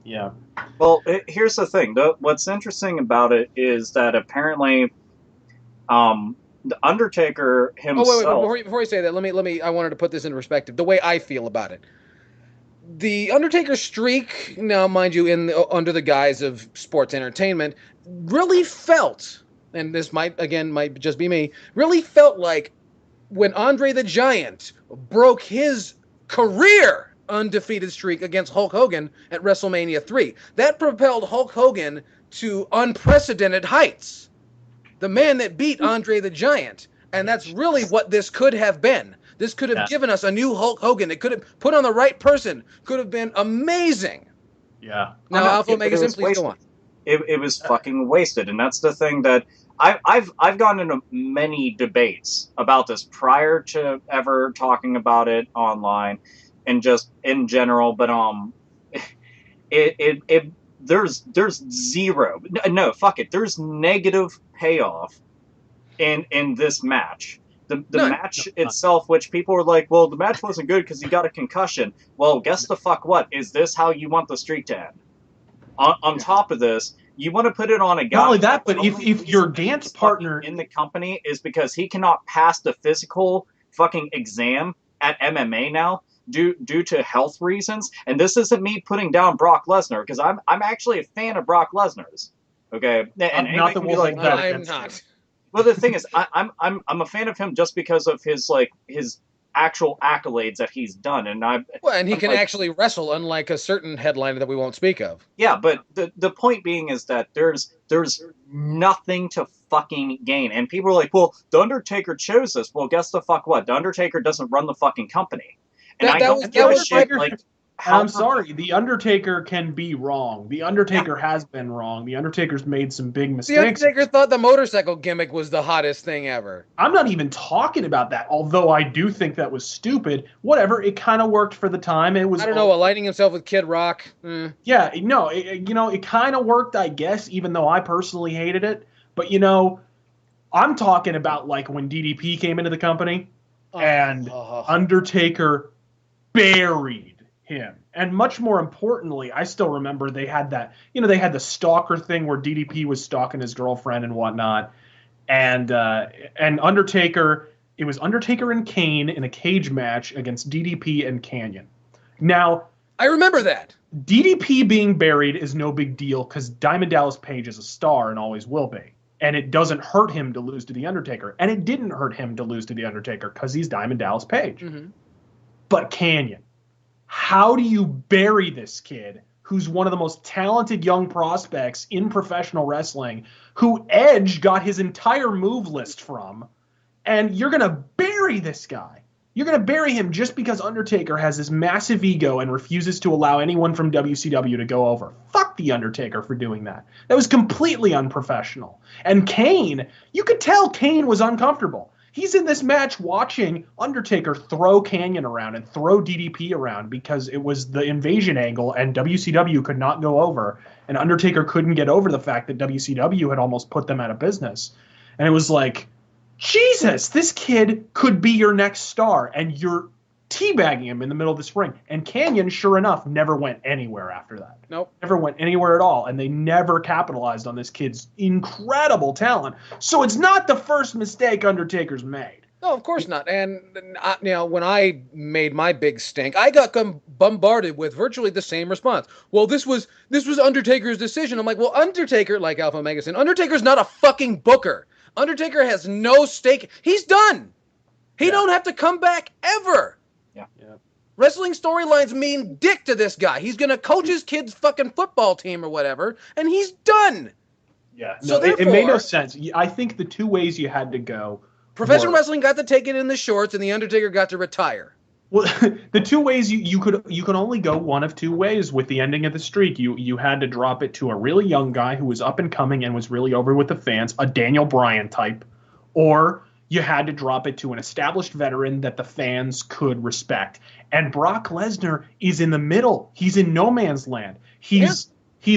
Yeah. Well, here's the thing. What's interesting about it is that apparently, the Undertaker himself. Oh, wait, before you say that, let me. I wanted to put this in perspective. The way I feel about it, the Undertaker streak, now mind you, under the guise of sports entertainment, really felt, and this might just be me, really felt like when Andre the Giant broke his career undefeated streak against Hulk Hogan at WrestleMania 3. That propelled Hulk Hogan to unprecedented heights. The man that beat Andre the Giant. And that's really what this could have been. This could have given us a new Hulk Hogan. It could have put on the right person. Could have been amazing. Yeah. Now, Alpha Omega, please go on. It was fucking wasted, and that's the thing that I've gone into many debates about this prior to ever talking about it online and just in general. But there's zero, no, fuck it, there's negative payoff in this match. The match itself, which people were like, well, the match wasn't good because he got a concussion. Well, guess the fuck what? Is this how you want the streak to end? On top of this, you want to put it on a guy. Not only that, but if your dance partner in the company is because he cannot pass the physical fucking exam at MMA now due to health reasons, and this isn't me putting down Brock Lesnar because I'm actually a fan of Brock Lesnar's. Okay, and not that we'll like that. I'm not. Well, the thing is, I'm a fan of him just because of his actual accolades that he's done, and he can actually wrestle, unlike a certain headliner that we won't speak of. Yeah, but the point being is that there's nothing to fucking gain, and people are like, well, the Undertaker chose this. Well, guess the fuck what? The Undertaker doesn't run the fucking company, and I don't give a shit. I'm sorry, the Undertaker can be wrong. The Undertaker has been wrong. The Undertaker's made some big mistakes. The Undertaker thought the motorcycle gimmick was the hottest thing ever. I'm not even talking about that, although I do think that was stupid. Whatever, it kind of worked for the time. It was. I don't know, aligning himself with Kid Rock. Yeah, no, it kind of worked, I guess, even though I personally hated it. But, I'm talking about like when DDP came into the company and Undertaker buried him. And much more importantly, I still remember they had that, they had the stalker thing where DDP was stalking his girlfriend and whatnot. And Undertaker, it was Undertaker and Kane in a cage match against DDP and Kanyon. Now, I remember that. DDP being buried is no big deal because Diamond Dallas Page is a star and always will be. And it doesn't hurt him to lose to The Undertaker. And it didn't hurt him to lose to The Undertaker because he's Diamond Dallas Page. Mm-hmm. But Kanyon, how do you bury this kid who's one of the most talented young prospects in professional wrestling, who Edge got his entire move list from, and you're going to bury this guy? You're going to bury him just because Undertaker has this massive ego and refuses to allow anyone from WCW to go over. Fuck The Undertaker for doing that. That was completely unprofessional. And Kane, you could tell Kane was uncomfortable. He's in this match watching Undertaker throw Kanyon around and throw DDP around because it was the invasion angle and WCW could not go over. And Undertaker couldn't get over the fact that WCW had almost put them out of business. And it was like, Jesus, this kid could be your next star, and you're teabagging him in the middle of this ring. And Kanyon, sure enough, never went anywhere after that. Nope. Never went anywhere at all, and they never capitalized on this kid's incredible talent. So it's not the first mistake Undertaker's made. No, of course not. And when I made my big stink, I got bombarded with virtually the same response. Well, this was Undertaker's decision. I'm like, well, Undertaker, like Alpha Omega said, Undertaker's not a fucking booker. Undertaker has no stake. He's done. He don't have to come back ever. Yeah. Wrestling storylines mean dick to this guy. He's going to coach his kid's fucking football team or whatever, and he's done. Yeah. So no, it made no sense. I think the two ways you had to go. Professional wrestling got to take it in the shorts, and the Undertaker got to retire. Well, the two ways you could only go one of two ways with the ending of the streak. You had to drop it to a really young guy who was up and coming and was really over with the fans, a Daniel Bryan type, or you had to drop it to an established veteran that the fans could respect. And Brock Lesnar is in the middle. He's in no man's land. He's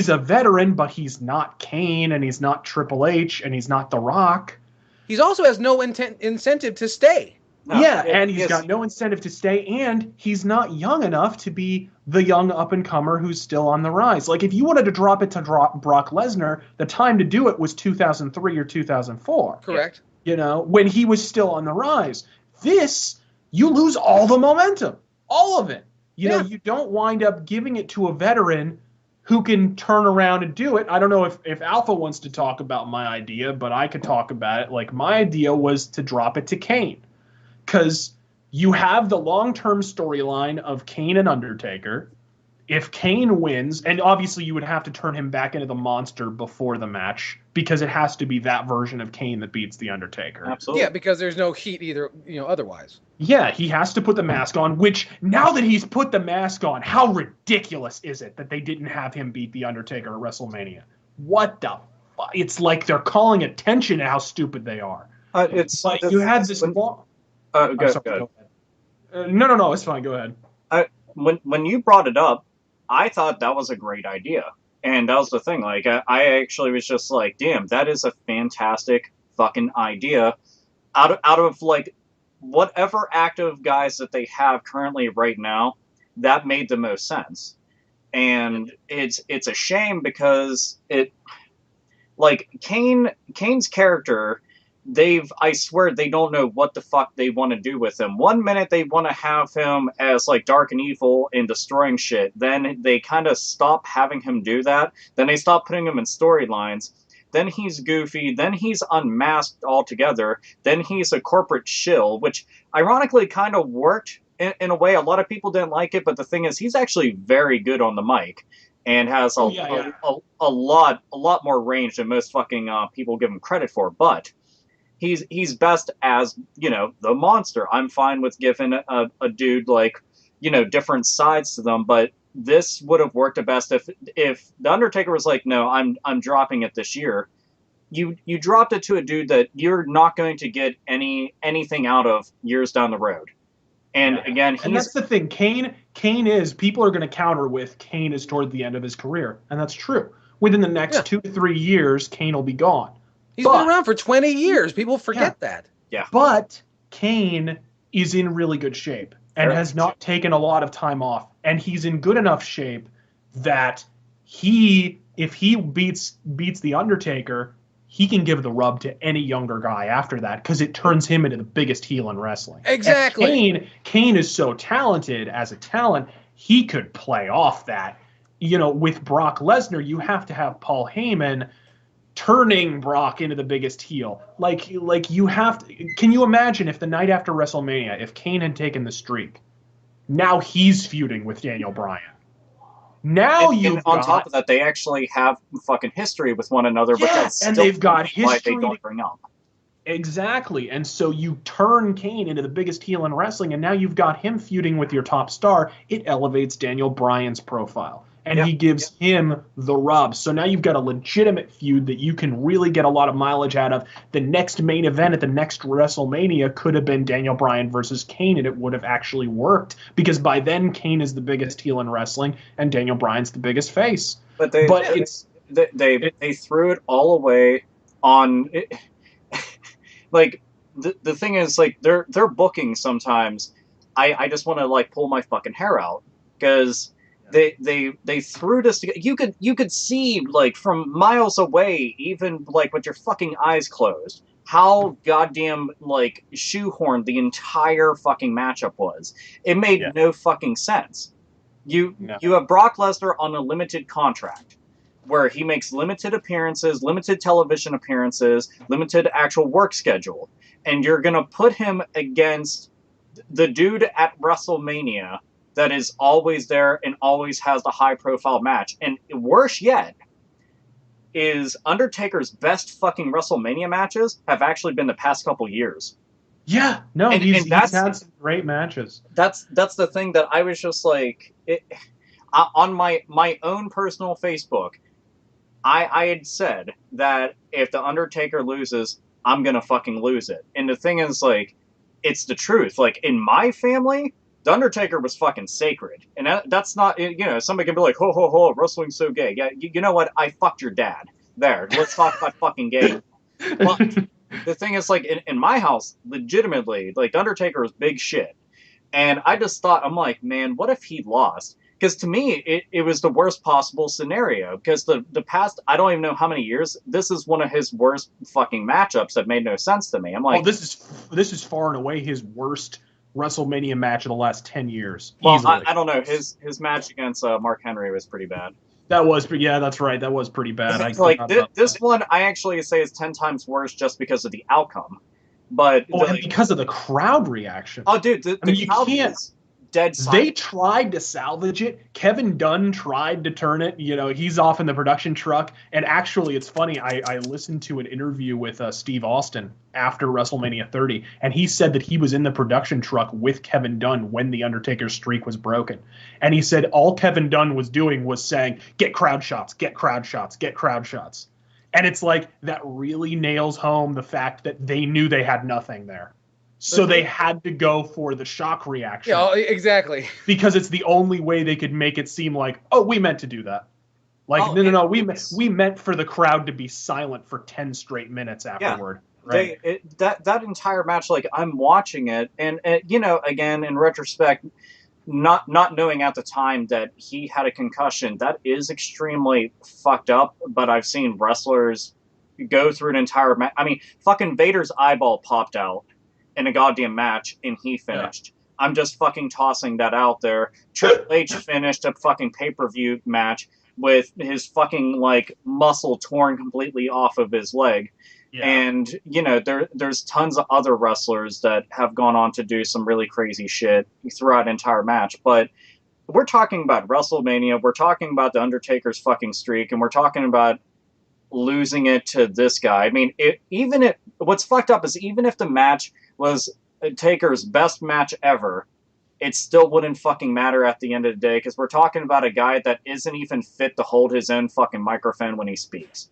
a veteran, but he's not Kane, and he's not Triple H, and he's not The Rock. He also has no incentive to stay. No, and he's got no incentive to stay, and he's not young enough to be the young up-and-comer who's still on the rise. Like, if you wanted to drop it to Brock Lesnar, the time to do it was 2003 or 2004. Correct. You know, when he was still on the rise. This, you lose all the momentum. All of it. You know, you don't wind up giving it to a veteran who can turn around and do it. I don't know if Alpha wants to talk about my idea, but I could talk about it. Like, my idea was to drop it to Kane. Because you have the long-term storyline of Kane and Undertaker. If Kane wins, and obviously you would have to turn him back into the monster before the match, because it has to be that version of Kane that beats the Undertaker. Absolutely. Yeah, because there's no heat either, otherwise. Yeah, he has to put the mask on, which, now that he's put the mask on, how ridiculous is it that they didn't have him beat the Undertaker at WrestleMania? What the fuck? It's like they're calling attention to how stupid they are. You had this long... Go ahead. No, it's fine. Go ahead. When you brought it up, I thought that was a great idea. And that was the thing. Like, I actually was just like, damn, that is a fantastic fucking idea. Out of, like, whatever active guys that they have currently right now, that made the most sense. And it's a shame because Kane's character... I swear they don't know what the fuck they want to do with him. One minute they want to have him as like dark and evil and destroying shit. Then they kind of stop having him do that. Then they stop putting him in storylines. Then he's goofy. Then he's unmasked altogether. Then he's a corporate shill, which ironically kind of worked in a way. A lot of people didn't like it, but the thing is he's actually very good on the mic and has a lot more range than most fucking people give him credit for. But he's best as, the monster. I'm fine with giving a dude, like, different sides to them, but this would have worked the best if The Undertaker was like, no, I'm dropping it this year. You dropped it to a dude that you're not going to get anything out of years down the road. And again, and that's the thing. Kane is, people are going to counter with, Kane is toward the end of his career. And that's true. Within the next 2 to 3 years, Kane will be gone. He's been around for 20 years. People forget that. Yeah. But Kane is in really good shape and has not taken a lot of time off. And he's in good enough shape that if he beats The Undertaker, he can give the rub to any younger guy after that because it turns him into the biggest heel in wrestling. Exactly. And Kane is so talented as a talent, he could play off that. With Brock Lesnar, you have to have Paul Heyman turning Brock into the biggest heel. Like you have to. Can you imagine if the night after WrestleMania, if Kane had taken the streak, now he's feuding with Daniel Bryan. Now on top of that, they actually have fucking history with one another, but that's and still they've got history why they don't bring up. Exactly. And so you turn Kane into the biggest heel in wrestling, and now you've got him feuding with your top star. It elevates Daniel Bryan's profile. And he gives him the rub. So now you've got a legitimate feud that you can really get a lot of mileage out of. The next main event at the next WrestleMania could have been Daniel Bryan versus Kane, and it would have actually worked. Because by then, Kane is the biggest heel in wrestling, and Daniel Bryan's the biggest face. But they threw it all away on... Like, the thing is, like, their booking sometimes, I just want to, like, pull my fucking hair out. Because... They threw this together. You could see, like, from miles away, even, like, with your fucking eyes closed, how goddamn, like, shoehorned the entire fucking matchup was. It made no fucking sense. You have Brock Lesnar on a limited contract, where he makes limited appearances, limited television appearances, limited actual work schedule, and you're gonna put him against the dude at WrestleMania that is always there and always has the high-profile match. And worse yet, is Undertaker's best fucking WrestleMania matches have actually been the past couple years. Yeah, no, he's had some great matches. That's the thing that I was just like... on my own personal Facebook, I had said that if The Undertaker loses, I'm gonna fucking lose it. And the thing is, like, it's the truth. Like, in my family... The Undertaker was fucking sacred. And that's not, somebody can be like, ho, ho, ho, wrestling's so gay. Yeah, you know what? I fucked your dad. There, let's talk about fucking gay. the thing is, like, in my house, legitimately, like, the Undertaker is big shit. And I just thought, I'm like, man, what if he lost? Because to me, it was the worst possible scenario. Because the past, I don't even know how many years, this is one of his worst fucking matchups that made no sense to me. I'm like, this is far and away his worst WrestleMania match of the last 10 years. well, Easily. I don't know. His match against Mark Henry was pretty bad. That was, yeah, that's right. That was pretty bad. Like this one, I actually say is 10 times worse just because of the outcome. But and because of the crowd reaction. Oh, dude, the you crowd can't. is dead silent. They tried to salvage it. Kevin Dunn tried to turn it. You know, he's off in the production truck. And actually, it's funny. I listened to an interview with Steve Austin after WrestleMania 30, and he said that he was in the production truck with Kevin Dunn when the Undertaker's streak was broken. And he said all Kevin Dunn was doing was saying, "Get crowd shots, get crowd shots, get crowd shots." And it's like that really nails home the fact that they knew they had nothing there. So they had to go for the shock reaction. Yeah, exactly. Because it's the only way they could make it seem like, oh, we meant to do that. Like, no, we meant for the crowd to be silent for 10 straight minutes afterward. Yeah. Right? That entire match, like, I'm watching it, and you know, again, in retrospect, not knowing at the time that he had a concussion, that is extremely fucked up, but I've seen wrestlers go through an entire match. I mean, fucking Vader's eyeball popped out in a goddamn match, and he finished. Yeah. I'm just fucking tossing that out there. Triple H finished a fucking pay-per-view match with his fucking, like, muscle torn completely off of his leg. Yeah. And, you know, there's tons of other wrestlers that have gone on to do some really crazy shit throughout an entire match. But we're talking about WrestleMania, we're talking about The Undertaker's fucking streak, and we're talking about losing it to this guy. I mean, what's fucked up is even if the match was Taker's best match ever, it still wouldn't fucking matter at the end of the day, because we're talking about a guy that isn't even fit to hold his own fucking microphone when he speaks.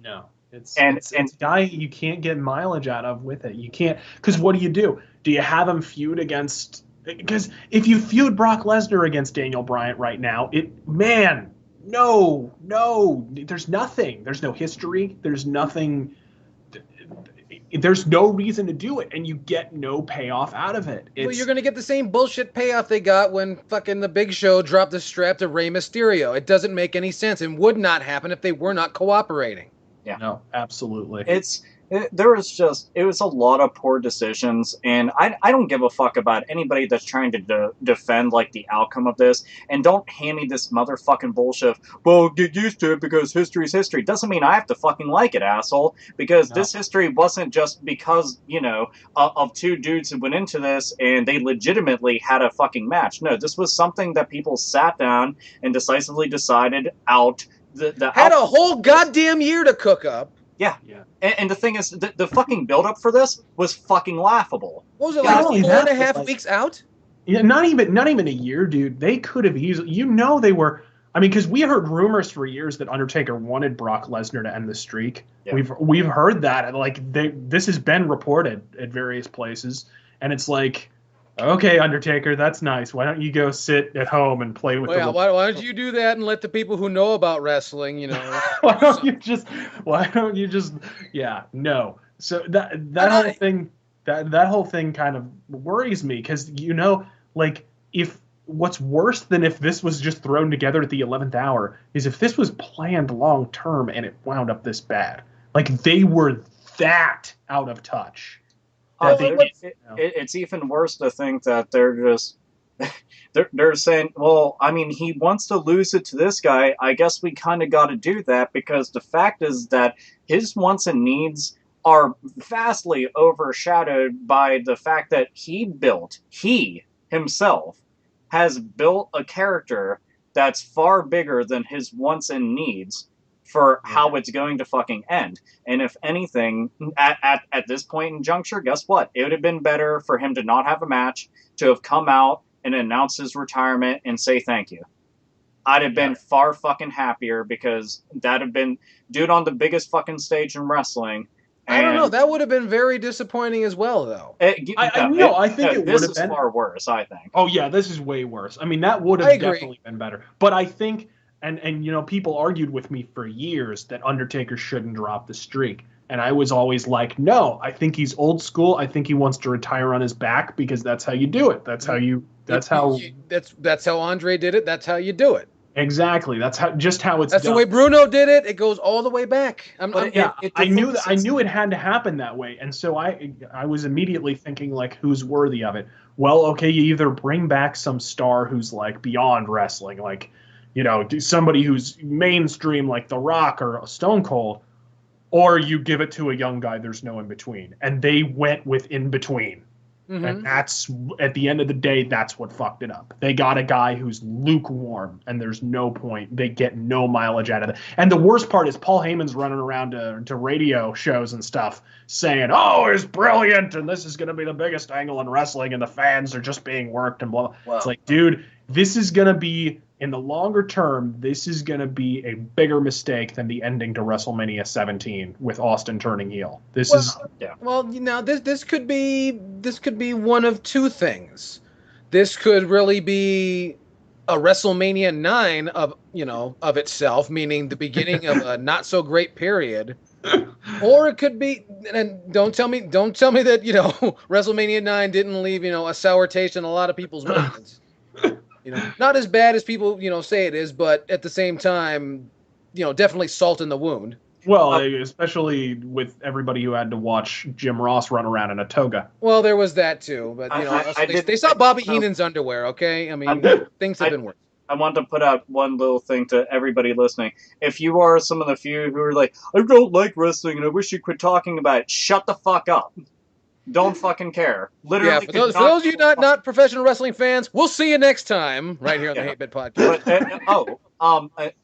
No. It's a guy you can't get mileage out of with it. You can't, because what do? Do you have him feud against, because if you feud Brock Lesnar against Daniel Bryan right now, no, there's nothing. There's no history. There's nothing. There's no reason to do it, and you get no payoff out of it. Well, you're going to get the same bullshit payoff they got when fucking the Big Show dropped the strap to Rey Mysterio. It doesn't make any sense and would not happen if they were not cooperating. Yeah. No, absolutely. It was a lot of poor decisions, and I don't give a fuck about anybody that's trying to defend, like, the outcome of this, and don't hand me this motherfucking bullshit, well, get used to it because history's history. Doesn't mean I have to fucking like it, asshole, because this history wasn't just because, you know, of two dudes who went into this and they legitimately had a fucking match. No, this was something that people sat down and decisively decided out. Had a whole goddamn year to cook up. Yeah. And the thing is, the fucking build-up for this was fucking laughable. What was it, like 4.5 weeks out? Yeah, not even a year, dude. They could have easily, you know, they were. I mean, because we heard rumors for years that Undertaker wanted Brock Lesnar to end the streak. Yeah. We've heard that, and like this has been reported at various places, and it's like, okay, Undertaker, that's nice. Why don't you go sit at home and play with why don't you do that and let the people who know about wrestling, you know? Why don't you just yeah, no. So that whole thing kind of worries me, because, you know, like, if what's worse than if this was just thrown together at the 11th hour is if this was planned long term and it wound up this bad. Like, they were that out of touch. It's even worse to think that they're just they're saying, well, I mean, he wants to lose it to this guy. I guess we kind of got to do that, because the fact is that his wants and needs are vastly overshadowed by the fact that he himself has built a character that's far bigger than his wants and needs for how it's going to fucking end. And if anything, at this point in juncture, guess what? It would have been better for him to not have a match, to have come out and announced his retirement and say thank you. I'd have been far fucking happier, because that'd have been dude on the biggest fucking stage in wrestling. I don't know. That would have been very disappointing as well, though. I think it would have been. This is far worse, I think. Oh, yeah, this is way worse. I mean, that would have definitely been better. But I think... And you know, people argued with me for years that Undertaker shouldn't drop the streak. And I was always like, no, I think he's old school. I think he wants to retire on his back because that's how you do it. That's how that's how Andre did it. That's how you do it. Exactly. That's how it's That's done. the way Bruno did it. It goes all the way back. I knew it had to happen that way. And so I was immediately thinking, like, who's worthy of it? Well, okay, you either bring back some star who's like beyond wrestling, like, you know, somebody who's mainstream like The Rock or Stone Cold, or you give it to a young guy. There's no in between. And they went with in between. Mm-hmm. And that's, at the end of the day, that's what fucked it up. They got a guy who's lukewarm, and there's no point. They get no mileage out of it. And the worst part is Paul Heyman's running around to radio shows and stuff saying, oh, it's brilliant, and this is going to be the biggest angle in wrestling, and the fans are just being worked, and blah, blah. Wow. It's like, dude, this is going to be, in the longer term, this is going to be a bigger mistake than the ending to WrestleMania 17 with Austin turning heel. Well, you know, this could be one of two things. This could really be a WrestleMania 9 of itself, meaning the beginning of a not so great period. Or it could be, and don't tell me that, you know, WrestleMania 9 didn't leave, you know, a sour taste in a lot of people's minds. You know, not as bad as people, you know, say it is, but at the same time, you know, definitely salt in the wound. Well, especially with everybody who had to watch Jim Ross run around in a toga. Well, there was that too, but you know, they saw Bobby Heenan's underwear. Okay, I mean, things have been worse. I want to put out one little thing to everybody listening. If you are some of the few who are like, I don't like wrestling and I wish you quit talking about it, shut the fuck up. Don't fucking care. Literally. Yeah, for those of you not professional wrestling fans, we'll see you next time right here on the Hate Bit Podcast.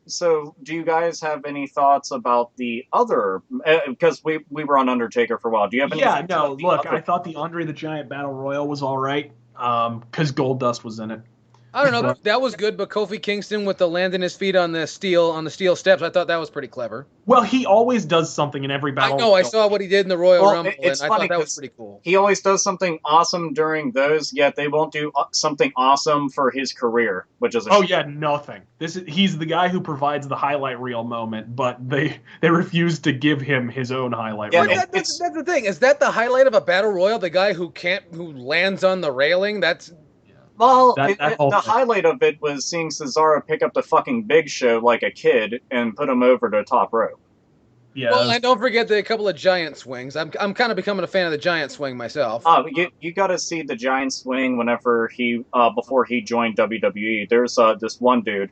So do you guys have any thoughts about the other? Because we were on Undertaker for a while. Do you have any? Yeah, no. Look, I thought the Andre the Giant Battle Royal was all right. Because Goldust was in it. I don't know. That was good, but Kofi Kingston with the landing his feet on the steel steps, I thought that was pretty clever. Well, he always does something in every battle. I know. I saw what he did in the Royal Rumble, and I thought that was pretty cool. He always does something awesome during those, yet they won't do something awesome for his career, which is nothing. He's the guy who provides the highlight reel moment, but they refuse to give him his own highlight reel. That's the thing. Is that the highlight of a battle royal? The guy who lands on the railing? That's. Well, the highlight of it was seeing Cesaro pick up the fucking Big Show like a kid and put him over to top rope. Yeah. Well, and don't forget the couple of giant swings. I'm kind of becoming a fan of the giant swing myself. You got to see the giant swing whenever before he joined WWE. There's this one dude,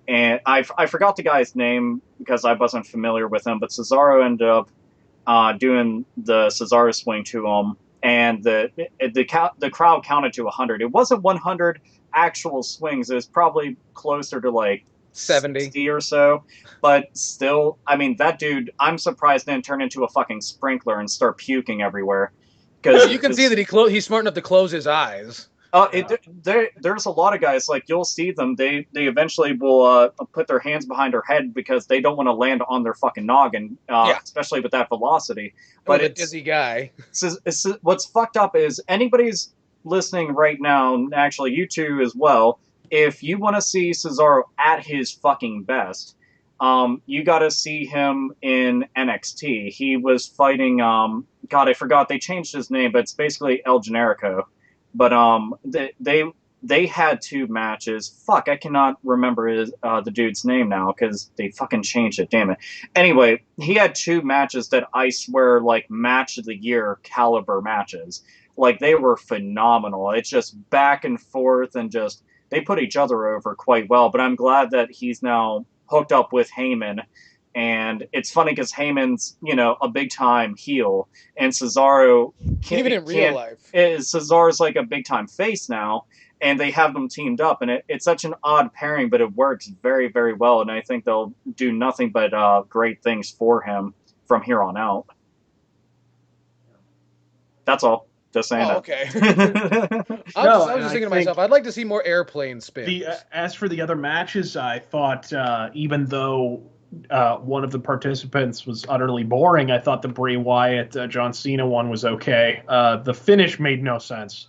and I forgot the guy's name because I wasn't familiar with him, but Cesaro ended up doing the Cesaro swing to him. And the crowd counted to 100. It wasn't 100 actual swings. It was probably closer to like 60 or so. But still, I mean, that dude, I'm surprised didn't turn into a fucking sprinkler and start puking everywhere. Because you can see that he's smart enough to close his eyes. There's a lot of guys, like, you'll see them, they eventually will put their hands behind their head because they don't want to land on their fucking noggin, especially with that velocity. But it's a dizzy guy. What's fucked up is anybody's listening right now, and actually you two as well, if you want to see Cesaro at his fucking best, you got to see him in NXT. He was fighting, God, I forgot, they changed his name, but it's basically El Generico. But they had two matches. Fuck, I cannot remember the dude's name now because they fucking changed it. Damn it. Anyway, he had two matches that I swear, like, match of the year caliber matches. Like, they were phenomenal. It's just back and forth and just they put each other over quite well. But I'm glad that he's now hooked up with Heyman. And it's funny because Heyman's, you know, a big-time heel, and Cesaro... Even in real life. Cesaro's like a big-time face now, and they have them teamed up, and it's such an odd pairing, but it works very, very well, and I think they'll do nothing but great things for him from here on out. That's all. Just saying that. Okay. I was just thinking to myself, I'd like to see more airplane spins. As for the other matches, I thought even though... one of the participants was utterly boring, I thought the Bray Wyatt John Cena one was okay. The finish made no sense,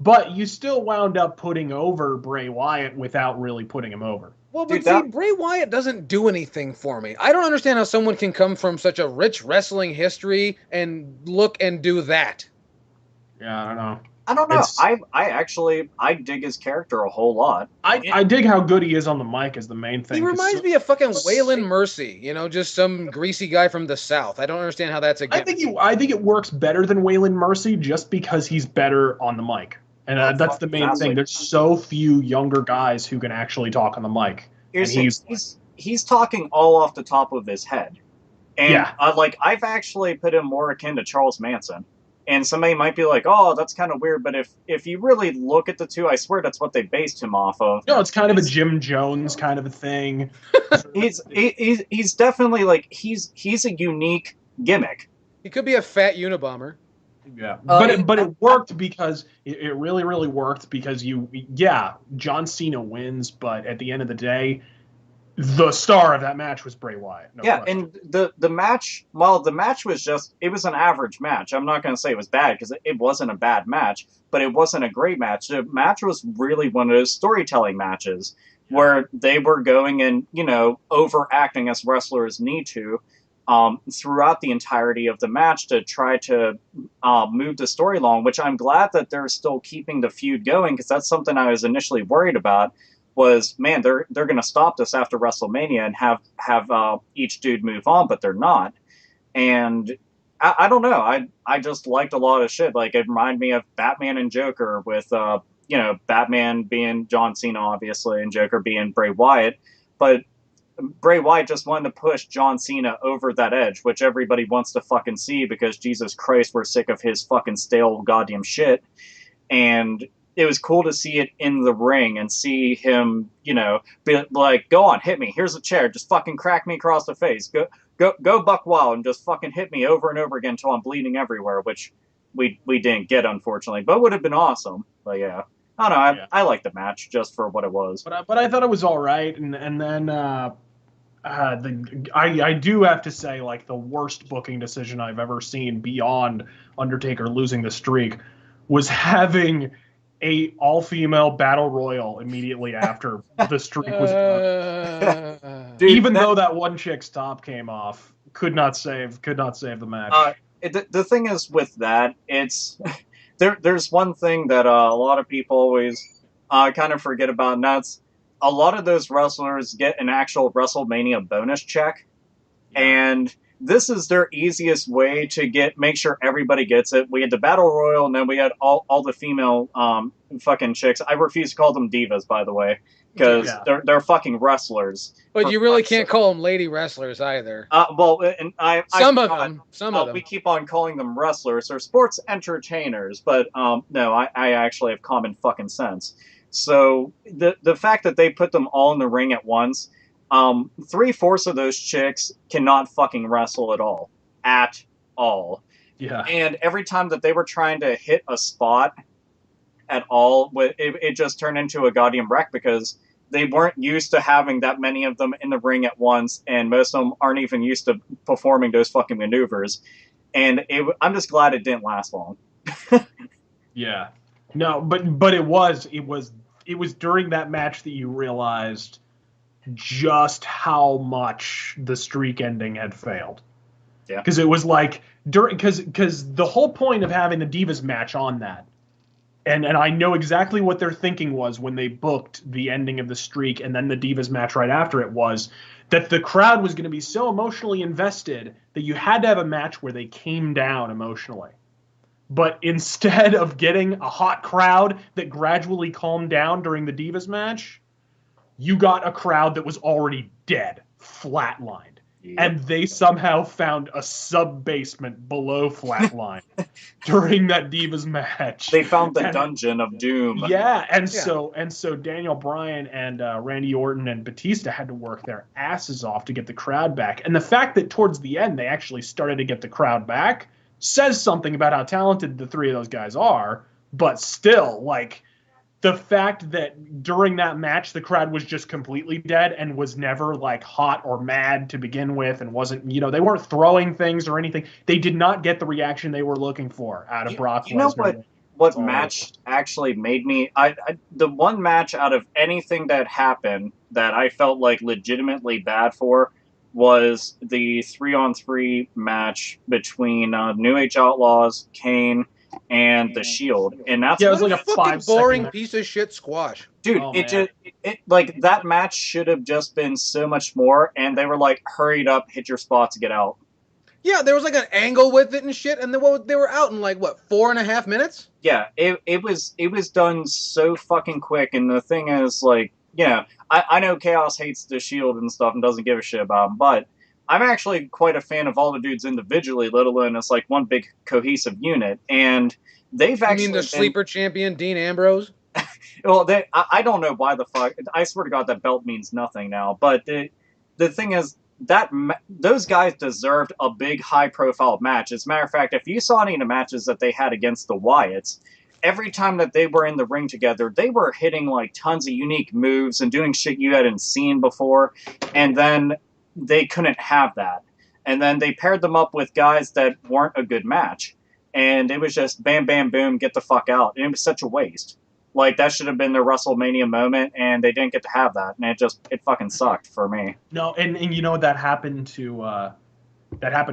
but you still wound up putting over Bray Wyatt without really putting him over. Well, but Dude, see, Bray Wyatt doesn't do anything for me. I don't understand how someone can come from such a rich wrestling history and look and do that. Yeah, I don't know. I don't know. It's- I dig his character a whole lot. I dig how good he is on the mic is the main thing. He 'cause reminds me of fucking Waylon Mercy, you know, just some greasy guy from the South. I don't understand how that's a gimmick. I think it works better than Waylon Mercy just because he's better on the mic. And that's the main thing. There's so few younger guys who can actually talk on the mic. He's talking all off the top of his head. And Yeah. I've actually put him more akin to Charles Manson. And somebody might be like, "Oh, that's kind of weird," but if you really look at the two, I swear that's what they based him off of. No, it's kind of a Jim Jones kind of a thing. He's definitely like he's a unique gimmick. He could be a fat Unabomber. Yeah, but it worked because it really worked because John Cena wins, but at the end of the day, the star of that match was Bray Wyatt. No question. And the match, while the match was it was an average match. I'm not going to say it was bad because it wasn't a bad match, but it wasn't a great match. The match was really one of those storytelling matches where they were going and overacting as wrestlers need to. Throughout the entirety of the match to try to move the story along, which I'm glad that they're still keeping the feud going because that's something I was initially worried about. Was man, they're going to stop this after WrestleMania and have each dude move on, but they're not. And I don't know. I just liked a lot of shit. Like it reminded me of Batman and Joker with Batman being John Cena obviously and Joker being Bray Wyatt, but Bray Wyatt just wanted to push John Cena over that edge, which everybody wants to fucking see because Jesus Christ, we're sick of his fucking stale goddamn shit. And it was cool to see it in the ring and see him, be like, "Go on, hit me. Here's a chair. Just fucking crack me across the face. Go buck wild and just fucking hit me over and over again until I'm bleeding everywhere," which we didn't get, unfortunately, but would have been awesome. But yeah. I don't know. I like the match just for what it was. But I thought it was all right, and then I do have to say, like, the worst booking decision I've ever seen beyond Undertaker losing the streak was having a all-female battle royal immediately after the streak was done. Dude, even though that one chick's top came off, could not save the match. The thing is with that, it's there's one thing that a lot of people always kind of forget about, and that's a lot of those wrestlers get an actual WrestleMania bonus check, and this is their easiest way to make sure everybody gets it. We had the Battle Royal, and then we had all the female fucking chicks. I refuse to call them divas, by the way, because they're fucking wrestlers. But you really can't call them lady wrestlers either. Some of them. We keep on calling them wrestlers or sports entertainers, but no, I actually have common fucking sense. So the fact that they put them all in the ring at once, 3/4 of those chicks cannot fucking wrestle at all. At all. Yeah. And every time that they were trying to hit a spot at all, it just turned into a goddamn wreck because they weren't used to having that many of them in the ring at once, and most of them aren't even used to performing those fucking maneuvers. And I'm just glad it didn't last long. Yeah. No, but it was during that match that you realized just how much the streak ending had failed. Yeah. Because it was like because the whole point of having the Divas match on that, and I know exactly what their thinking was when they booked the ending of the streak and then the Divas match right after it, was that the crowd was going to be so emotionally invested that you had to have a match where they came down emotionally. But instead of getting a hot crowd that gradually calmed down during the Divas match, you got a crowd that was already dead, flatlined. Yep. And they somehow found a sub-basement below flatline during that Divas match. They found the dungeon of doom. Yeah, and so Daniel Bryan and Randy Orton and Batista had to work their asses off to get the crowd back. And the fact that towards the end they actually started to get the crowd back says something about how talented the three of those guys are. But still, like, the fact that during that match the crowd was just completely dead and was never like hot or mad to begin with, and wasn't, they weren't throwing things or anything. They did not get the reaction they were looking for out of Brock Lesnar. You know what match actually made me? The one match out of anything that happened that I felt like legitimately bad for was the 3-on-3 match between New Age Outlaws, Kane, and The Shield, and that's Yeah, it was What like a a fucking 5-second boring match. piece of shit squash. dude. Oh, it man. just like that match should have just been so much more, and they were like, "Hurried up, hit your spots, get out." Yeah, there was like an angle with it and shit, and then they were out in like what 4.5 minutes. Yeah, it was done so fucking quick, and the thing is, like, I know Chaos hates the Shield and stuff and doesn't give a shit about them, but I'm actually quite a fan of all the dudes individually, let alone as like one big cohesive unit. And they've You actually mean the been, sleeper champion Dean Ambrose? well, I don't know why the fuck. I swear to God, that belt means nothing now. But the thing is that those guys deserved a big, high-profile match. As a matter of fact, if you saw any of the matches that they had against the Wyatts, every time that they were in the ring together, they were hitting like tons of unique moves and doing shit you hadn't seen before. And then they couldn't have that. And then they paired them up with guys that weren't a good match. And it was just bam, bam, boom, get the fuck out. And it was such a waste. Like, that should have been their WrestleMania moment, and they didn't get to have that. And it fucking sucked for me. No, and you know that happened to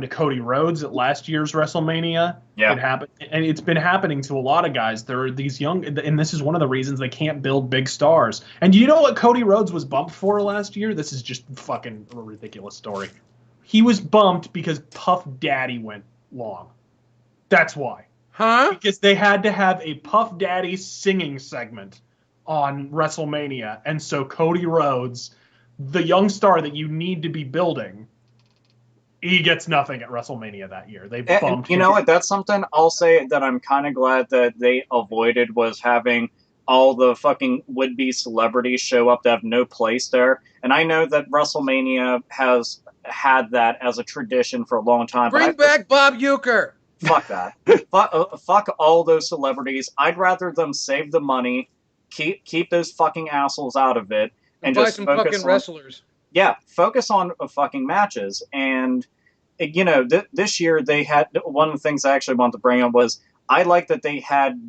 Cody Rhodes at last year's WrestleMania. Yeah. It happened, and it's been happening to a lot of guys. There are these young, and this is one of the reasons they can't build big stars. And you know what Cody Rhodes was bumped for last year? This is just fucking a ridiculous story. He was bumped because Puff Daddy went long. That's why. Huh? Because they had to have a Puff Daddy singing segment on WrestleMania, and so Cody Rhodes, the young star that you need to be building, he gets nothing at WrestleMania that year. They bumped And you him. know what? That's something I'll say that I'm kind of glad that they avoided, was having all the fucking would-be celebrities show up that have no place there. And I know that WrestleMania has had that as a tradition for a long time. Bring back Bob Uecker. Fuck that. Fuck all those celebrities. I'd rather them save the money, keep those fucking assholes out of it, and buy just some focus fucking on, wrestlers. yeah, focus on fucking matches. And this year they had one of the things I actually wanted to bring up was I like that they had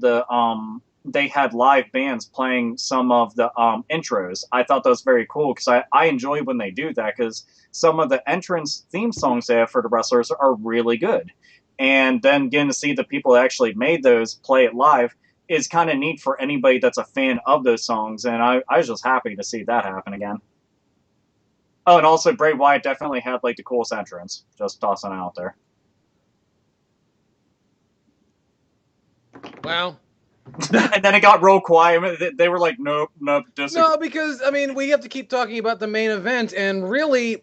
live bands playing some of the intros. I thought that was very cool because I enjoy when they do that, because some of the entrance theme songs they have for the wrestlers are really good. And then getting to see the people that actually made those play it live is kind of neat for anybody that's a fan of those songs. And I was just happy to see that happen again. Oh, and also Bray Wyatt definitely had like the coolest entrance. Just tossing it out there. Well, And then it got real quiet. They were like, nope, disagree. no, because I mean we have to keep talking about the main event, and really,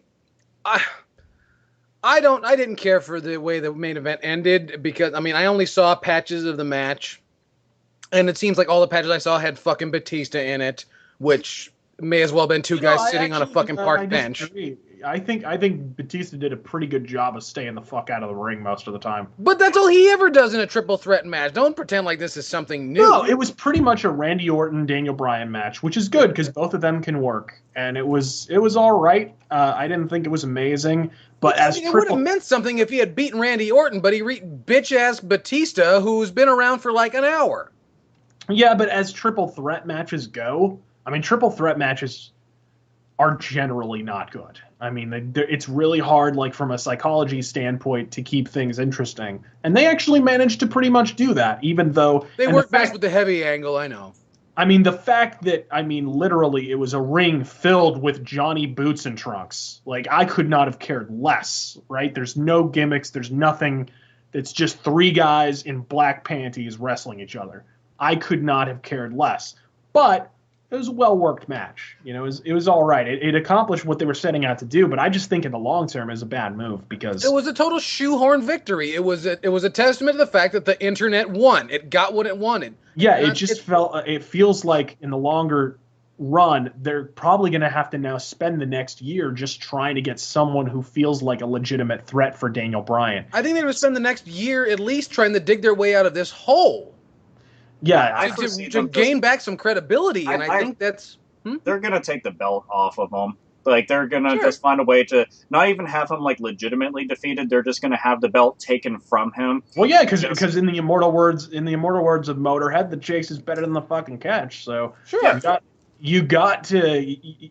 I didn't care for the way the main event ended, because I mean I only saw patches of the match, and it seems like all the patches I saw had fucking Batista in it, which may as well have been two guys sitting on a fucking park bench. I think Batista did a pretty good job of staying the fuck out of the ring most of the time. But that's all he ever does in a triple threat match. Don't pretend like this is something new. No, it was pretty much a Randy Orton, Daniel Bryan match, which is good because both of them can work, and it was all right. I didn't think it was amazing, but it would have meant something if he had beaten Randy Orton, but he bitch ass Batista, who's been around for like an hour. Yeah, but as triple threat matches go, I mean, triple threat matches are generally not good. I mean, it's really hard, like from a psychology standpoint, to keep things interesting. And they actually managed to pretty much do that, even though... They work best with the heavy angle, I know. I mean, the fact that, literally, it was a ring filled with Johnny Boots and Trunks. Like, I could not have cared less, right? There's no gimmicks. There's nothing. It's just three guys in black panties wrestling each other. I could not have cared less. But... it was a well-worked match. It was all right. It accomplished what they were setting out to do, but I just think in the long term it was a bad move because... it was a total shoehorn victory. It was a testament to the fact that the internet won. It got what it wanted. Yeah, it feels like in the longer run, they're probably going to have to now spend the next year just trying to get someone who feels like a legitimate threat for Daniel Bryan. I think they're going to spend the next year at least trying to dig their way out of this hole. Yeah, to gain back some credibility, and I think that's... They're going to take the belt off of him. Like, they're going to just find a way to not even have him, like, legitimately defeated. They're just going to have the belt taken from him. Well, yeah, because in the immortal words of Motorhead, the chase is better than the fucking catch. So sure. you got to.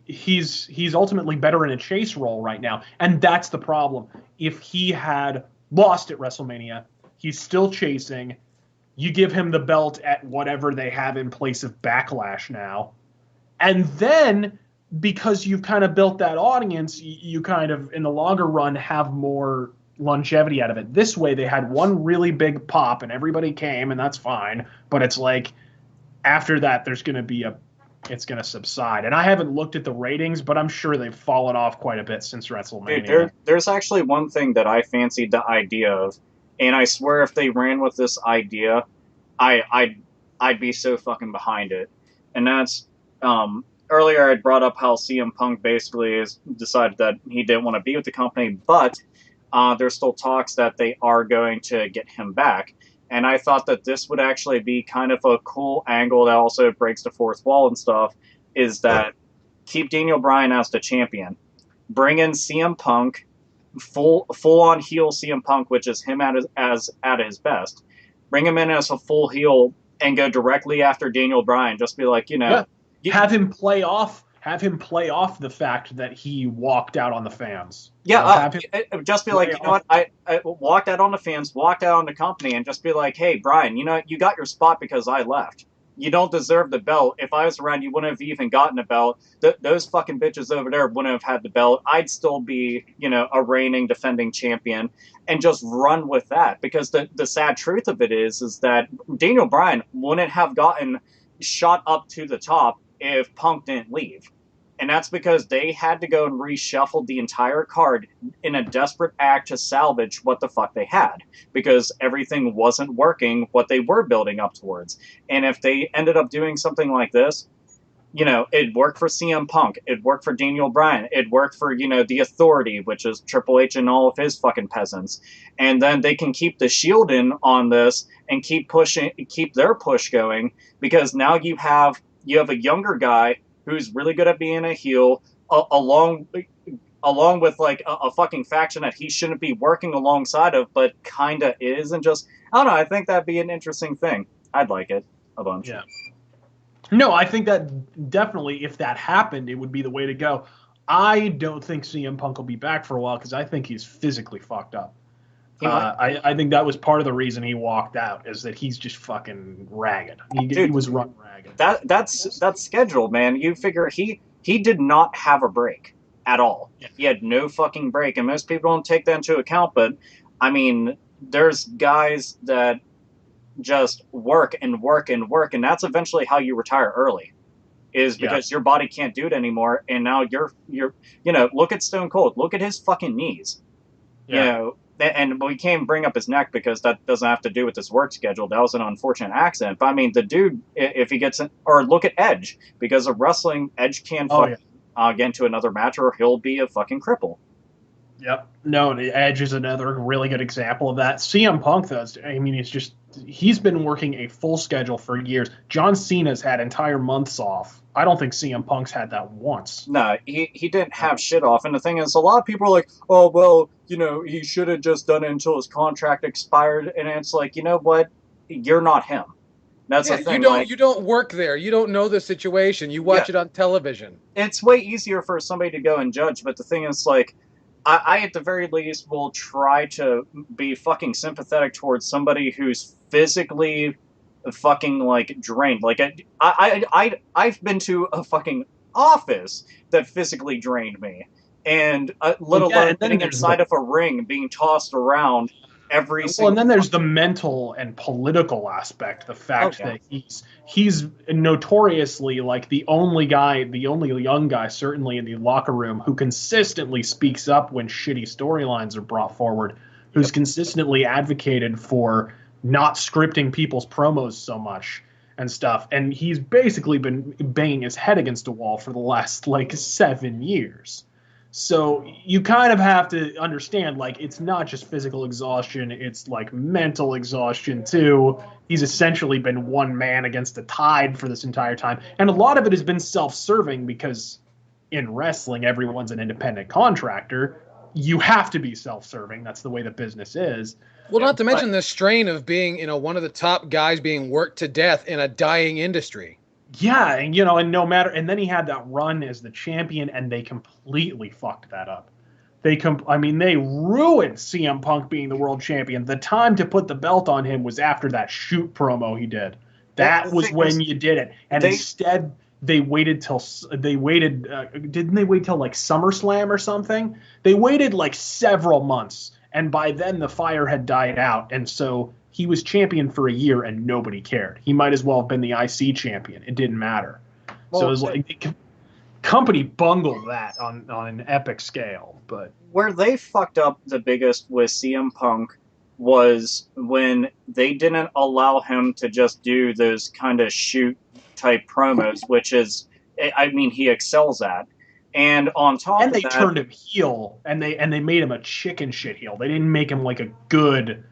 He's ultimately better in a chase role right now, and that's the problem. If he had lost at WrestleMania, he's still chasing. You give him the belt at whatever they have in place of Backlash now, and then because you've kind of built that audience, you kind of in the longer run have more longevity out of it. This way, they had one really big pop, and everybody came, and that's fine. But it's like after that, there's going to be it's going to subside. And I haven't looked at the ratings, but I'm sure they've fallen off quite a bit since WrestleMania. Dude, there's actually one thing that I fancied the idea of, and I swear if they ran with this idea, I'd be so fucking behind it. And that's earlier I brought up how CM Punk basically has decided that he didn't want to be with the company, but there's still talks that they are going to get him back. And I thought that this would actually be kind of a cool angle that also breaks the fourth wall and stuff, is that keep Daniel Bryan as the champion. Bring in CM Punk, full-on heel CM Punk, which is him at his best. Bring him in as a full heel and go directly after Daniel Bryan. Just be like, have him play off the fact that he walked out on the fans. Yeah, just be like, I walked out on the fans, walked out on the company, and just be like, hey, Brian, you got your spot because I left. You don't deserve the belt. If I was around, you wouldn't have even gotten a belt. Those fucking bitches over there wouldn't have had the belt. I'd still be, a reigning, defending champion, and just run with that. Because the sad truth of it is that Daniel Bryan wouldn't have gotten shot up to the top if Punk didn't leave. And that's because they had to go and reshuffle the entire card in a desperate act to salvage what the fuck they had. Because everything wasn't working what they were building up towards. And if they ended up doing something like this, it'd work for CM Punk. It'd work for Daniel Bryan. It'd work for, the Authority, which is Triple H and all of his fucking peasants. And then they can keep the Shield in on this and keep their push going. Because now you have a younger guy who's really good at being a heel, along with like a fucking faction that he shouldn't be working alongside of, but kinda is, and just, I don't know, I think that'd be an interesting thing. I'd like it a bunch. Yeah. No, I think that definitely, if that happened, it would be the way to go. I don't think CM Punk will be back for a while because I think he's physically fucked up. I think that was part of the reason he walked out, is that he's just fucking ragged. He was run ragged. That's scheduled, man. You figure he did not have a break at all. Yeah. He had no fucking break, and most people don't take that into account. But I mean, there's guys that just work and work and work, and that's eventually how you retire early, is because your body can't do it anymore. And now you're look at Stone Cold. Look at his fucking knees. Yeah. And we can't bring up his neck because that doesn't have to do with his work schedule. That was an unfortunate accident. But I mean, the dude, if he gets in, or look at Edge, because of wrestling, Edge can get into another match, or he'll be a fucking cripple. Yep. No, the Edge is another really good example of that. CM Punk, though, I mean, he's been working a full schedule for years. John Cena's had entire months off. I don't think CM Punk's had that once. No, he didn't have shit off. And the thing is, a lot of people are like, oh, well, he should have just done it until his contract expired. And it's like, you know what? You're not him. That's the thing. You don't work there. You don't know the situation. You watch it on television. It's way easier for somebody to go and judge. But the thing is, like, I at the very least will try to be fucking sympathetic towards somebody who's physically fucking like drained. Like I've been to a fucking office that physically drained me, and let alone getting inside of a ring, being tossed around every single. Well, and then there's the mental and political aspect. The fact that he's notoriously like the only young guy, certainly in the locker room, who consistently speaks up when shitty storylines are brought forward, who's consistently advocated for not scripting people's promos so much and stuff. And he's basically been banging his head against a wall for the last 7 years. So you kind of have to understand, it's not just physical exhaustion, it's mental exhaustion too. He's essentially been one man against the tide for this entire time. And a lot of it has been self-serving because in wrestling, everyone's an independent contractor. You have to be self-serving. That's the way the business is. Well, not to mention the strain of being, one of the top guys being worked to death in a dying industry. Yeah, and and no matter, and then he had that run as the champion, and they completely fucked that up. They ruined CM Punk being the world champion. The time to put the belt on him was after that shoot promo he did. That was when you did it, and instead they waited till didn't they wait till like SummerSlam or something? They waited like several months, and by then the fire had died out, and so he was champion for a year and nobody cared. He might as well have been the IC champion. It didn't matter. So it was like company bungled that on an epic scale. But where they fucked up the biggest with CM Punk was when they didn't allow him to just do those kind of shoot type promos, which is, I mean, he excels at. And on top of that, they turned him heel, and they made him a chicken shit heel. They didn't make him like a good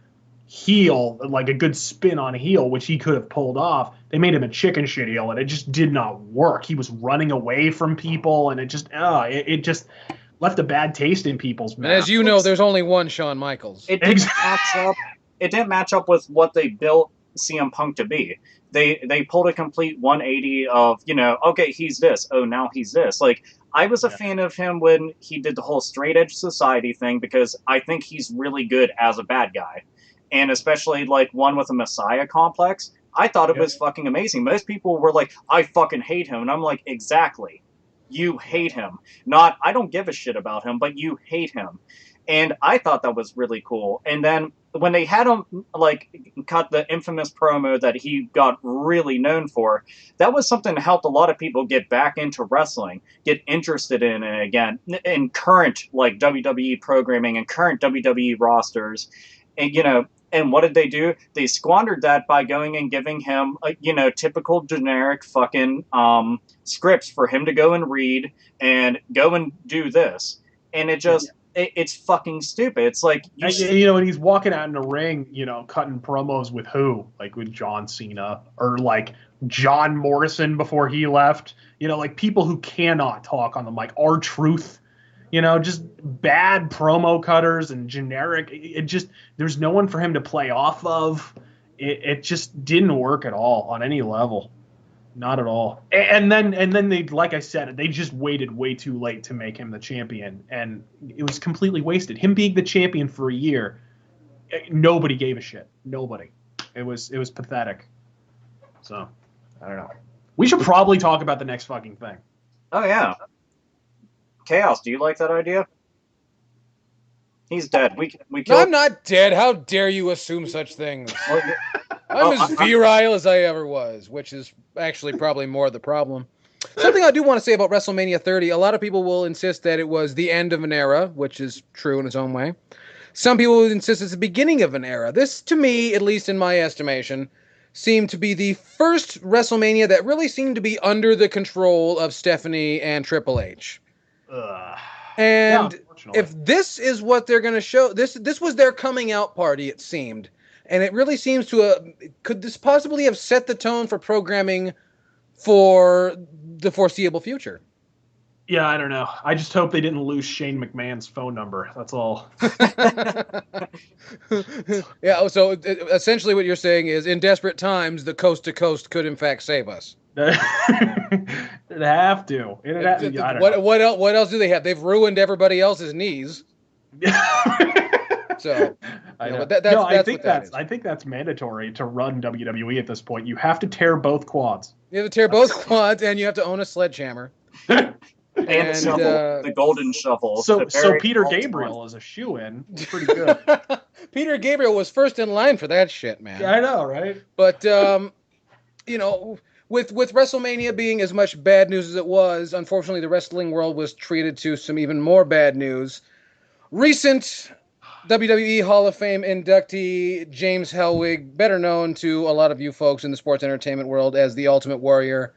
heel, like a good spin on heel, which he could have pulled off. They made him a chicken shit heel, and it just did not work. He was running away from people, and it just left a bad taste in people's mouths. And as you know, there's only one Shawn Michaels. It didn't match up with what they built CM Punk to be. They pulled a complete 180 of, okay, he's this. Oh, now he's this. Like, I was a fan of him when he did the whole straight edge society thing, because I think he's really good as a bad guy. And especially, like, one with a Messiah complex. I thought it was fucking amazing. Most people were like, I fucking hate him. And I'm like, exactly. You hate him. Not, I don't give a shit about him, but you hate him. And I thought that was really cool. And then when they had him, like, cut the infamous promo that he got really known for, that was something that helped a lot of people get back into wrestling, get interested in it again, in current, like, WWE programming and current WWE rosters. And, and what did they do? They squandered that by going and giving him, typical generic fucking scripts for him to go and read and go and do this. And it just... It's fucking stupid. It's like... and he's walking out in the ring, cutting promos with who? Like with John Cena or like John Morrison before he left. Like people who cannot talk on the mic. R-Truth. Just bad promo cutters and generic. There's no one for him to play off of. It just didn't work at all on any level. Not at all. And then they, like I said, they just waited way too late to make him the champion, and it was completely wasted. Him being the champion for a year, nobody gave a shit. Nobody. It was pathetic. So, I don't know. We should probably talk about the next fucking thing. Oh yeah. Chaos, do you like that idea? He's dead. We killed... No, I'm not dead. How dare you assume such things? I'm as virile as I ever was, which is actually probably more the problem. Something I do want to say about WrestleMania 30, a lot of people will insist that it was the end of an era, which is true in its own way. Some people will insist it's the beginning of an era. This, to me, at least in my estimation, seemed to be the first WrestleMania that really seemed to be under the control of Stephanie and Triple H. And if this is what they're going to show, this was their coming out party, it seemed. And it really seems to could this possibly have set the tone for programming for the foreseeable future? Yeah, I don't know. I just hope they didn't lose Shane McMahon's phone number. That's all. Yeah, so essentially what you're saying is, in desperate times, the coast to coast could in fact save us. It'd have to. What else do they have? They've ruined everybody else's knees. So, I think that's mandatory to run WWE at this point. You have to tear both quads. You have to tear both quads, and you have to own a sledgehammer. and the shovel, the golden shovel. So Peter Gabriel is a shoo-in. Pretty good. Peter Gabriel was first in line for that shit, man. Yeah, I know, right? But with WrestleMania being as much bad news as it was, unfortunately, the wrestling world was treated to some even more bad news. Recent WWE Hall of Fame inductee James Hellwig, better known to a lot of you folks in the sports entertainment world as the Ultimate Warrior,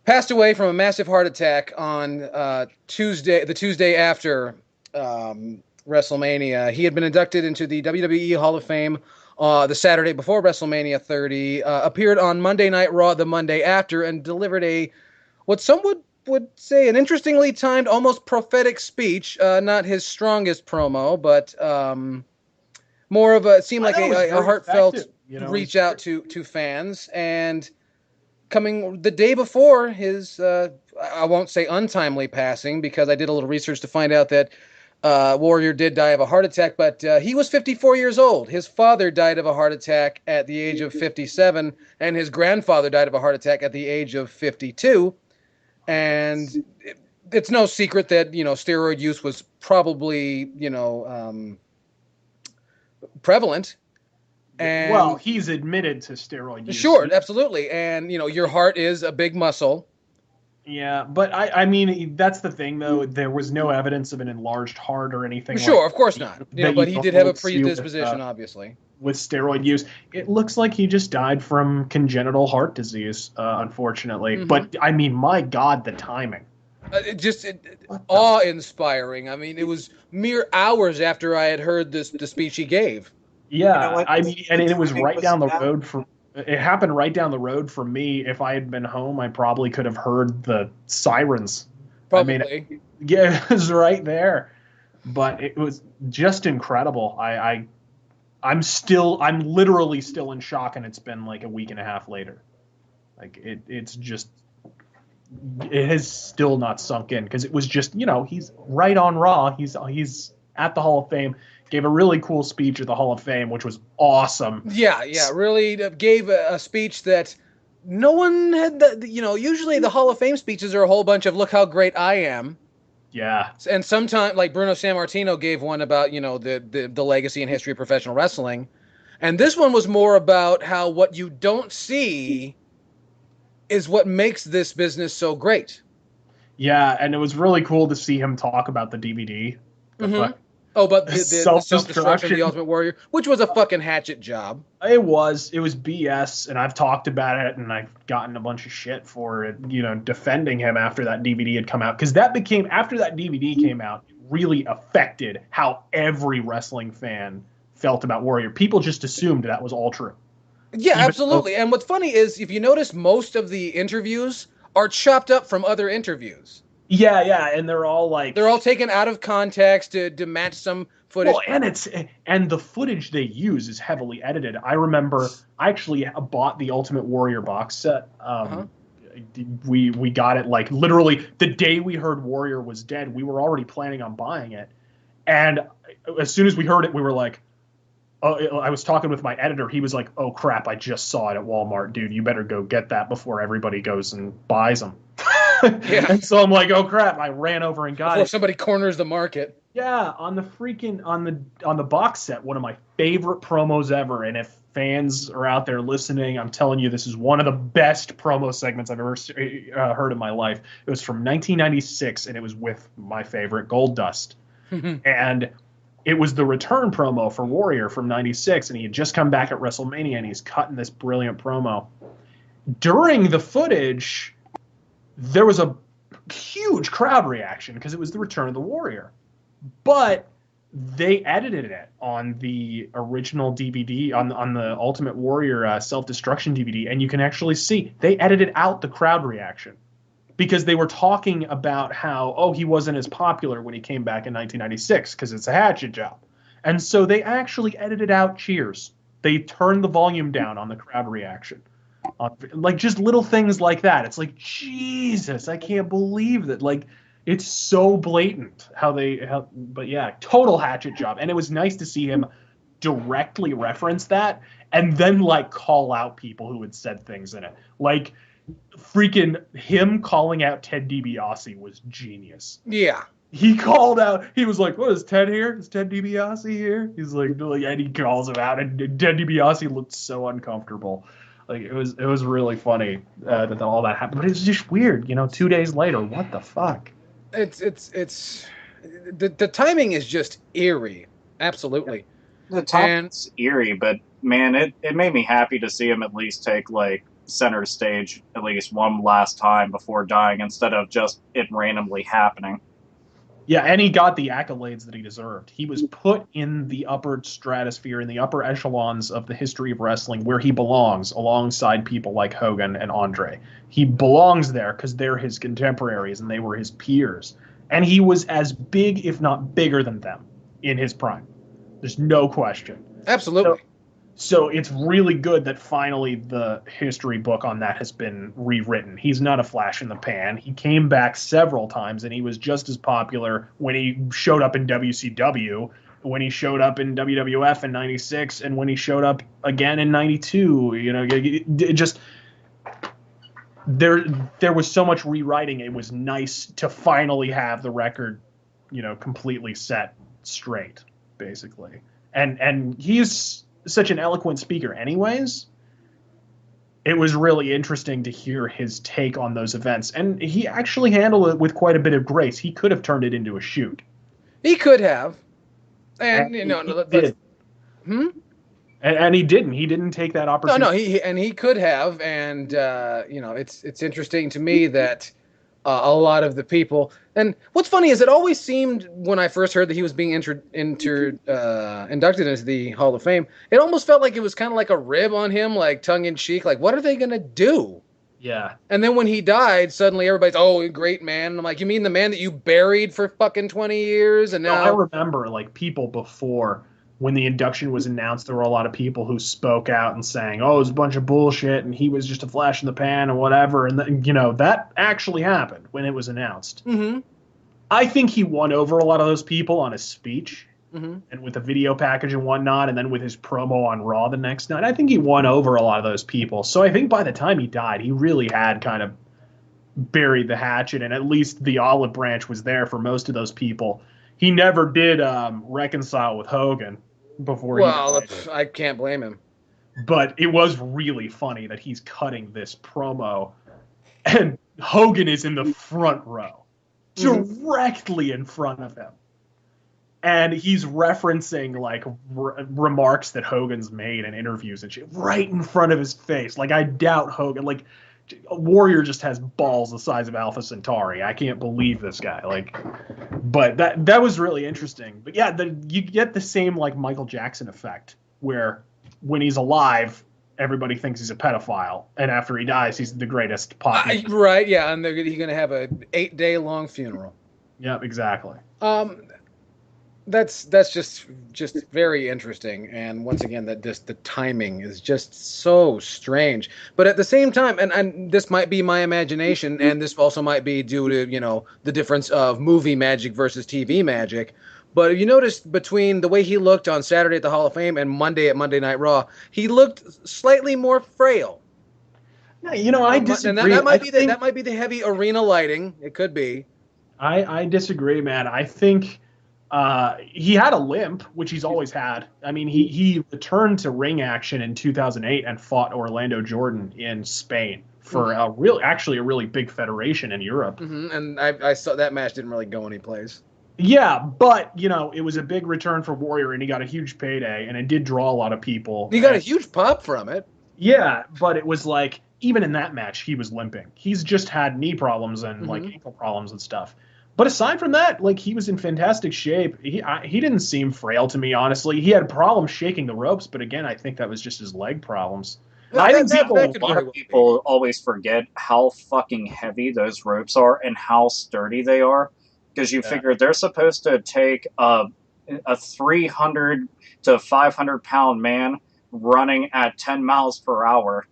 passed away from a massive heart attack on the Tuesday after WrestleMania. He had been inducted into the WWE Hall of Fame the Saturday before WrestleMania 30, appeared on Monday Night Raw the Monday after, and delivered what some would say an interestingly timed, almost prophetic speech. Not his strongest promo, but more of it seemed like a heartfelt reach out to fans. And coming the day before his, I won't say untimely passing, because I did a little research to find out that Warrior did die of a heart attack, but he was 54 years old. His father died of a heart attack at the age of 57, and his grandfather died of a heart attack at the age of 52. And it's no secret that, steroid use was probably, prevalent. And well, he's admitted to steroid use. Sure, absolutely. And, your heart is a big muscle. Yeah, but I mean, that's the thing, though. There was no evidence of an enlarged heart or anything. Sure, like of course not. But he did have a predisposition, with, obviously. With steroid use. It looks like he just died from congenital heart disease, unfortunately. Mm-hmm. But, I mean, my God, the timing. Awe-inspiring. I mean, it was mere hours after I had heard the speech he gave. Yeah, I mean, and it was right down the road from... It happened right down the road from me. If I had been home, I probably could have heard the sirens. Probably. I mean, yeah, it was right there. But it was just incredible. I'm literally still in shock, and it's been like a week and a half later. Like it's just, it has still not sunk in, because it was just, he's right on Raw. He's at the Hall of Fame. Gave a really cool speech at the Hall of Fame, which was awesome. Yeah, really gave a speech that no one had. Usually the Hall of Fame speeches are a whole bunch of "look how great I am." Yeah, and sometimes, like Bruno Sammartino gave one about the legacy and history of professional wrestling, and this one was more about how what you don't see is what makes this business so great. Yeah, and it was really cool to see him talk about the DVD. But the self-destruction of the Ultimate Warrior, which was a fucking hatchet job. It was BS, and I've talked about it, and I've gotten a bunch of shit for it, defending him after that DVD had come out. Because after that DVD came out, it really affected how every wrestling fan felt about Warrior. People just assumed that was all true. Yeah, absolutely. And what's funny is, if you notice, most of the interviews are chopped up from other interviews. Yeah, and they're all taken out of context to match some footage. Well, and the footage they use is heavily edited. I remember I actually bought the Ultimate Warrior box set. We got it like literally the day we heard Warrior was dead. We were already planning on buying it, and as soon as we heard it, we were like, "Oh!" I was talking with my editor. He was like, "Oh crap! I just saw it at Walmart, dude. You better go get that before everybody goes and buys them." Yeah. And so I'm like, oh crap, I ran over and got before it. Somebody corners the market. Yeah, on the box set, one of my favorite promos ever. And if fans are out there listening, I'm telling you, this is one of the best promo segments I've ever heard in my life. It was from 1996, and it was with my favorite Goldust. And it was the return promo for Warrior from 96, and he had just come back at WrestleMania, and he's cutting this brilliant promo. During the footage, there was a huge crowd reaction because it was the return of the Warrior. But they edited it on the original DVD, on the Ultimate Warrior Self-Destruction DVD, and you can actually see they edited out the crowd reaction because they were talking about how, he wasn't as popular when he came back in 1996 because it's a hatchet job. And so they actually edited out cheers. They turned the volume down on the crowd reaction. Like just little things like that. It's like, Jesus, I can't believe that. Like, it's so blatant but yeah, total hatchet job. And it was nice to see him directly reference that and then like call out people who had said things in it. Like freaking him calling out Ted DiBiase was genius. Yeah. He called out, he was like, what is Ted here? Is Ted DiBiase here? He's like, and he calls him out, and Ted DiBiase looked so uncomfortable. Like it was really funny that all that happened, but it's just weird, 2 days later. What the fuck? It's the timing is just eerie, absolutely. The timing's eerie, but man, it made me happy to see him at least take like center stage at least one last time before dying, instead of just it randomly happening. Yeah, and he got the accolades that he deserved. He was put in the upper stratosphere, in the upper echelons of the history of wrestling, where he belongs, alongside people like Hogan and Andre. He belongs there because they're his contemporaries and they were his peers. And he was as big, if not bigger than them, in his prime. There's no question. Absolutely. So it's really good that finally the history book on that has been rewritten. He's not a flash in the pan. He came back several times, and he was just as popular when he showed up in WCW, when he showed up in WWF in '96, and when he showed up again in '92. You know, it just there was so much rewriting. It was nice to finally have the record, you know, completely set straight, basically. And he's such an eloquent speaker anyways. It was really interesting to hear his take on those events, and he actually handled it with quite a bit of grace. He could have turned it into a shoot. He could have. And he did. And he didn't. He didn't take that opportunity. No, he could have, and it's interesting to me that a lot of the people. And what's funny is it always seemed when I first heard that he was being inducted into the Hall of Fame, it almost felt like it was kind of like a rib on him, like tongue in cheek, like what are they gonna do? Yeah. And then when he died, suddenly everybody's, oh, great man. And I'm like, you mean the man that you buried for fucking 20 years? And now I remember like people before. When the induction was announced, there were a lot of people who spoke out and saying, oh, it was a bunch of bullshit and he was just a flash in the pan and whatever. And, you know, that actually happened when it was announced. Mm-hmm. I think he won over a lot of those people on his speech and with the video package and whatnot, and then with his promo on Raw the next night. I think he won over a lot of those people. So I think by the time he died, he really had kind of buried the hatchet, and at least the olive branch was there for most of those people. He never did reconcile with Hogan before he died. I can't blame him. But it was really funny that he's cutting this promo, and Hogan is in the front row, directly in front of him. And he's referencing, like, remarks that Hogan's made in interviews and shit right in front of his face. Like, I doubt Hogan, like, Warrior just has balls the size of Alpha Centauri. I can't believe this guy. Like, but that was really interesting. But yeah, you get the same like Michael Jackson effect, where when he's alive, everybody thinks he's a pedophile, and after he dies, he's the greatest pop. Right? Yeah, and he's gonna have a 8-day long funeral. Yeah, exactly. That's just very interesting, and once again, that just the timing is just so strange. But at the same time, and this might be my imagination, and this also might be due to the difference of movie magic versus TV magic. But if you notice between the way he looked on Saturday at the Hall of Fame and Monday at Monday Night Raw, he looked slightly more frail. Yeah, I disagree. And that might be the heavy arena lighting. It could be. I disagree, man. I think. He had a limp, which he's always had. I mean, he returned to ring action in 2008 and fought Orlando Jordan in Spain for a really big federation in Europe. And I saw that match didn't really go anyplace. Yeah, but, it was a big return for Warrior, and he got a huge payday, and it did draw a lot of people. He got a huge pop from it. Yeah, but it was like, even in that match, he was limping. He's just had knee problems and, like, ankle problems and stuff. But aside from that, like, he was in fantastic shape. He didn't seem frail to me, honestly. He had problems shaking the ropes, but again, I think that was just his leg problems. I think a lot of people always forget how fucking heavy those ropes are and how sturdy they are. Because you figure they're supposed to take a 300 to 500 pound man running at 10 miles per hour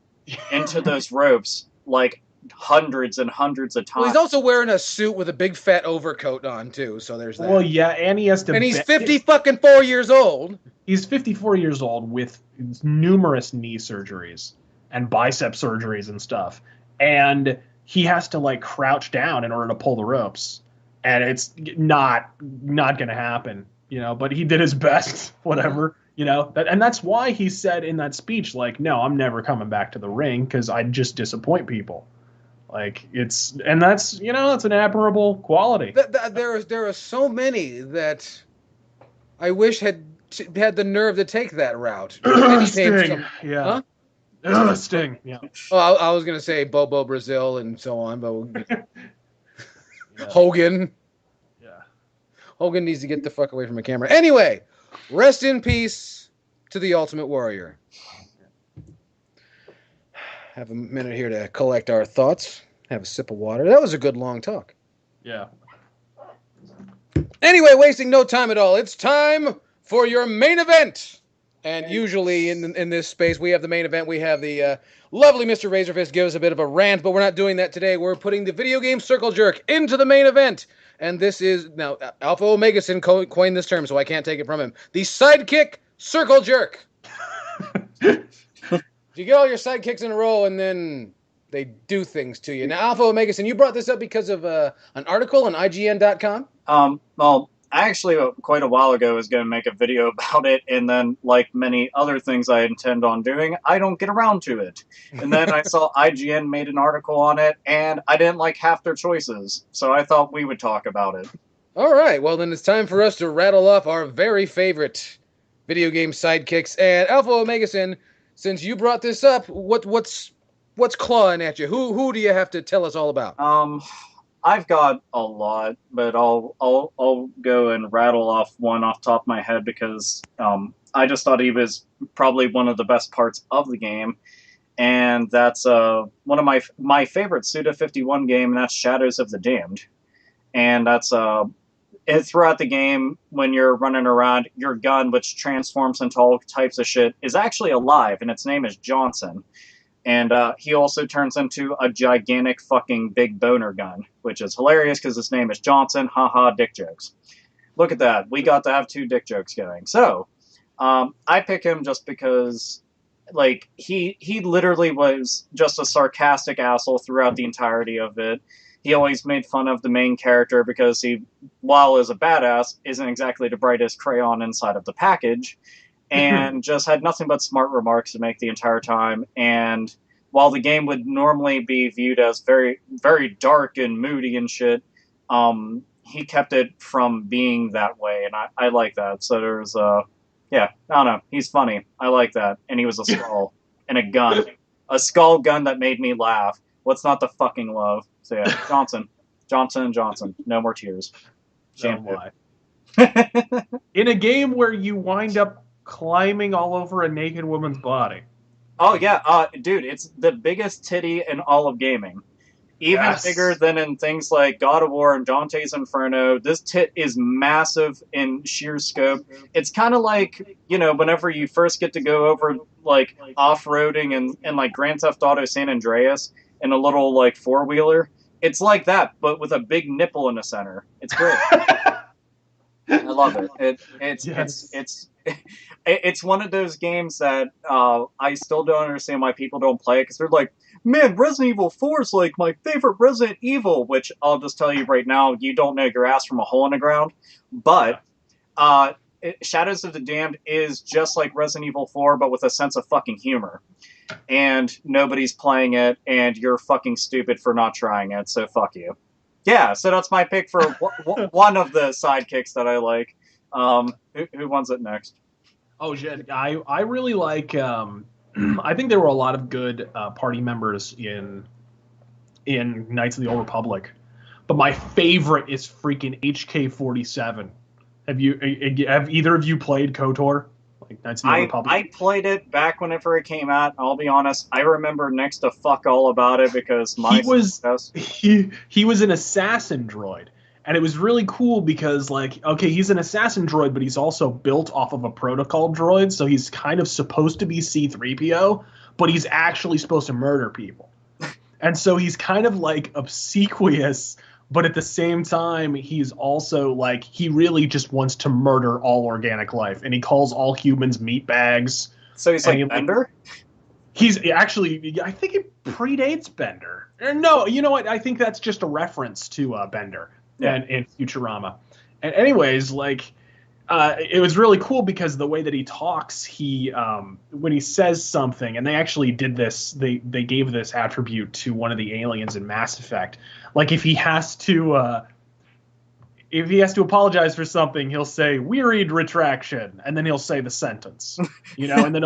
into those ropes, like, hundreds and hundreds of times. Well, he's also wearing a suit with a big fat overcoat on too, so there's that. Well, yeah, and he has to. And he's 54 years old. He's 54 years old with numerous knee surgeries and bicep surgeries and stuff, and he has to like crouch down in order to pull the ropes, and it's not going to happen, But he did his best, whatever. And that's why he said in that speech, like, no, I'm never coming back to the ring because I just disappoint people. Like that's an admirable quality. There are so many that I wish had the nerve to take that route. Sting, yeah. Huh? Sting, yeah. Well, I was gonna say Bobo Brazil and so on, but Hogan. Yeah. Hogan needs to get the fuck away from the camera. Anyway, rest in peace to the Ultimate Warrior. Have a minute here to collect our thoughts. Have a sip of water. That was a good long talk. Yeah. Anyway, wasting no time at all. It's time for your main event And usually in this space, we have the main event. We have the lovely Mr. Razorfist give us a bit of a rant, but we're not doing that today. We're putting the video game circle jerk into the main event. And this is, now, Alpha Omegason coined this term, so I can't take it from him. The Sidekick circle jerk. You get all your sidekicks in a row, and then they do things to you. Now, Alpha Omegason, you brought this up because of an article on IGN.com? Well, I actually, quite a while ago, was going to make a video about it, and then, like many other things I intend on doing, I don't get around to it. And then I saw IGN made an article on it, and I didn't like half their choices, so I thought we would talk about it. All right, well, then it's time for us to rattle off our very favorite video game sidekicks. And Alpha Omegason, since you brought this up, what's clawing at you? Who do you have to tell us all about? I've got a lot, but I'll go and rattle off one off the top of my head because I just thought he was probably one of the best parts of the game, and that's one of my favorite Suda51 game, and that's Shadows of the Damned, and that's throughout the game when you're running around, your gun, which transforms into all types of shit, is actually alive, and its name is Johnson. And he also turns into a gigantic fucking big boner gun, which is hilarious because his name is Johnson. Haha, dick jokes. Look at that. We got to have 2 dick jokes going. So, I pick him just because, like, he literally was just a sarcastic asshole throughout the entirety of it. He always made fun of the main character because he, while as a badass, isn't exactly the brightest crayon inside of the package. And just had nothing but smart remarks to make the entire time. And while the game would normally be viewed as very, very dark and moody and shit, he kept it from being that way, and I like that. So there's, yeah, I don't know, he's funny. I like that. And he was a skull and a gun. A skull gun that made me laugh. What's not the fucking love? So yeah, Johnson. No more tears. Why? In a game where you wind up climbing all over a naked woman's body. Oh yeah, dude, it's the biggest titty in all of gaming. Even bigger than in things like God of War and Dante's Inferno. This tit is massive in sheer scope. It's kind of like, you know, whenever you first get to go over, like, off-roading and like, Grand Theft Auto San Andreas in a little, like, four-wheeler. It's like that, but with a big nipple in the center. It's great. I love it. It's one of those games that I still don't understand why people don't play it, because they're like, man, Resident Evil 4 is like my favorite Resident Evil, which I'll just tell you right now, you don't know your ass from a hole in the ground. But Shadows of the Damned is just like Resident Evil 4, but with a sense of fucking humor. And nobody's playing it, and you're fucking stupid for not trying it, so fuck you. Yeah, so that's my pick for one of the sidekicks that I like. Who wants it next? Oh shit, I really like. I think there were a lot of good party members in Knights of the Old Republic, but my favorite is freaking HK-47. Have either of you played KOTOR? Like Knights of the Old Republic? I played it back whenever it came out. I'll be honest, I remember next to fuck all about it because he was an assassin droid. And it was really cool because, like, okay, he's an assassin droid, but he's also built off of a protocol droid, so he's kind of supposed to be C-3PO, but he's actually supposed to murder people. And so he's kind of, like, obsequious, but at the same time, he's also, like, he really just wants to murder all organic life, and he calls all humans meat bags. So he's like Bender? He's actually, I think it predates Bender. No, you know what? I think that's just a reference to Bender. Yeah. And in Futurama. And anyways, like, it was really cool because the way that he talks, he when he says something, and they actually did this, they gave this attribute to one of the aliens in Mass Effect. Like, if he has to apologize for something, he'll say wearied retraction, and then he'll say the sentence, you know, and then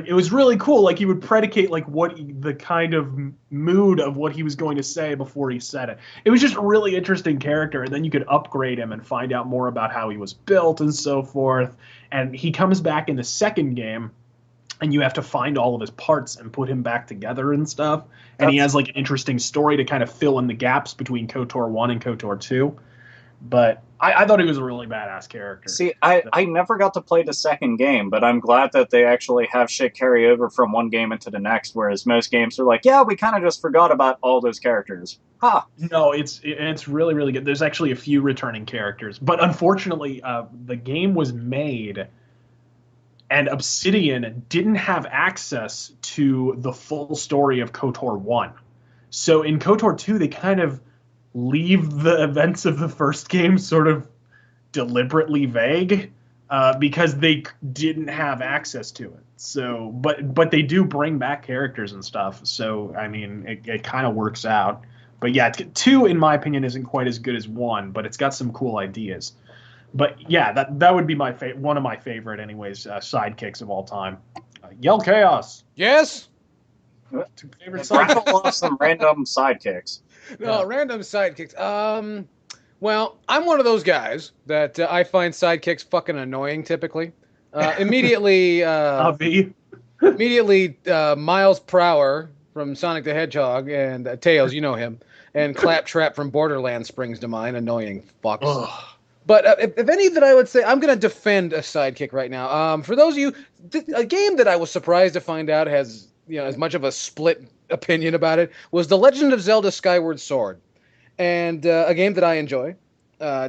it was really cool. Like, he would predicate like the kind of mood of what he was going to say before he said it. It was just a really interesting character, and then you could upgrade him and find out more about how he was built and so forth. And he comes back in the second game, and you have to find all of his parts and put him back together and stuff. And he has like an interesting story to kind of fill in the gaps between KOTOR 1 and KOTOR 2. But I thought he was a really badass character. See, I never got to play the second game, but I'm glad that they actually have shit carry over from one game into the next, whereas most games are like, yeah, we kind of just forgot about all those characters. Ha! No, it's really, really good. There's actually a few returning characters. But unfortunately, the game was made, and Obsidian didn't have access to the full story of KOTOR 1. So in KOTOR 2, they kind of leave the events of the first game sort of deliberately vague because they didn't have access to it. So, but they do bring back characters and stuff. So, I mean, it kind of works out. But yeah, 2, in my opinion, isn't quite as good as 1, but it's got some cool ideas. But yeah, that would be one of my favorite, anyways, sidekicks of all time. Yell Chaos. Yes. 2 favorite Rattle off some random sidekicks. No, random sidekicks. Well, I'm one of those guys that I find sidekicks fucking annoying. Typically, immediately, Miles Prower from Sonic the Hedgehog and Tails, you know him, and Claptrap from Borderlands springs to mind. Annoying fucks. Ugh. But if any that I would say, I'm going to defend a sidekick right now. For those of you, a game that I was surprised to find out has as much of a split opinion about it was The Legend of Zelda Skyward Sword, and a game that I enjoy,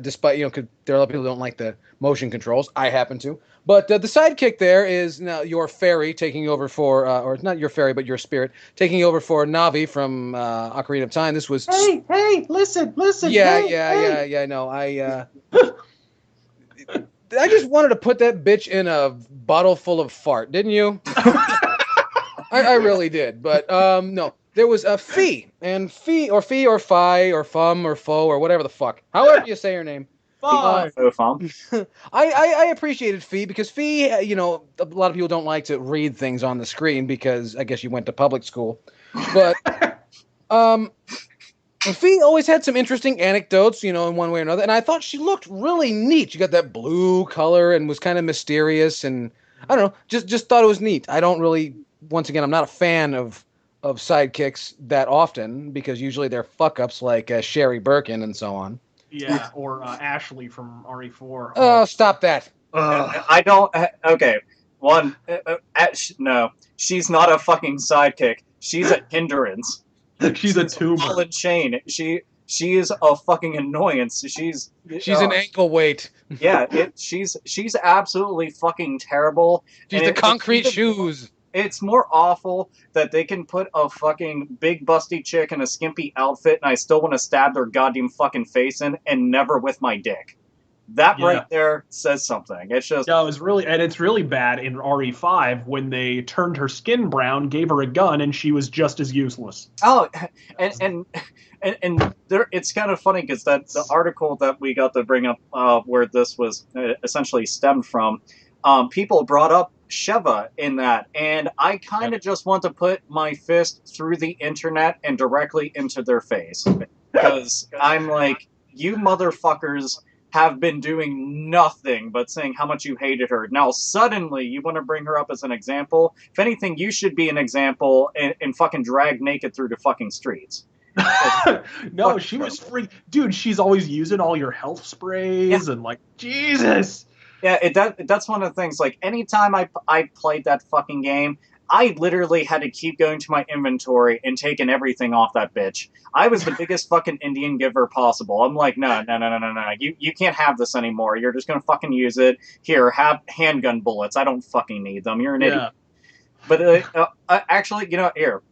despite because there are a lot of people who don't like the motion controls. I happen to, but the sidekick there is now your fairy taking over for, or not your fairy, but your spirit taking over for Navi from Ocarina of Time. This was hey, listen. Yeah. No, I just wanted to put that bitch in a bottle full of fart, didn't you? I really did, but no. There was a Fee, and Fee or Fi or Fum or Fo or whatever the fuck, however you say her name. Fum. I appreciated Fee because Fee, a lot of people don't like to read things on the screen because I guess you went to public school, but Fee always had some interesting anecdotes, in one way or another, and I thought she looked really neat. She got that blue color and was kind of mysterious, and I don't know, just thought it was neat. I don't really. Once again, I'm not a fan of sidekicks that often because usually they're fuck-ups like Sherry Birkin and so on. Yeah, or Ashley from RE4. Oh, stop that. I don't... Okay, one... no, she's not a fucking sidekick. She's a hindrance. She's a tumor. Ball and chain. She is a fucking annoyance. She's an ankle weight. Yeah, she's absolutely fucking terrible. She's the concrete shoes. It's more awful that they can put a fucking big busty chick in a skimpy outfit and I still want to stab their goddamn fucking face in and never with my dick. That right there says something. It's just... Yeah, it's really bad in RE5 when they turned her skin brown, gave her a gun, and she was just as useless. Oh, and there, it's kind of funny because that the article that we got to bring up where this was essentially stemmed from, people brought up Sheva in that, and I kind of just want to put my fist through the internet and directly into their face because I'm like, you motherfuckers have been doing nothing but saying how much you hated her. Now suddenly you want to bring her up as an example. If anything, you should be an example and fucking drag naked through the fucking streets. No, she was free, dude. She's always using all your health sprays and like Jesus. Yeah, that's one of the things. Like, anytime I played that fucking game, I literally had to keep going to my inventory and taking everything off that bitch. I was the biggest fucking Indian giver possible. I'm like, no. You can't have this anymore. You're just gonna fucking use it. Here, have handgun bullets. I don't fucking need them. You're an idiot. But actually, here.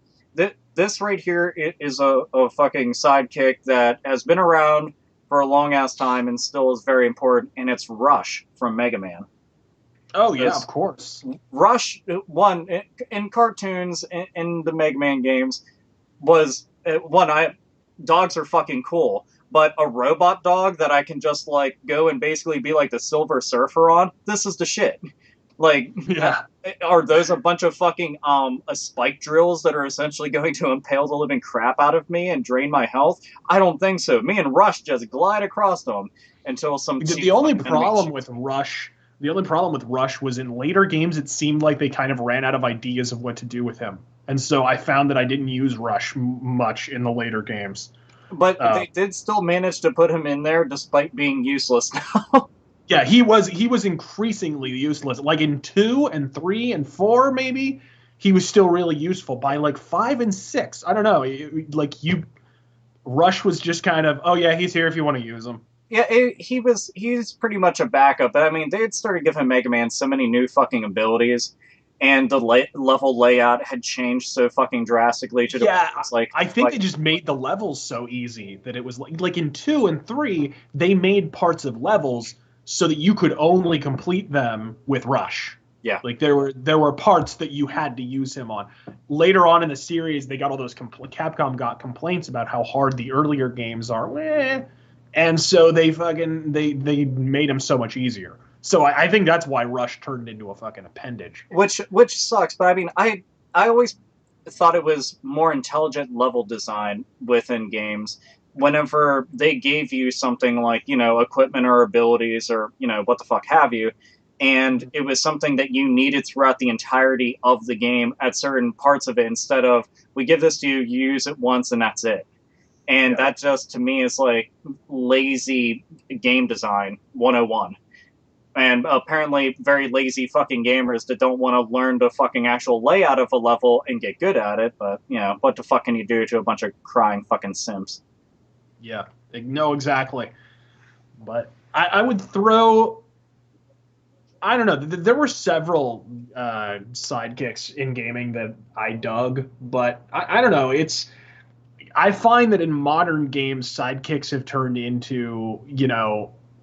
This right here is a fucking sidekick that has been around for a long-ass time and still is very important, and it's Rush from Mega Man. Oh, yeah, of course. Rush, one, in cartoons, in the Mega Man games, was, dogs are fucking cool, but a robot dog that I can just, go and basically be like the Silver Surfer on, this is the shit. Are those a bunch of fucking spike drills that are essentially going to impale the living crap out of me and drain my health? I don't think so. Me and Rush just glide across them until some... The only problem with Rush was in later games it seemed like they kind of ran out of ideas of what to do with him. And so I found that I didn't use Rush much in the later games. But they did still manage to put him in there despite being useless now. Yeah, he was increasingly useless. Like in 2 and 3 and 4, maybe he was still really useful. By like 5 and 6, I don't know. Rush was just kind of, oh yeah, he's here if you want to use him. Yeah, he's pretty much a backup. But I mean, they had started giving Mega Man so many new fucking abilities, and the level layout had changed so fucking drastically. To I think they just made the levels so easy that it was like in 2 and 3, they made parts of levels so that you could only complete them with Rush. Yeah. Like there were parts that you had to use him on. Later on in the series, they got all those Capcom got complaints about how hard the earlier games are. And so they made him so much easier. So I think that's why Rush turned into a fucking appendage. Which sucks, but I mean, I always thought it was more intelligent level design within games. Whenever they gave you something like, equipment or abilities or, what the fuck have you, and it was something that you needed throughout the entirety of the game at certain parts of it, instead of, we give this to you, you use it once, and that's it. And that just, to me, is like lazy game design 101. And apparently very lazy fucking gamers that don't want to learn the fucking actual layout of a level and get good at it, but, what the fuck can you do to a bunch of crying fucking simps? Yeah, no, exactly. But I would throw... I don't know. There were several sidekicks in gaming that I dug, but I don't know. I find that in modern games, sidekicks have turned into,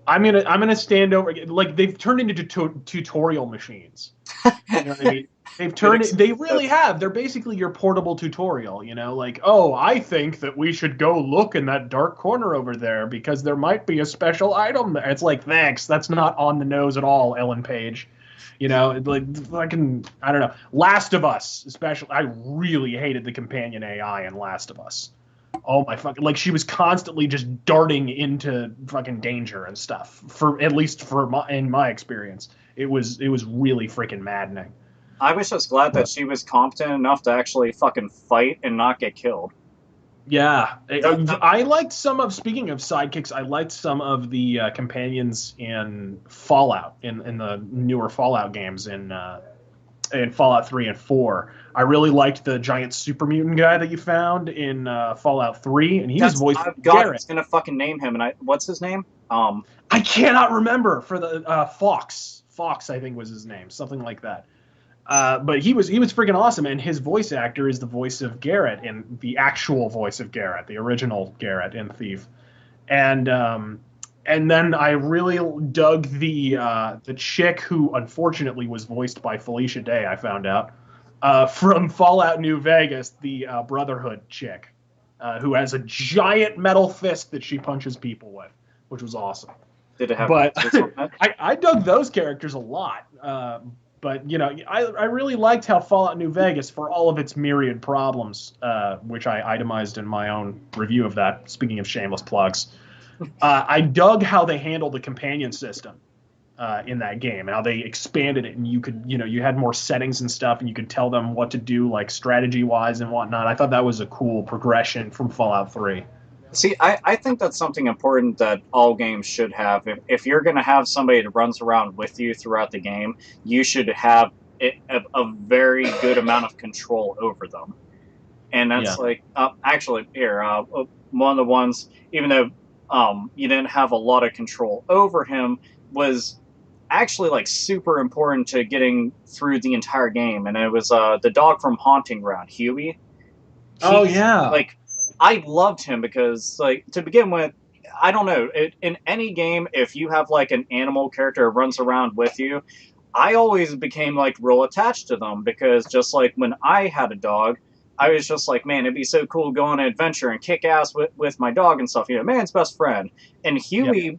I'm gonna stand over, like they've turned into tutorial machines. You know what I mean? They really have. They're basically your portable tutorial, like, oh, I think that we should go look in that dark corner over there because there might be a special item there. It's like, thanks, that's not on the nose at all, Ellen Page. Like fucking, I don't know. Last of Us, especially, I really hated the companion AI in Last of Us. Oh my fucking, like she was constantly just darting into fucking danger and stuff. In my experience, it was really freaking maddening. I was just glad that she was competent enough to actually fucking fight and not get killed. Yeah. I liked speaking of sidekicks, I liked some of the companions in Fallout, in the newer Fallout games, in Fallout 3 and 4. I really liked the giant super mutant guy that you found in Fallout 3, and he was voiced by Garrett. I was going to fucking name him, and what's his name? I cannot remember for the Fox. Fox, I think, was his name, something like that. But he was freaking awesome, and his voice actor is the voice of Garrett, in the actual voice of Garrett, the original Garrett in Thief. And then I really dug the chick who unfortunately was voiced by Felicia Day, I found out, from Fallout New Vegas, the Brotherhood chick, who has a giant metal fist that she punches people with, which was awesome. Did it have? But I dug those characters a lot. But, I really liked how Fallout New Vegas, for all of its myriad problems, which I itemized in my own review of that, speaking of shameless plugs, I dug how they handled the companion system in that game, and how they expanded it, and you could, you had more settings and stuff, and you could tell them what to do, like strategy-wise and whatnot. I thought that was a cool progression from Fallout 3. See, I think that's something important that all games should have. If you're going to have somebody that runs around with you throughout the game, you should have a very good amount of control over them. And that's actually, here, one of the ones, even though you didn't have a lot of control over him, was actually like super important to getting through the entire game. And it was the dog from Haunting Ground, Huey. Like, I loved him because, like, to begin with, I don't know, in any game, if you have, like, an animal character that runs around with you, I always became, like, real attached to them, because just like when I had a dog, I was just like, man, it'd be so cool to go on an adventure and kick ass with my dog and stuff, man's best friend. And Huey,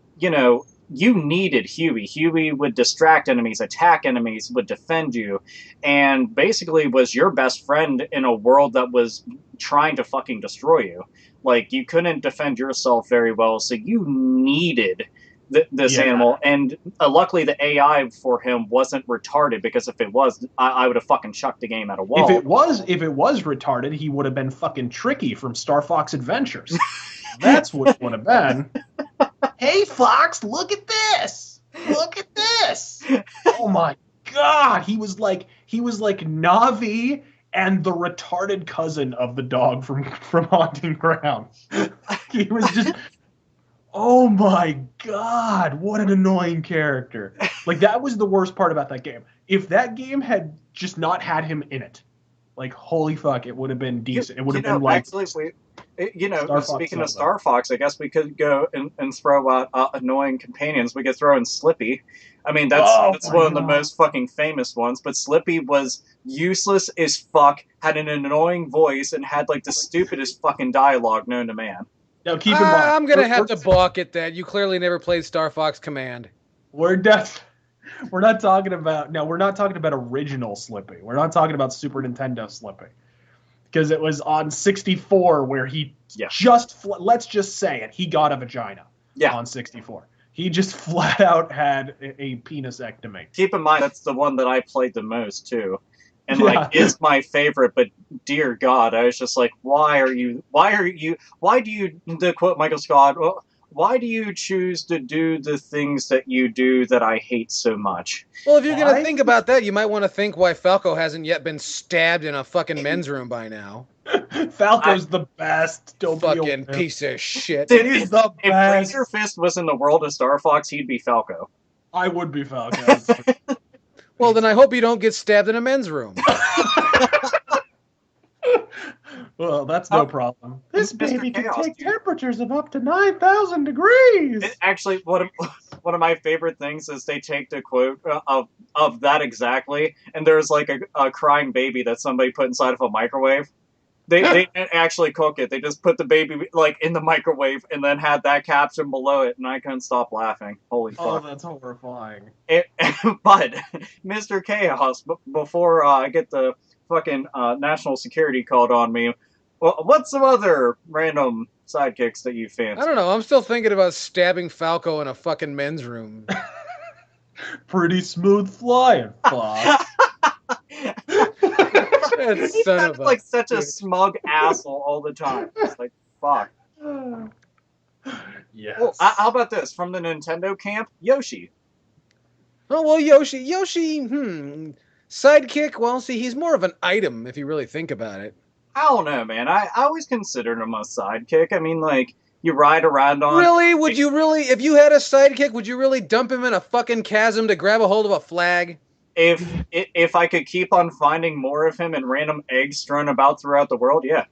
you needed Huey. Huey would distract enemies, attack enemies, would defend you, and basically was your best friend in a world that was trying to fucking destroy you. Like, you couldn't defend yourself very well, so you needed this animal. And luckily the AI for him wasn't retarded, because if it was, I would have fucking chucked the game at a wall. If it was retarded, he would have been fucking Tricky from Star Fox Adventures. That's what it would have been. Hey, Fox, look at this! Look at this! Oh my God, he was like Navi and the retarded cousin of the dog from Haunting Ground. He was just, oh my God, what an annoying character. Like, that was the worst part about that game. If that game had just not had him in it, like, holy fuck, it would have been decent. It would have been like... Actually, Star Fox speaking of Zelda. Star Fox, I guess we could go and throw out annoying companions. We could throw in Slippy. I mean, that's one of the most fucking famous ones, but Slippy was useless as fuck, had an annoying voice, and had, like, the stupidest fucking dialogue known to man. Now, keep in mind... I'm going to have to balk at that. You clearly never played Star Fox Command. We're not talking about original Slippy. We're not talking about Super Nintendo Slippy. Because it was on 64 where he let's just say it, he got a vagina on 64. He just flat out had a penisectomy. Keep in mind, that's the one that I played the most, too. And, like, it's my favorite, but dear God, I was just like, why do you, to quote Michael Scott, why do you choose to do the things that you do that I hate so much? Well, if you're going to think about that, you might want to think why Falco hasn't yet been stabbed in a fucking men's room by now. Falco's the best. Don't fucking piece of shit. He's the best. If Razor Fist was in the world of Star Fox, he'd be Falco. I would be Falco. Well, then I hope you don't get stabbed in a men's room. Well, that's no problem. This baby can Chaos, take temperatures of up to 9,000 degrees. Actually, one of my favorite things is they take the quote of that exactly, and there's like a crying baby that somebody put inside of a microwave. They didn't actually cook it. They just put the baby like in the microwave and then had that caption below it, and I couldn't stop laughing. Holy fuck! Oh, that's horrifying. But Mr. Chaos, before I get the fucking national security called on me, what's some other random sidekicks that you fancy? I don't know. I'm still thinking about stabbing Falco in a fucking men's room. Pretty smooth flying, Fox. He sounded like such a smug asshole all the time. It's like, fuck. Yes. Well, how about this? From the Nintendo camp, Yoshi. Oh, well, Yoshi, Sidekick, well, see, he's more of an item if you really think about it. I don't know, man. I always considered him a sidekick. I mean, like, you ride around on... Really? Would you really, if you had a sidekick, would you really dump him in a fucking chasm to grab a hold of a flag? If I could keep on finding more of him and random eggs strewn about throughout the world, yeah.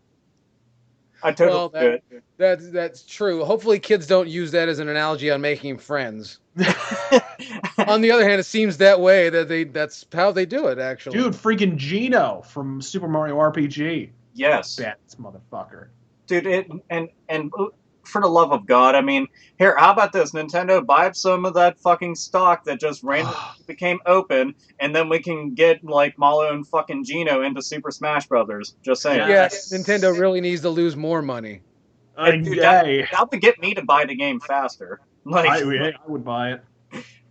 I totally do it. That's true. Hopefully kids don't use that as an analogy on making friends. On the other hand, it seems that way that's how they do it, actually. Dude, freaking Gino from Super Mario RPG. Yes. That's motherfucker. Dude, and for the love of God, I mean, here, how about this? Nintendo, buy up some of that fucking stock that just randomly became open, and then we can get, like, Malo and fucking Gino into Super Smash Brothers. Just saying. Yes, Nintendo really needs to lose more money. Dude, that would get me to buy the game faster. Like, I would buy it.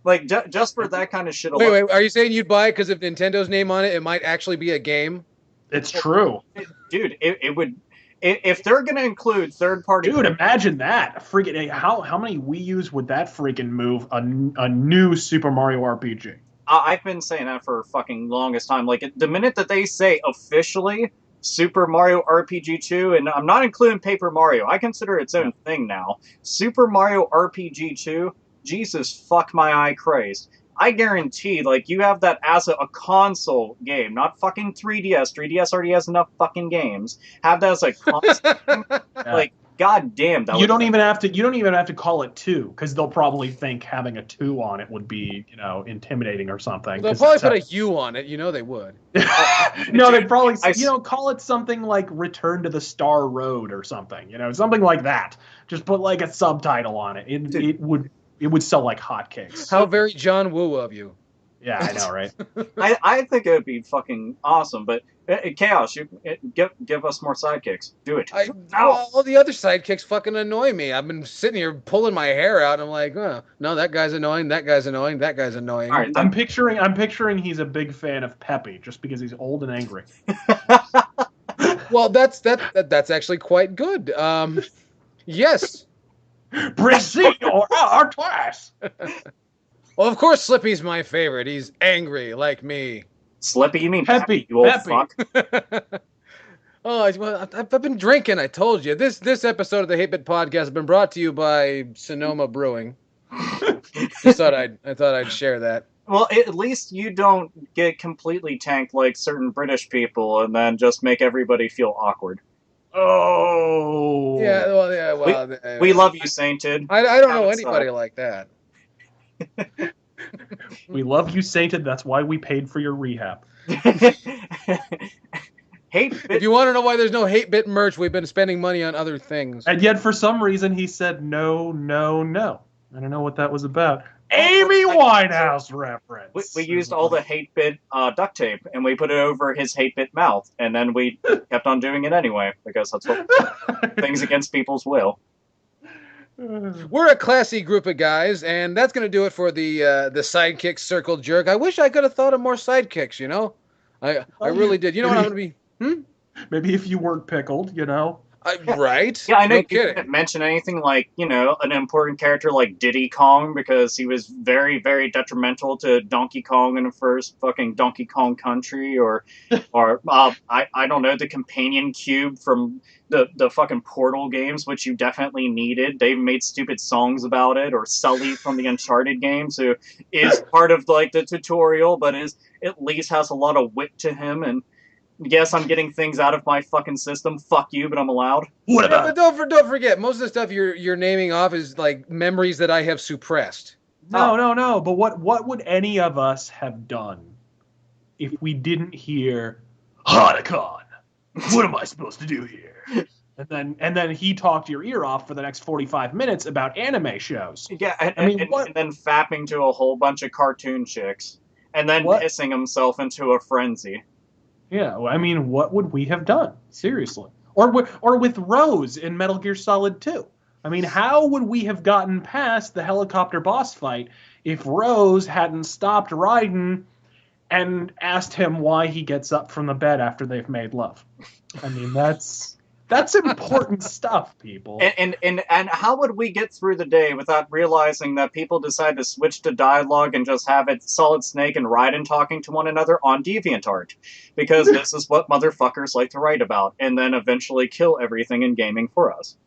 Like, just for that kind of shit alone. Wait, are you saying you'd buy it because of Nintendo's name on it, it might actually be a game? It's true. Dude, it would... If they're going to include third-party... Dude, imagine that. Freaking, how many Wii U's would that freaking move a new Super Mario RPG? I've been saying that for fucking longest time. Like, the minute that they say officially Super Mario RPG 2, and I'm not including Paper Mario, I consider its own thing now. Super Mario RPG 2, Jesus fuck my eye Christ. I guarantee, like, you have that as a console game, not fucking 3DS. 3DS already has enough fucking games. Have that as a console game. Like, goddamn, that you don't even have to call it 2, because they'll probably think having a 2 on it would be, intimidating or something. They'll probably put a U on it. They would. No, they'd probably call it something like Return to the Star Road or something. Something like that. Just put like a subtitle on it. It would sell like hotcakes. How very John Woo of you. Yeah, I know, right? I think it would be fucking awesome, but Chaos, give us more sidekicks. Do it. All the other sidekicks fucking annoy me. I've been sitting here pulling my hair out, and I'm like, oh, no, that guy's annoying, that guy's annoying, that guy's annoying. All right, I'm picturing he's a big fan of Peppy, just because he's old and angry. Well, that's actually quite good. Yes. Proceed or twice. Well, of course, Slippy's my favorite. He's angry like me. Slippy, you mean Peppy, you old Peppy. fuck? Oh, well, I've been drinking. I told you. This episode of the Hate Bit Podcast has been brought to you by Sonoma Brewing. I thought I'd share that. Well, at least you don't get completely tanked like certain British people and then just make everybody feel awkward. Oh. Yeah, well, We love you, Sainted. I don't know Haven't anybody sucked. like that. We love you, Sainted. That's why we paid for your rehab. If you want to know why there's no Hate Bit merch, we've been spending money on other things. And yet, for some reason, he said no, no, no. I don't know what that was about. Amy Winehouse reference. We used all the 8-bit duct tape, and we put it over his 8-bit mouth, and then we kept on doing it anyway, because that's what things against people's will. We're a classy group of guys, and that's going to do it for the Sidekick Circle Jerk. I wish I could have thought of more sidekicks, you know? I really did. You know what I'm going to be... Maybe if you weren't pickled, you know? Right? Yeah, I know No you kidding. didn't mention anything like, you know, an important character like Diddy Kong, because he was very, very detrimental to Donkey Kong in the first fucking Donkey Kong Country, or I don't know, the companion cube from the fucking Portal games, which you definitely needed. They've made stupid songs about it, or Sully from the Uncharted games, who is part of like the tutorial, but is at least has a lot of wit to him. And yes, I'm getting things out of my fucking system. Fuck you, but I'm allowed. What Yeah, but don't forget, most of the stuff you're naming off is like memories that I have suppressed. No. But what would any of us have done if we didn't hear Hadacon? What am I supposed to do here? And then he talked your ear off for the next 45 minutes about anime shows. Yeah, and then fapping to a whole bunch of cartoon chicks, and then pissing himself into a frenzy. Yeah, I mean, what would we have done? Seriously. Or with Rose in Metal Gear Solid 2. I mean, how would we have gotten past the helicopter boss fight if Rose hadn't stopped Raiden and asked him why he gets up from the bed after they've made love? I mean, that's important stuff, people. And how would we get through the day without realizing that people decide to switch to dialogue and just have it Solid Snake and Raiden talking to one another on DeviantArt? Because this is what motherfuckers like to write about, and then eventually kill everything in gaming for us.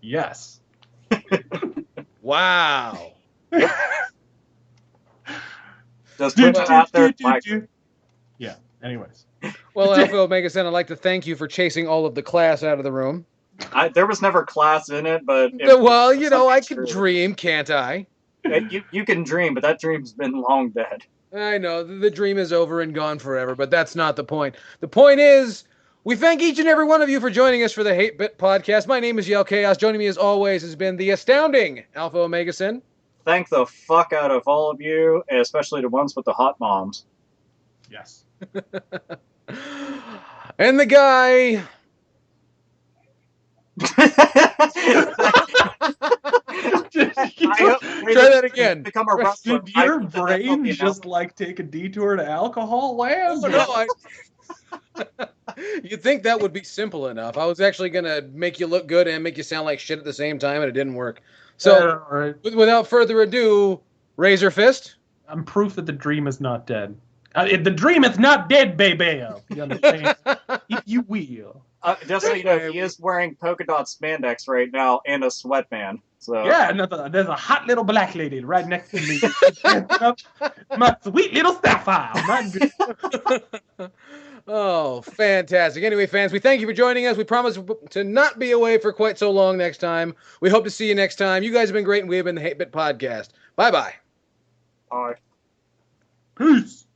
Yes. Wow. Just put that out there. Yeah, anyways. Well, Alpha Omega Sen, I'd like to thank you for chasing all of the class out of the room. There was never class in it, but... Well, you know, I can dream, can't I? You can dream, but that dream's been long dead. I know, the dream is over and gone forever, but that's not the point. The point is, we thank each and every one of you for joining us for the Hate Bit Podcast. My name is Yell Chaos. Joining me as always has been the astounding Alpha Omega Sen. Thank the fuck out of all of you, especially the ones with the hot moms. Yes. And the guy... Try that again. Become a wrestler. Did your brain just like take a detour to alcohol land? No, you'd think that would be simple enough. I was actually going to make you look good and make you sound like shit at the same time, and it didn't work. So, right. Without further ado, Razor Fist. I'm proof that the dream is not dead. The dream is not dead, baby. You understand? If you will. Just so you know, he is wearing polka dot spandex right now and a sweatband. So yeah, there's a hot little black lady right next to me. My sweet little sapphire. Oh, fantastic. Anyway, fans, we thank you for joining us. We promise to not be away for quite so long next time. We hope to see you next time. You guys have been great, and we have been the Hate Bit Podcast. Bye-bye. Bye. Peace.